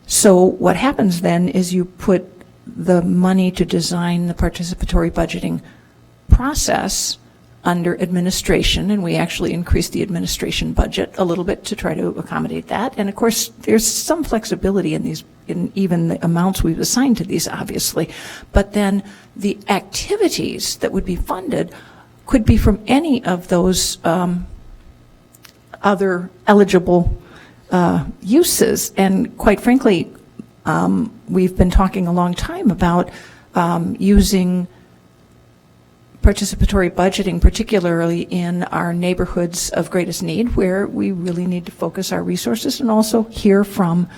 so what happens then is you put the money to design the participatory budgeting process under administration, and we actually increased the administration budget a little bit to try to accommodate that. And of course, there's some flexibility in these, in even the amounts we've assigned to these, obviously. But then the activities that would be funded could be from any of those other eligible uses. And quite frankly, we've been talking a long time about using participatory budgeting, particularly in our neighborhoods of greatest need, where we really need to focus our resources and also hear from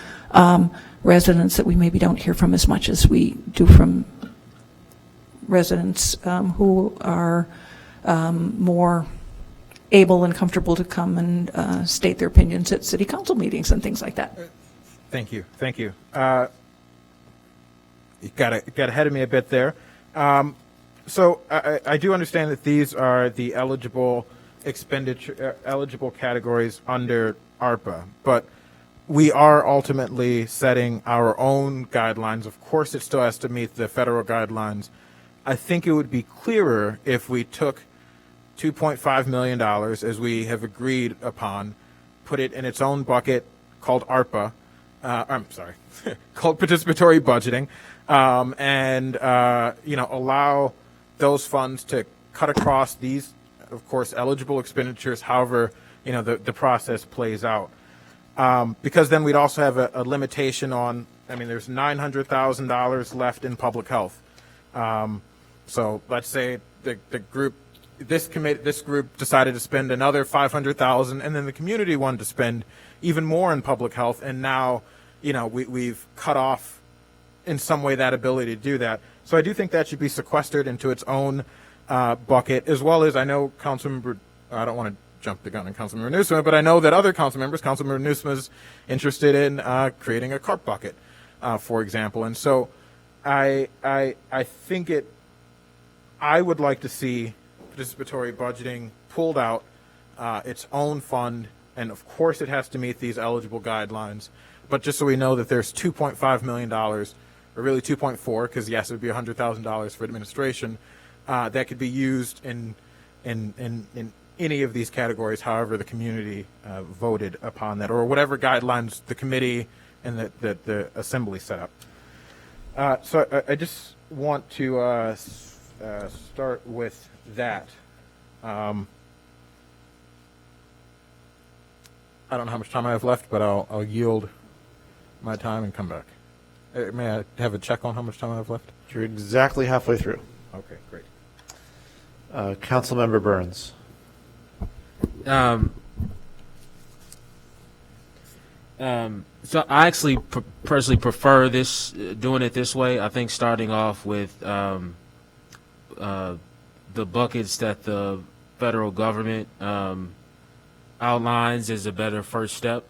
residents that we maybe don't hear from as much as we do from residents who are more able and comfortable to come and state their opinions at city council meetings and things like that. Thank you. Thank you. You got ahead of me a bit there. So I do understand that these are the eligible expenditure, eligible categories under ARPA, but we are ultimately setting our own guidelines. Of course, it still has to meet the federal guidelines. I think it would be clearer if we took $2.5 million, as we have agreed upon, put it in its own bucket called ARPA, I'm sorry, called participatory budgeting, and allow those funds to cut across these, of course, eligible expenditures, however, the process plays out. Because then we'd also have a limitation on, there's $900,000 left in public health. So let's say the group, this group decided to spend another $500,000, and then the community wanted to spend even more in public health, and now, we've cut off in some way that ability to do that. So I do think that should be sequestered into its own bucket, as well as I know Councilmember, I don't want to jump the gun on Councilmember Newsom, but I know that other council members, Councilmember Newsom is interested in creating a CARP bucket, for example. And so I think I would like to see participatory budgeting pulled out, its own fund, and of course it has to meet these eligible guidelines. But just so we know that there's $2.5 million, or really 2.4, because yes, it would be $100,000 for administration, that could be used in any of these categories, however the community voted upon that, or whatever guidelines the committee and the assembly set up. So I just want to start with that. I don't know how much time I have left, but I'll yield my time and come back. May I have a check on how much time I have left? You're exactly halfway through. Okay, great. Councilmember Burns. So I actually personally prefer doing it this way. I think starting off with the buckets that the federal government outlines is a better first step.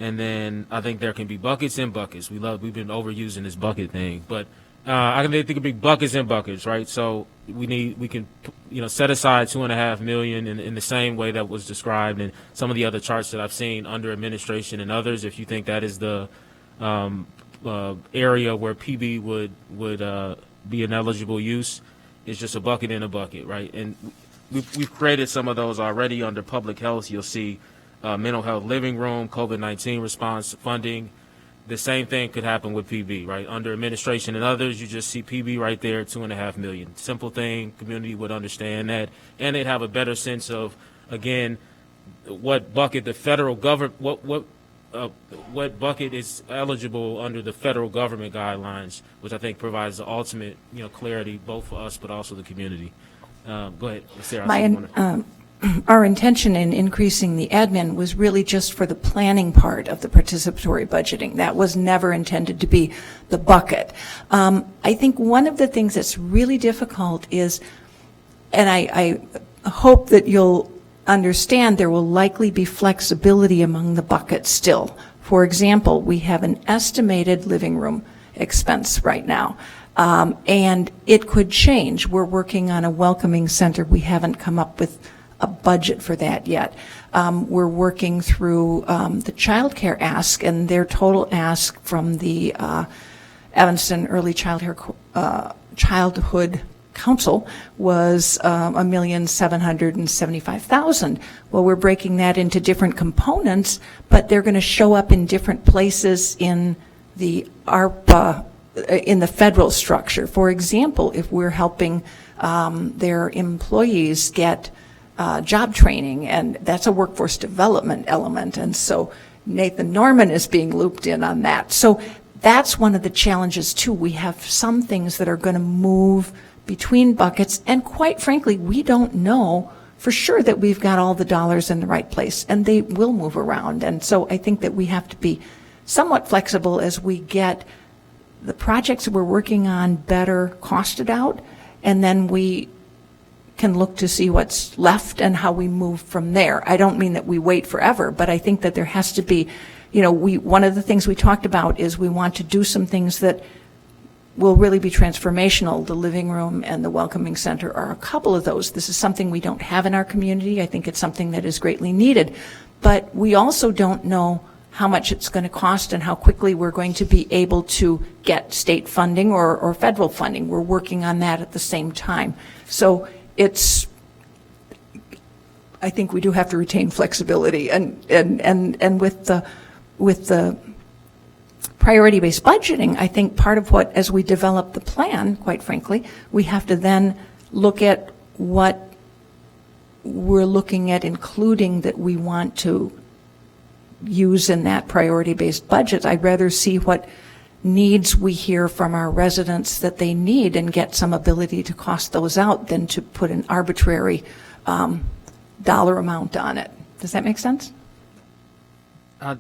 And then I think there can be buckets and buckets. We've been overusing this bucket thing, but I think it could be buckets and buckets, right? So we can set aside $2.5 million in the same way that was described in some of the other charts that I've seen under administration and others. If you think that is the area where PB would be an eligible use, it's just a bucket in a bucket, right? And we've created some of those already under public health. You'll see mental health living room, COVID-19 response funding. The same thing could happen with PB, right? Under administration and others, you just see PB right there, $2.5 million. Simple thing, community would understand that, and they'd have a better sense of, again, what bucket the federal government, what bucket is eligible under the federal government guidelines, which I think provides the ultimate, clarity both for us but also the community. Go ahead, Sarah. our intention in increasing the admin was really just for the planning part of the participatory budgeting. That was never intended to be the bucket. I think one of the things that's really difficult is, and I hope that you'll understand, there will likely be flexibility among the buckets still. For example, we have an estimated living room expense right now, and it could change. We're working on a welcoming center. We haven't come up with a budget for that yet. We're working through the child care ask, and their total ask from the Evanston Early Childhood Council was $1,775,000. Well, we're breaking that into different components, but they're going to show up in different places in the ARPA, in the federal structure. For example, if we're helping their employees get job training, and that's a workforce development element, and so Nathan Norman is being looped in on that. So that's one of the challenges too. We have some things that are going to move between buckets, and quite frankly, we don't know for sure that we've got all the dollars in the right place, and they will move around. And so I think that we have to be somewhat flexible as we get the projects that we're working on better costed out, and then we can look to see what's left and how we move from there. I don't mean that we wait forever, but I think that there has to be, one of the things we talked about is we want to do some things that will really be transformational. The living room and the welcoming center are a couple of those. This is something we don't have in our community. I think it's something that is greatly needed, but we also don't know how much it's going to cost and how quickly we're going to be able to get state funding or federal funding. We're working on that at the same time. So I think we do have to retain flexibility, and with the priority-based budgeting, I think part of what, as we develop the plan, quite frankly, we have to then look at what we're looking at including that we want to use in that priority-based budget. I'd rather see what needs we hear from our residents that they need and get some ability to cost those out than to put an arbitrary dollar amount on it. Does that make sense? So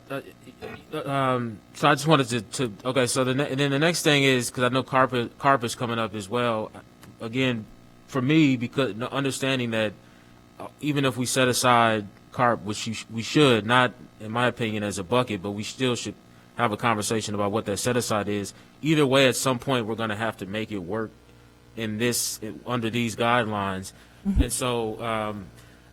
I just wanted to okay, so then the next thing is, because I know CARP is coming up as well. Again, for me, because understanding that even if we set aside CARP, which we should, not in my opinion as a bucket, but we still should have a conversation about what that set aside is. Either way, at some point, we're going to have to make it work under these guidelines. Mm-hmm. And so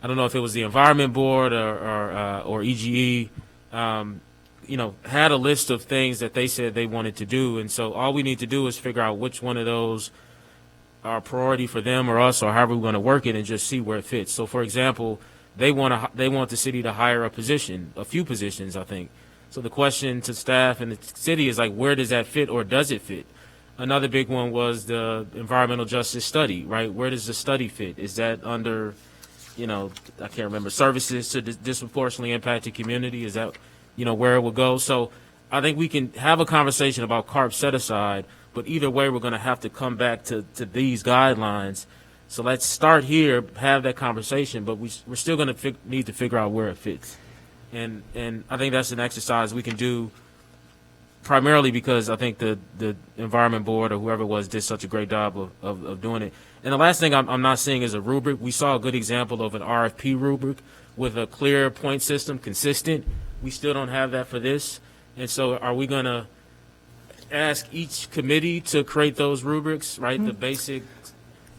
I don't know if it was the Environment Board or EGE, had a list of things that they said they wanted to do. And so all we need to do is figure out which one of those are a priority for them or us, or however we're going to work it, and just see where it fits. So, for example, they want the city to hire a few positions, I think. So the question to staff and the city is like, where does that fit, or does it fit? Another big one was the environmental justice study, right? Where does the study fit? Is that under, I can't remember, services to disproportionately impacted community? Is that, where it will go? So I think we can have a conversation about CARP set aside, but either way, we're going to have to come back to these guidelines. So let's start here, have that conversation, but we're still going to need to figure out where it fits. And I think that's an exercise we can do primarily because I think the Environment Board or whoever it was did such a great job of doing it. And the last thing I'm not seeing is a rubric. We saw a good example of an RFP rubric with a clear point system, consistent. We still don't have that for this. And so are we going to ask each committee to create those rubrics, right? Mm-hmm. The basic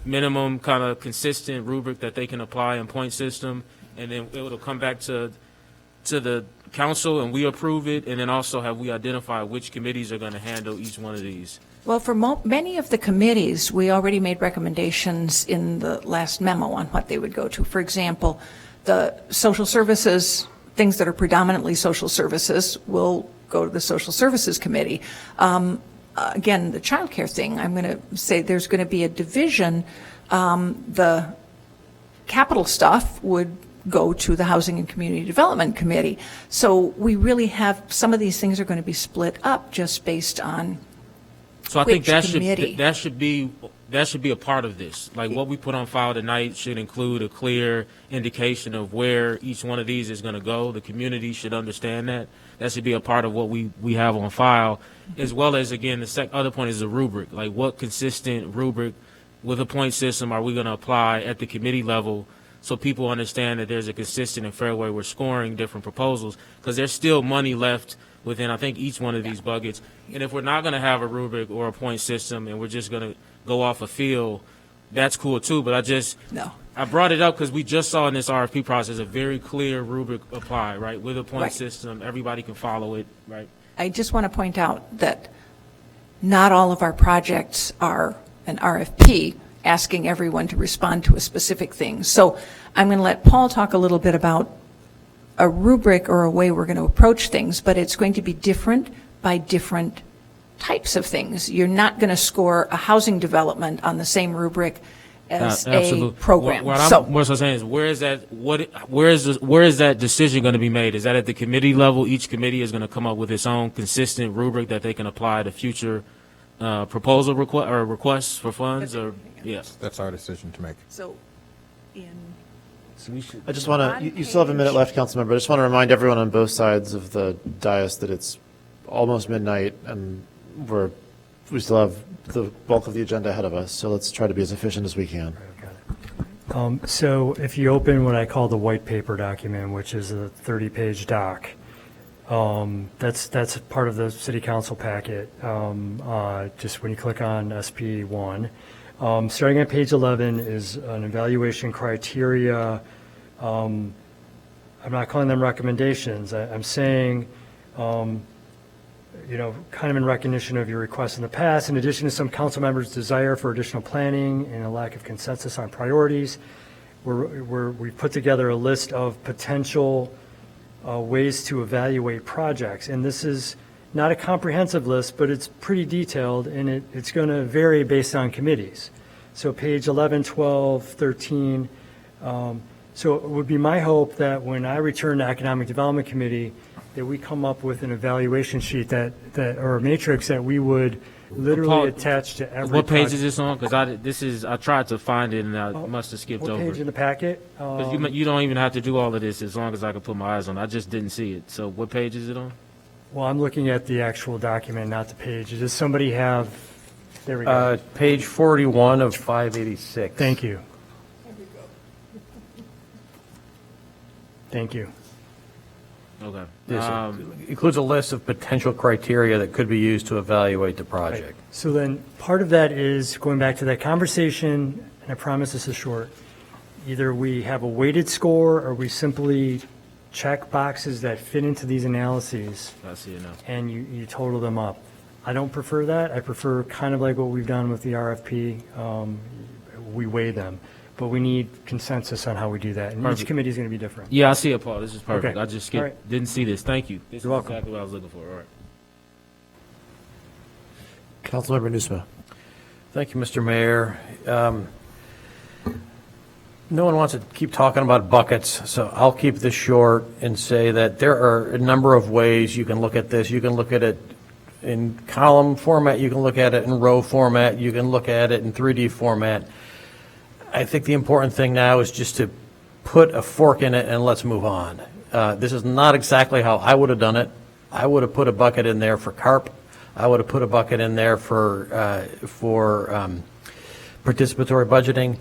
minimum kind of consistent rubric that they can apply in point system, and then it'll come back to the council and we approve it, and then also have we identified which committees are going to handle each one of these? Well, for many of the committees, we already made recommendations in the last memo on what they would go to. For example, the social services, things that are predominantly social services, will go to the Social Services Committee. Again, the child care thing, I'm going to say there's going to be a division. The capital stuff would go to the Housing and Community Development Committee. So we really have, some of these things are going to be split up just based on so I think that committee. should be that should be a part of this. Like what we put on file tonight should include a clear indication of where each one of these is going to go. The community should understand that. That should be a part of what we have on file, as well as, again, the other point is the rubric. Like what consistent rubric with a point system are we going to apply at the committee level so people understand that there's a consistent and fair way we're scoring different proposals, because there's still money left within, I think, each one of these buckets. And if we're not going to have a rubric or a point system and we're just going to go off a feel, that's cool too. But I brought it up because we just saw in this RFP process a very clear rubric apply, right? With a point system, everybody can follow it, right? I just want to point out that not all of our projects are an RFP asking everyone to respond to a specific thing. So I'm going to let Paul talk a little bit about a rubric or a way we're going to approach things, but it's going to be different by different types of things. You're not going to score a housing development on the same rubric as a program. What I'm saying is, where is that decision going to be made? Is that at the committee level? Each committee is going to come up with its own consistent rubric that they can apply to future proposal requests for funds, or yes, that's our decision to make. So, I just want to, you still have a minute left, Councilmember. I just want to remind everyone on both sides of the dais that it's almost midnight and we still have the bulk of the agenda ahead of us. So let's try to be as efficient as we can. So if you open what I call the white paper document, which is a 30-page doc, that's part of the city council packet. Just when you click on SP1, starting at page 11 is an evaluation criteria. I'm not calling them recommendations. I'm saying, kind of in recognition of your requests in the past, in addition to some council members' desire for additional planning and a lack of consensus on priorities, we've put together a list of potential ways to evaluate projects. And this is not a comprehensive list, but it's pretty detailed, and it's going to vary based on committees. So page 11, 12, 13. So it would be my hope that when I return to Economic Development Committee, that we come up with an evaluation sheet or a matrix that we would literally attach to every What page is this on? Because I tried to find it and I must have skipped over. What page in the packet? Because you don't even have to do all of this as long as I can put my eyes on it. I just didn't see it. So what page is it on? Well, I'm looking at the actual document, not the page. Does somebody have, there we go. Page 41 of 586. Thank you. Thank you. Okay. This includes a list of potential criteria that could be used to evaluate the project. Right. So then part of that is going back to that conversation, and I promise this is short. Either we have a weighted score or we simply check boxes that fit into these analyses. I see it now. And you total them up. I don't prefer that. I prefer kind of like what we've done with the RFP. We weigh them. But we need consensus on how we do that. And each committee is going to be different. Yeah, I see it, Paul. This is perfect. Okay. I just Right. didn't see this. Thank you. This You're is welcome. exactly what I was looking for. All right. Councilmember Nusma. Thank you, Mr. Mayor. No one wants to keep talking about buckets, so I'll keep this short and say that there are a number of ways you can look at this. You can look at it in column format. You can look at it in row format. You can look at it in 3D format. I think the important thing now is just to put a fork in it and let's move on. This is not exactly how I would have done it. I would have put a bucket in there for carp. I would have put a bucket in there for participatory budgeting.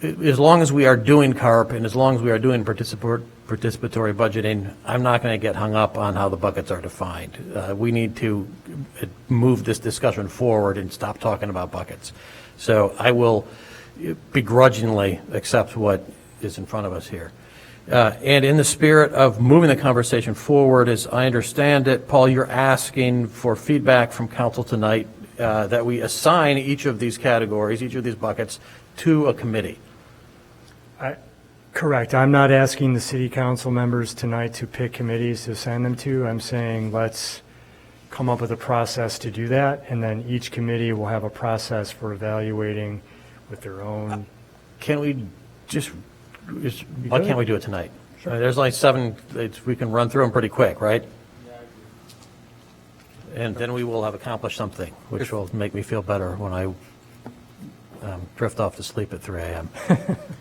As long as we are doing carp and as long as we are doing participatory budgeting, I'm not going to get hung up on how the buckets are defined. We need to move this discussion forward and stop talking about buckets. So I will begrudgingly accept what is in front of us here. And in the spirit of moving the conversation forward, as I understand it, Paul, you're asking for feedback from council tonight that we assign each of these categories, each of these buckets, to a committee. Correct. I'm not asking the city council members tonight to pick committees to assign them to. I'm saying let's come up with a process to do that, and then each committee will have a process for evaluating with their own. Can we why can't we do it tonight? Sure. There's like 7, we can run through them pretty quick, right? And then we will have accomplished something, which will make me feel better when I drift off to sleep at 3 a.m.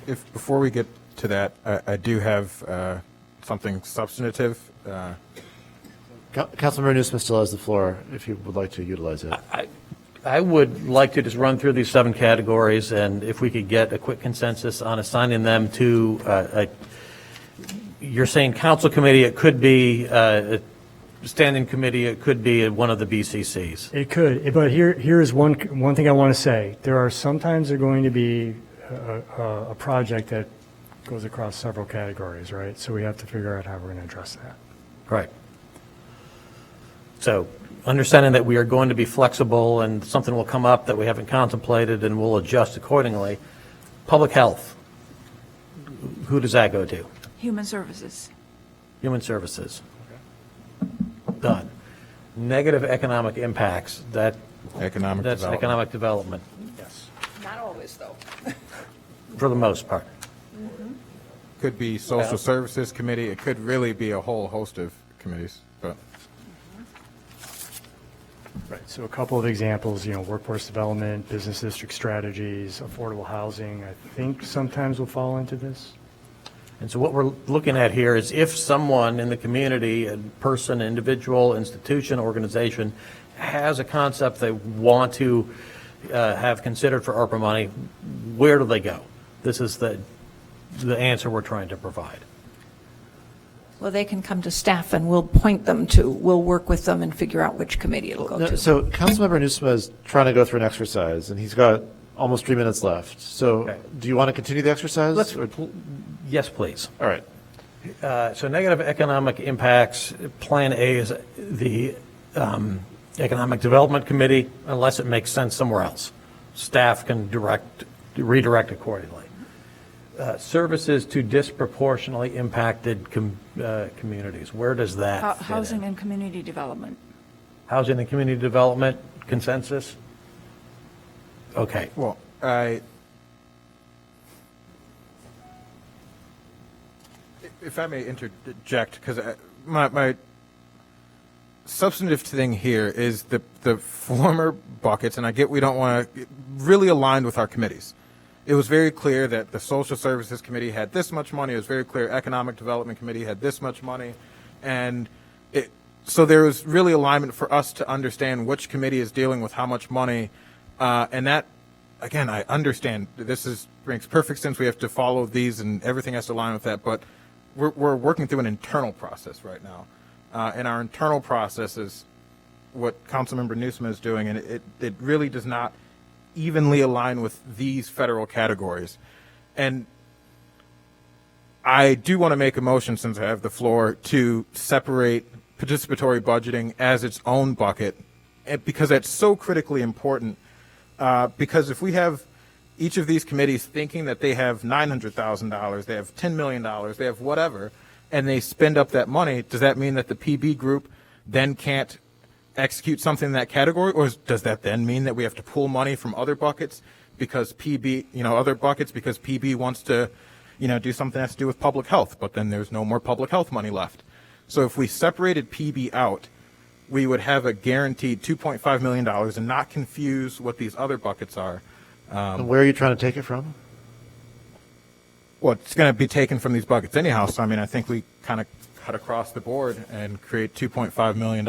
Before we get to that, I do have something substantive. Councilmember Newsome still has the floor if you would like to utilize it. I would like to just run through these 7 categories, and if we could get a quick consensus on assigning them to, you're saying council committee, it could be a standing committee, it could be one of the BCCs. It could, but here's one thing I want to say. There are sometimes there going to be a project that goes across several categories, right? So we have to figure out how we're going to address that. Right. So understanding that we are going to be flexible and something will come up that we haven't contemplated and we'll adjust accordingly. Public health, who does that go to? Human Services. Human Services. Done. Negative economic impacts, that's economic development. Yes. Not always, though. For the most part. Could be Social Services Committee. It could really be a whole host of committees, but. Right, so a couple of examples, workforce development, business district strategies, affordable housing, I think sometimes will fall into this. And so what we're looking at here is if someone in the community, a person, individual, institution, organization, has a concept they want to have considered for ARPA money, where do they go? This is the answer we're trying to provide. Well, they can come to staff and we'll point them to, we'll work with them and figure out which committee it'll go to. So Councilmember Newsome is trying to go through an exercise, and he's got almost 3 minutes left. So do you want to continue the exercise? Yes, please. All right. So negative economic impacts, Plan A is the Economic Development Committee, unless it makes sense somewhere else. Staff can redirect accordingly. Services to disproportionately impacted communities. Where does that fit Housing in? and community development. Housing and community development, consensus? Okay. Well, if I may interject, because my substantive thing here is the former buckets, and I get we don't want to really aligned with our committees. It was very clear that the Social Services Committee had this much money. It was very clear Economic Development Committee had this much money. And so there was really alignment for us to understand which committee is dealing with how much money. And that, again, I understand makes perfect sense. We have to follow these and everything has to align with that. But we're working through an internal process right now. And our internal process is what Councilmember Newsome is doing. And it really does not evenly align with these federal categories. And I do want to make a motion, since I have the floor, to separate participatory budgeting as its own bucket, because that's so critically important. Because if we have each of these committees thinking that they have $900,000, they have $10 million, they have whatever, and they spend up that money, does that mean that the PB group then can't execute something in that category, or does that then mean that we have to pull money from other buckets because PB, other buckets because PB wants to, do something that has to do with public health, but then there's no more public health money left. So if we separated PB out, we would have a guaranteed $2.5 million and not confuse what these other buckets are. And where are you trying to take it from? Well, it's going to be taken from these buckets anyhow. So, I think we kind of cut across the board and create $2.5 million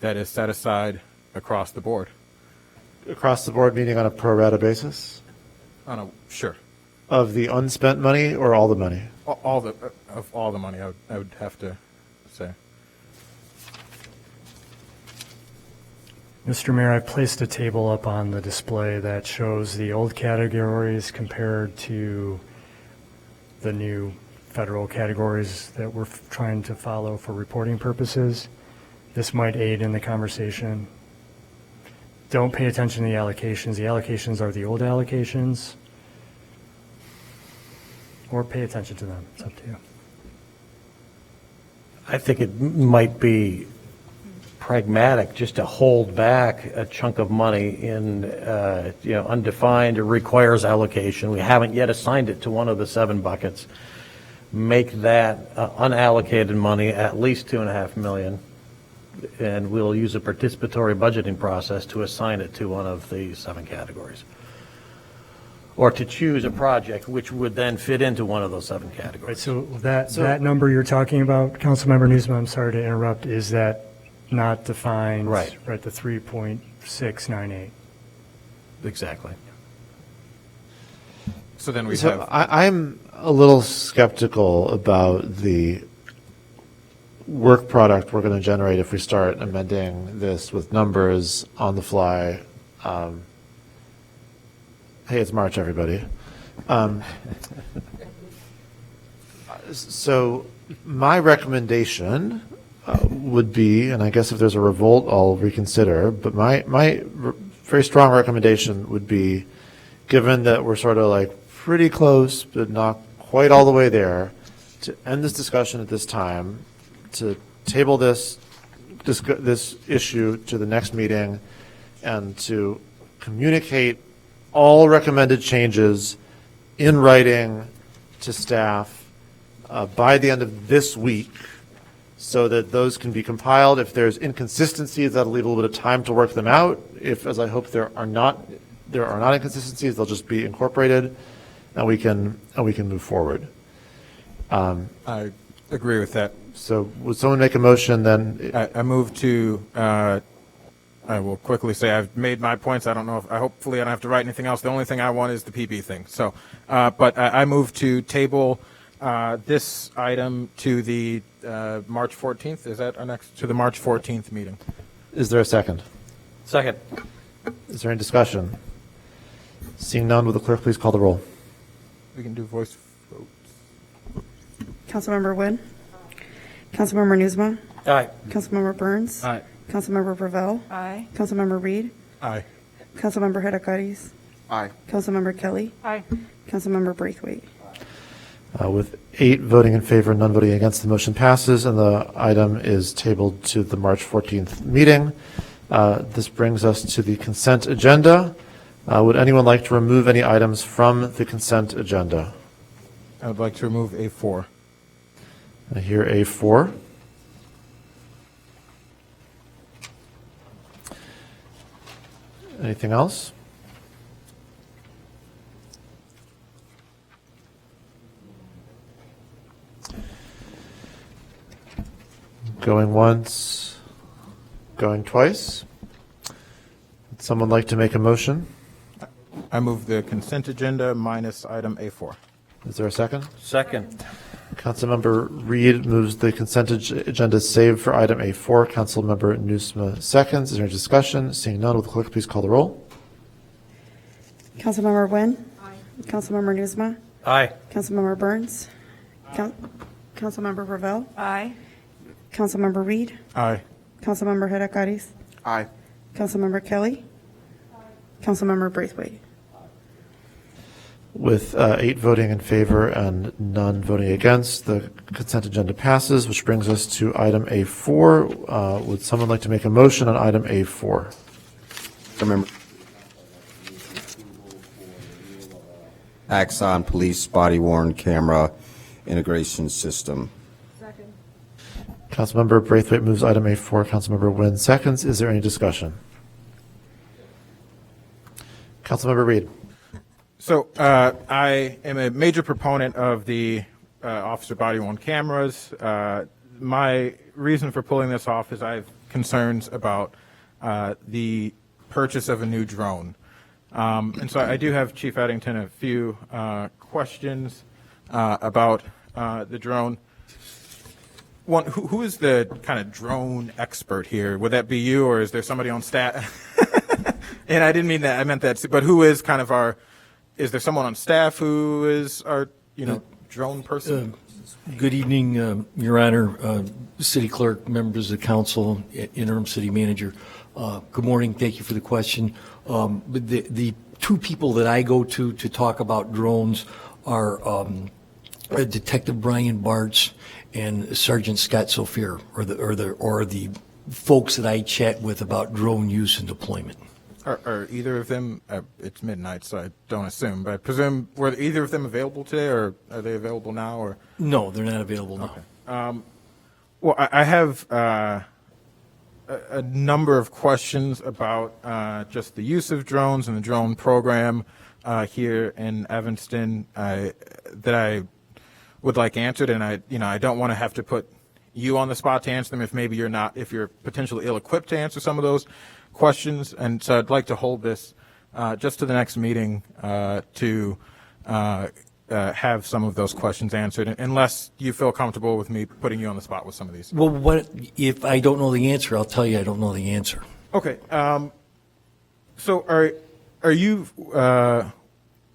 that is set aside across the board. Across the board, meaning on a pro rata basis? Sure. Of the unspent money or all the money? All the money, I would have to say. Mr. Mayor, I placed a table up on the display that shows the old categories compared to the new federal categories that we're trying to follow for reporting purposes. This might aid in the conversation. Don't pay attention to the allocations. The allocations are the old allocations. Or pay attention to them. It's up to you. I think it might be pragmatic just to hold back a chunk of money in, undefined or requires allocation. We haven't yet assigned it to one of the 7 buckets. Make that unallocated money at least $2.5 million. And we'll use a participatory budgeting process to assign it to one of the 7 categories. or to choose a project which would then fit into one of those 7 categories. Right, so that number you're talking about, Councilmember Newsome, I'm sorry to interrupt, is that not defined? Right. Right, the 3.698. Exactly. So then we So have, I'm a little skeptical about the work product we're going to generate if we start amending this with numbers on the fly. Hey, it's March, everybody. So my recommendation would be, and I guess if there's a revolt, I'll reconsider, but my very strong recommendation would be, given that we're sort of like pretty close, but not quite all the way there, to end this discussion at this time, to table this issue to the next meeting, and to communicate all recommended changes in writing to staff by the end of this week, so that those can be compiled. If there's inconsistencies, that'll leave a little bit of time to work them out. If, as I hope there are not inconsistencies, they'll just be incorporated, and we can move forward. I agree with that. So would someone make a motion then? I move to, I will quickly say I've made my points. I don't know if, hopefully I don't have to write anything else. The only thing I want is the PB thing. So, but I move to table this item to the March 14th. Is that our next, to the March 14th meeting? Is there a second? Second. Is there any discussion? Seeing none, will the clerk please call the roll? We can do voice votes. Councilmember Wynn? Councilmember Newsome? Aye. Councilmember Burns? Aye. Councilmember Ravel? Aye. Councilmember Reed? Aye. Councilmember Herreras? Aye. Councilmember Kelly? Aye. Councilmember Braithwaite? With 8 voting in favor, none voting against, the motion passes, and the item is tabled to the March 14th meeting. This brings us to the consent agenda. Would anyone like to remove any items from the consent agenda? I would like to remove A4. I hear A4. Anything else? Going once, going twice. Would someone like to make a motion? I move the consent agenda minus item A4. Is there a second? Second. Councilmember Reed moves the consent agenda save for item A4. Councilmember Newsome seconds. Is there any discussion? Seeing none, will the clerk please call the roll? Councilmember Wynn? Aye. Councilmember Newsome? Aye. Councilmember Burns? Councilmember Ravel? Aye. Councilmember Reed? Aye. Councilmember Herreras? Aye. Councilmember Kelly? Councilmember Braithwaite? With 8 voting in favor and none voting against, the consent agenda passes, which brings us to item A4. Would someone like to make a motion on item A4? Remember, Axon Police Body-worn Camera Integration System. Second. Councilmember Braithwaite moves item A4. Councilmember Wynn seconds. Is there any discussion? Councilmember Reed. So I am a major proponent of the officer body-worn cameras. My reason for pulling this off is I have concerns about the purchase of a new drone. And so I do have, Chief Addington, a few questions about the drone. One, who is the kind of drone expert here? Would that be you, or is there somebody on staff? And I didn't mean that. I meant that. But who is kind of our? Is there someone on staff who is our, drone person? Good evening, Your Honor, City Clerk, members of the council, interim city manager. Good morning. Thank you for the question. The 2 people that I go to talk about drones are Detective Brian Bartz and Sergeant Scott Sophia, or the folks that I chat with about drone use and deployment. Are either of them, it's midnight, so I don't assume, but I presume, were either of them available today, or are they available now? Or No, they're not available now. Okay. Well, I have a number of questions about just the use of drones and the drone program. here in Evanston that I would like answered, and I don't want to have to put you on the spot to answer them if you're potentially ill-equipped to answer some of those questions. And so I'd like to hold this just to the next meeting to have some of those questions answered, unless you feel comfortable with me putting you on the spot with some of these. Well, what if I don't know the answer? I'll tell you I don't know the answer. Okay. So are you?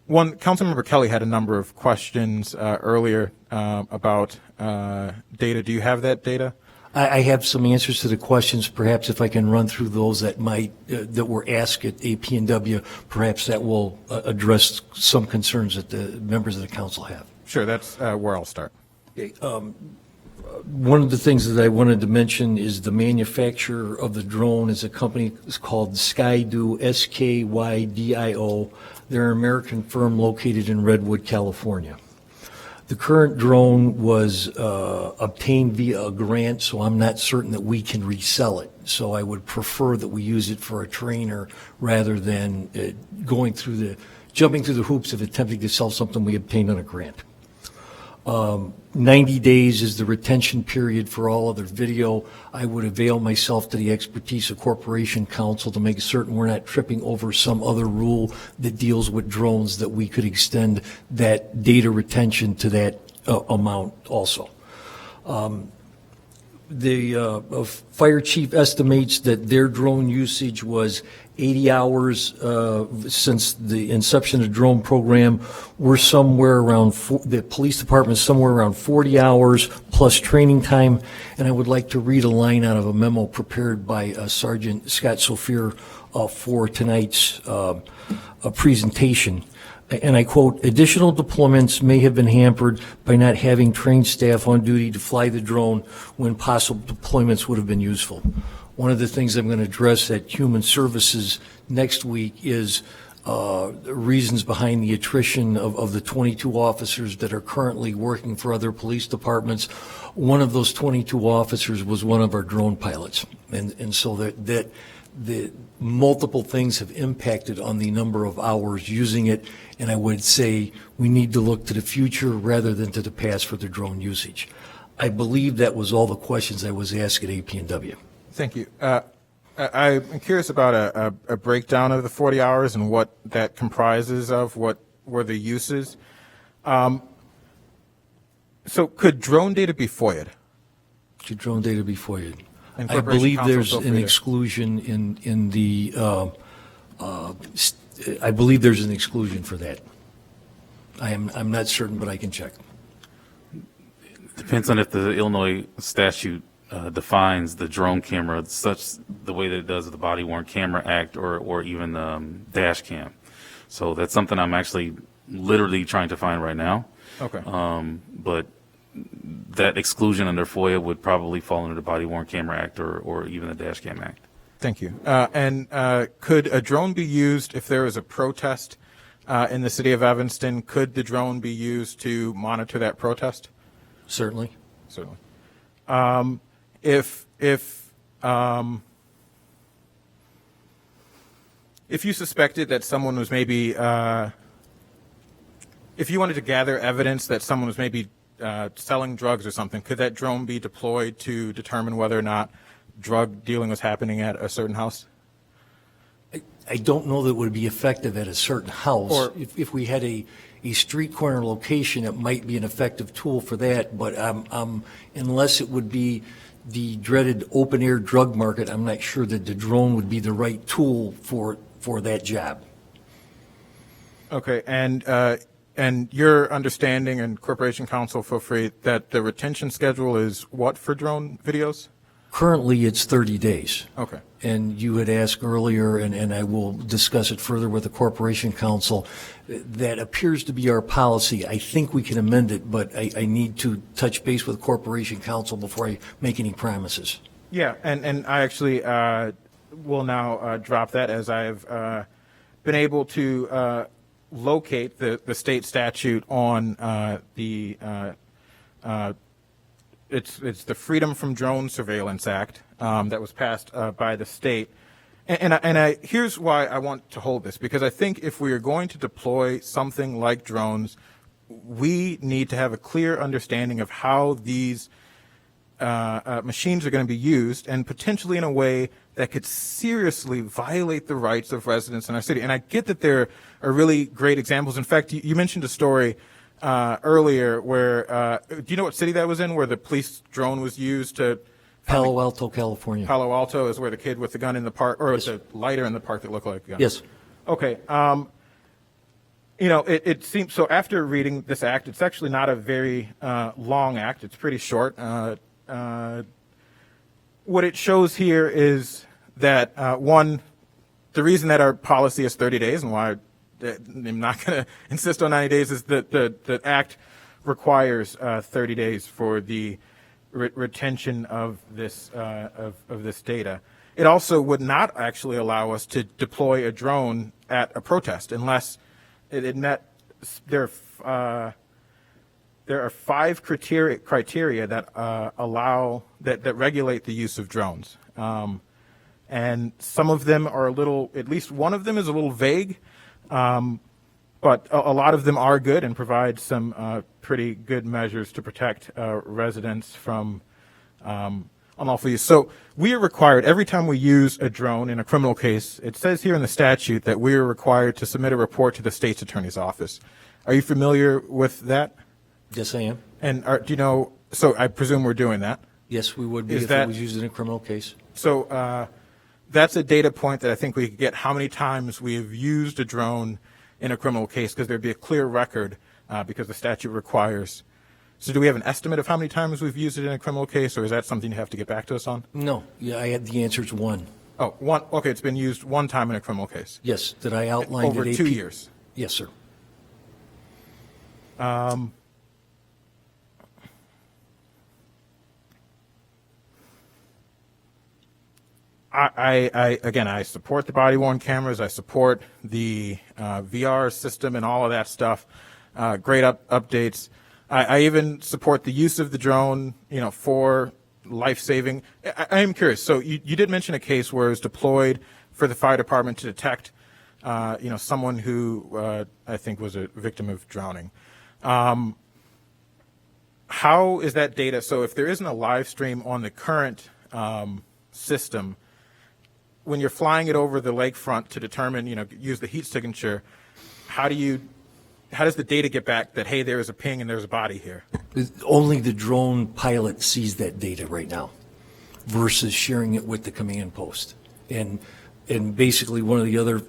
Councilmember Kelly had a number of questions earlier about data. Do you have that data? I have some answers to the questions. Perhaps if I can run through those that were asked at APNW, perhaps that will address some concerns that the members of the council have. Sure, that's where I'll start. Okay, one of the things that I wanted to mention is the manufacturer of the drone is a company called Skydio, SKYDIO. They're an American firm located in Redwood, California. The current drone was obtained via a grant, so I'm not certain that we can resell it. So I would prefer that we use it for a trainer rather than jumping through the hoops of attempting to sell something we obtained on a grant. 90 days is the retention period for all other video. I would avail myself to the expertise of Corporation Counsel to make certain we're not tripping over some other rule that deals with drones, that we could extend that data retention to that amount also. The fire chief estimates that their drone usage was 80 hours since the inception of the drone program. We're somewhere around, the police department is somewhere around 40 hours plus training time. And I would like to read a line out of a memo prepared by Sergeant Scott Sophia for tonight's presentation. And I quote, "Additional deployments may have been hampered by not having trained staff on duty to fly the drone when possible deployments would have been useful." One of the things I'm going to address at Human Services next week is reasons behind the attrition of the 22 officers that are currently working for other police departments. One of those 22 officers was one of our drone pilots. And so that the multiple things have impacted on the number of hours using it, and I would say we need to look to the future rather than to the past for the drone usage. I believe that was all the questions I was asked at APNW. Thank you. I'm curious about a breakdown of the 40 hours and what that comprises of, what were the uses. So could drone data be FOIA'd? Should drone data be FOIA'd? And I believe there's an exclusion in the, I believe there's an exclusion for that. I'm not certain, but I can check. Depends on if the Illinois statute defines the drone camera such the way that it does with the Body Worn Camera Act or even dash cam. So that's something I'm actually literally trying to find right now. Okay. But that exclusion under FOIA would probably fall under the Body Worn Camera Act or even the Dash Cam Act. Thank you. And could a drone be used if there is a protest in the city of Evanston? Could the drone be used to monitor that protest? Certainly. Certainly. If you suspected that someone was maybe, if you wanted to gather evidence that someone was maybe selling drugs or something, could that drone be deployed to determine whether or not drug dealing was happening at a certain house? I don't know that it would be effective at a certain house. Or if we had a street corner location, it might be an effective tool for that, but unless it would be the dreaded open-air drug market, I'm not sure that the drone would be the right tool for that job. Okay, and your understanding, and Corporation Counsel, feel free, that the retention schedule is what for drone videos? Currently, it's 30 days. Okay. And you had asked earlier, and I will discuss it further with the Corporation Counsel, that appears to be our policy. I think we can amend it, but I need to touch base with Corporation Counsel before I make any promises. Yeah, and I actually will now drop that, as I've been able to locate the state statute on it's the Freedom from Drone Surveillance Act that was passed by the state, And here's why I want to hold this, because I think if we are going to deploy something like drones, we need to have a clear understanding of how these machines are going to be used, and potentially in a way that could seriously violate the rights of residents in our city. And I get that there are really great examples. In fact, you mentioned a story earlier where, do you know what city that was in, where the police drone was used to... Palo Alto, California. Palo Alto is where the kid with the gun in the park, or the lighter in the park that looked like a gun. Yes. Okay. It seems, so after reading this act, it's actually not a very long act. It's pretty short. What it shows here is that, one, the reason that our policy is 30 days and why I'm not going to insist on 90 days is that the act requires 30 days for the retention of this data. It also would not actually allow us to deploy a drone at a protest unless it met. There are 5 criteria that allow that regulate the use of drones, and some of them are a little. At least one of them is a little vague, but a lot of them are good and provide some pretty good measures to protect residents from unlawful use. So we are required, every time we use a drone in a criminal case, it says here in the statute that we are required to submit a report to the state's attorney's office. Are you familiar with that? Yes, I am. And do you know, so I presume we're doing that? Yes, we would be if it was used in a criminal case. So that's a data point that I think we could get how many times we have used a drone in a criminal case, because there'd be a clear record because the statute requires. So do we have an estimate of how many times we've used it in a criminal case, or is that something you have to get back to us on? No. Yeah, the answer is 1. Oh, 1. Okay, it's been used 1 time in a criminal case. Yes, that I outlined over 2 years. Yes, sir. I support the body-worn cameras. I support the VR system and all of that stuff. Great updates. I even support the use of the drone, for life-saving. I am curious. So you did mention a case where it was deployed for the fire department to detect, someone who I think was a victim of drowning. How is that data? So if there isn't a live stream on the current system, when you're flying it over the lakefront to determine, use the heat signature, how does the data get back that, hey, there is a ping and there's a body here? Only the drone pilot sees that data right now versus sharing it with the command post. And basically one of the other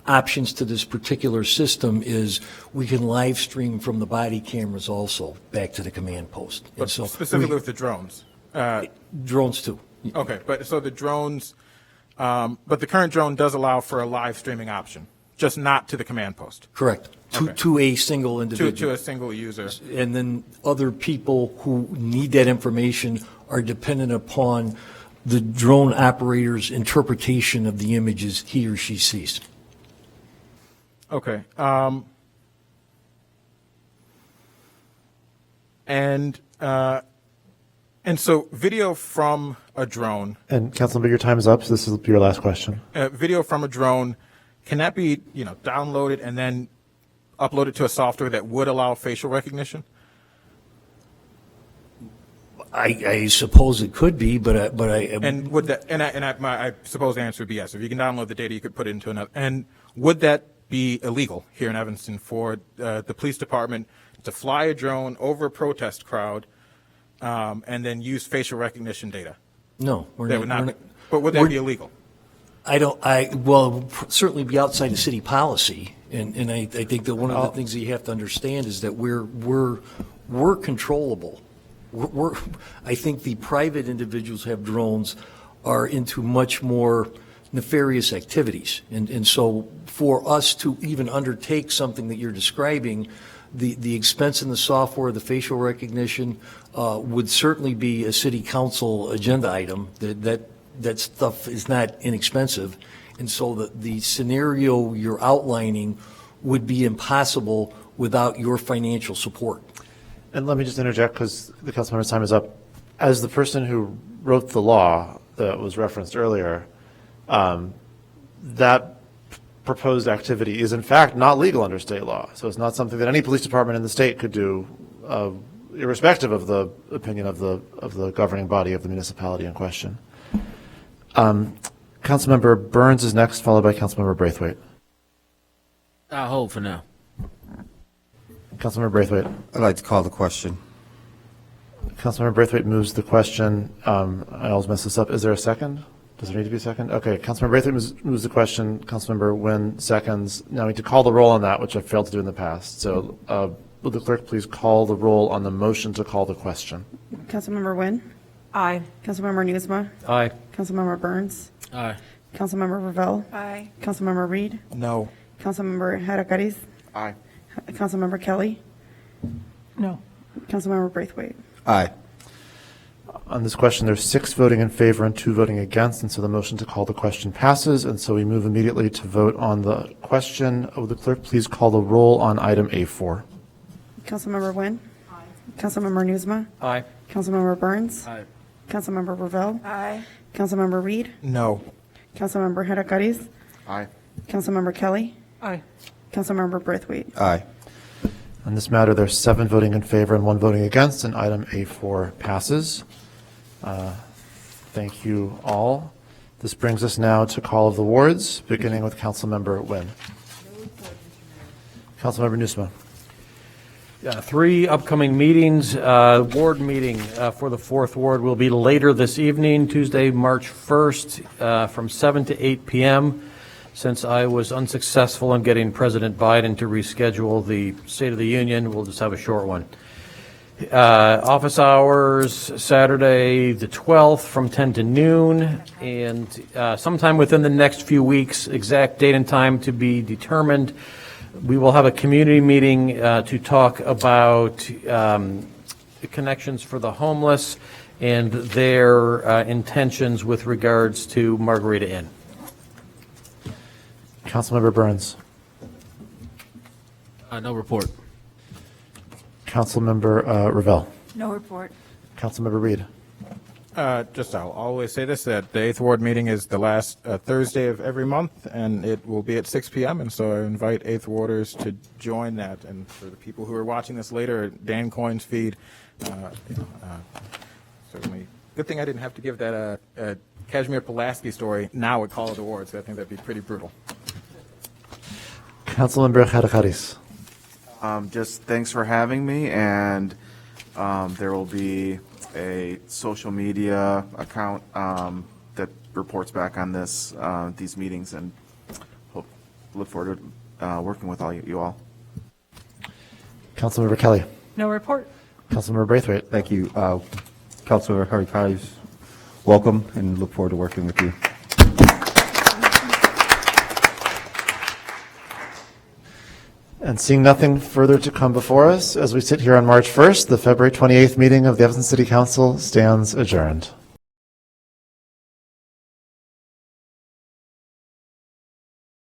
options to this particular system is we can live stream from the body cameras also back to the command post. But so specifically with the drones? Drones too. Okay, but so the drones, but the current drone does allow for a live streaming option, just not to the command post. Correct. To a single individual. To a single user. And then other people who need that information are dependent upon the drone operator's interpretation of the images he or she sees. Okay. And so video from a drone. And Councilman, your time is up, so this will be your last question. Video from a drone, can that be, downloaded and then uploaded to a software that would allow facial recognition? I suppose it could be, but I. And would that? I suppose the answer would be yes. If you can download the data, you could put it into another. And would that be illegal here in Evanston for the police department to fly a drone over a protest crowd? And then use facial recognition data? No, but would that be illegal? Well, certainly be outside the city policy, and I think that one of the things that you have to understand is that we're controllable. I think the private individuals who have drones are into much more nefarious activities, and so for us to even undertake something that you're describing, the expense in the software, the facial recognition, would certainly be a city council agenda item. That stuff is not inexpensive, and so the scenario you're outlining would be impossible without your financial support. And let me just interject, because the council member's time is up. As the person who wrote the law that was referenced earlier, that proposed activity is in fact not legal under state law. So it's not something that any police department in the state could do, irrespective of the opinion of the governing body of the municipality in question. Councilmember Burns is next, followed by Councilmember Braithwaite. I'll hold for now. Councilmember Braithwaite. I'd like to call the question. Councilmember Braithwaite moves the question. I always mess this up. Is there a second? Does there need to be a second? Okay, Councilmember Braithwaite moves the question. Councilmember Nguyen seconds. Now we need to call the roll on that, which I've failed to do in the past. So will the clerk please call the roll on the motion to call the question? Councilmember Nguyen? Aye. Councilmember Newsma? Aye. Councilmember Burns? Aye. Councilmember Ravel? Aye. Councilmember Reed? No. Councilmember Herreras? Aye. Councilmember Kelly? No. Councilmember Braithwaite? Aye. On this question, there's 6 voting in favor and 2 voting against, and so the motion to call the question passes, and so we move immediately to vote on the question. Would the clerk please call the roll on item A4? Councilmember Nguyen? Aye. Councilmember Newsma? Aye. Councilmember Burns? Aye. Councilmember Ravel? Aye. Councilmember Reed? No. Councilmember Herreras? Aye. Councilmember Kelly? Aye. Councilmember Braithwaite? Aye. On this matter, there's 7 voting in favor and 1 voting against, and item A4 passes. Thank you all. This brings us now to call of the wards, beginning with Councilmember Nguyen. Councilmember Newsma. 3 upcoming meetings. Ward meeting for the 4th Ward will be later this evening, Tuesday, March 1st, from 7 to 8 p.m. Since I was unsuccessful in getting President Biden to reschedule the State of the Union, we'll just have a short one. Office hours, Saturday the 12th from 10 to noon, and sometime within the next few weeks, exact date and time to be determined, we will have a community meeting to talk about connections for the homeless and their intentions with regards to Margarita Inn. Councilmember Burns. No report. Councilmember Ravel. No report. Councilmember Reed. I'll always say this, that the 8th Ward meeting is the last Thursday of every month, and it will be at 6 p.m., and so I invite 8th Warders to join that. And for the people who are watching this later, Dan Coyne's feed, certainly, good thing I didn't have to give that Casimir Pulaski story now at Call of the Wards. I think that'd be pretty brutal. Councilmember Herreras. Just thanks for having me, and there will be a social media account that reports back on these meetings, and look forward to working with you all. Councilmember Kelly. No report. Councilmember Braithwaite. Thank you. Councilor Herreras, welcome, and look forward to working with you. And seeing nothing further to come before us, as we sit here on March 1st, the February 28th meeting of the Evanston City Council stands adjourned.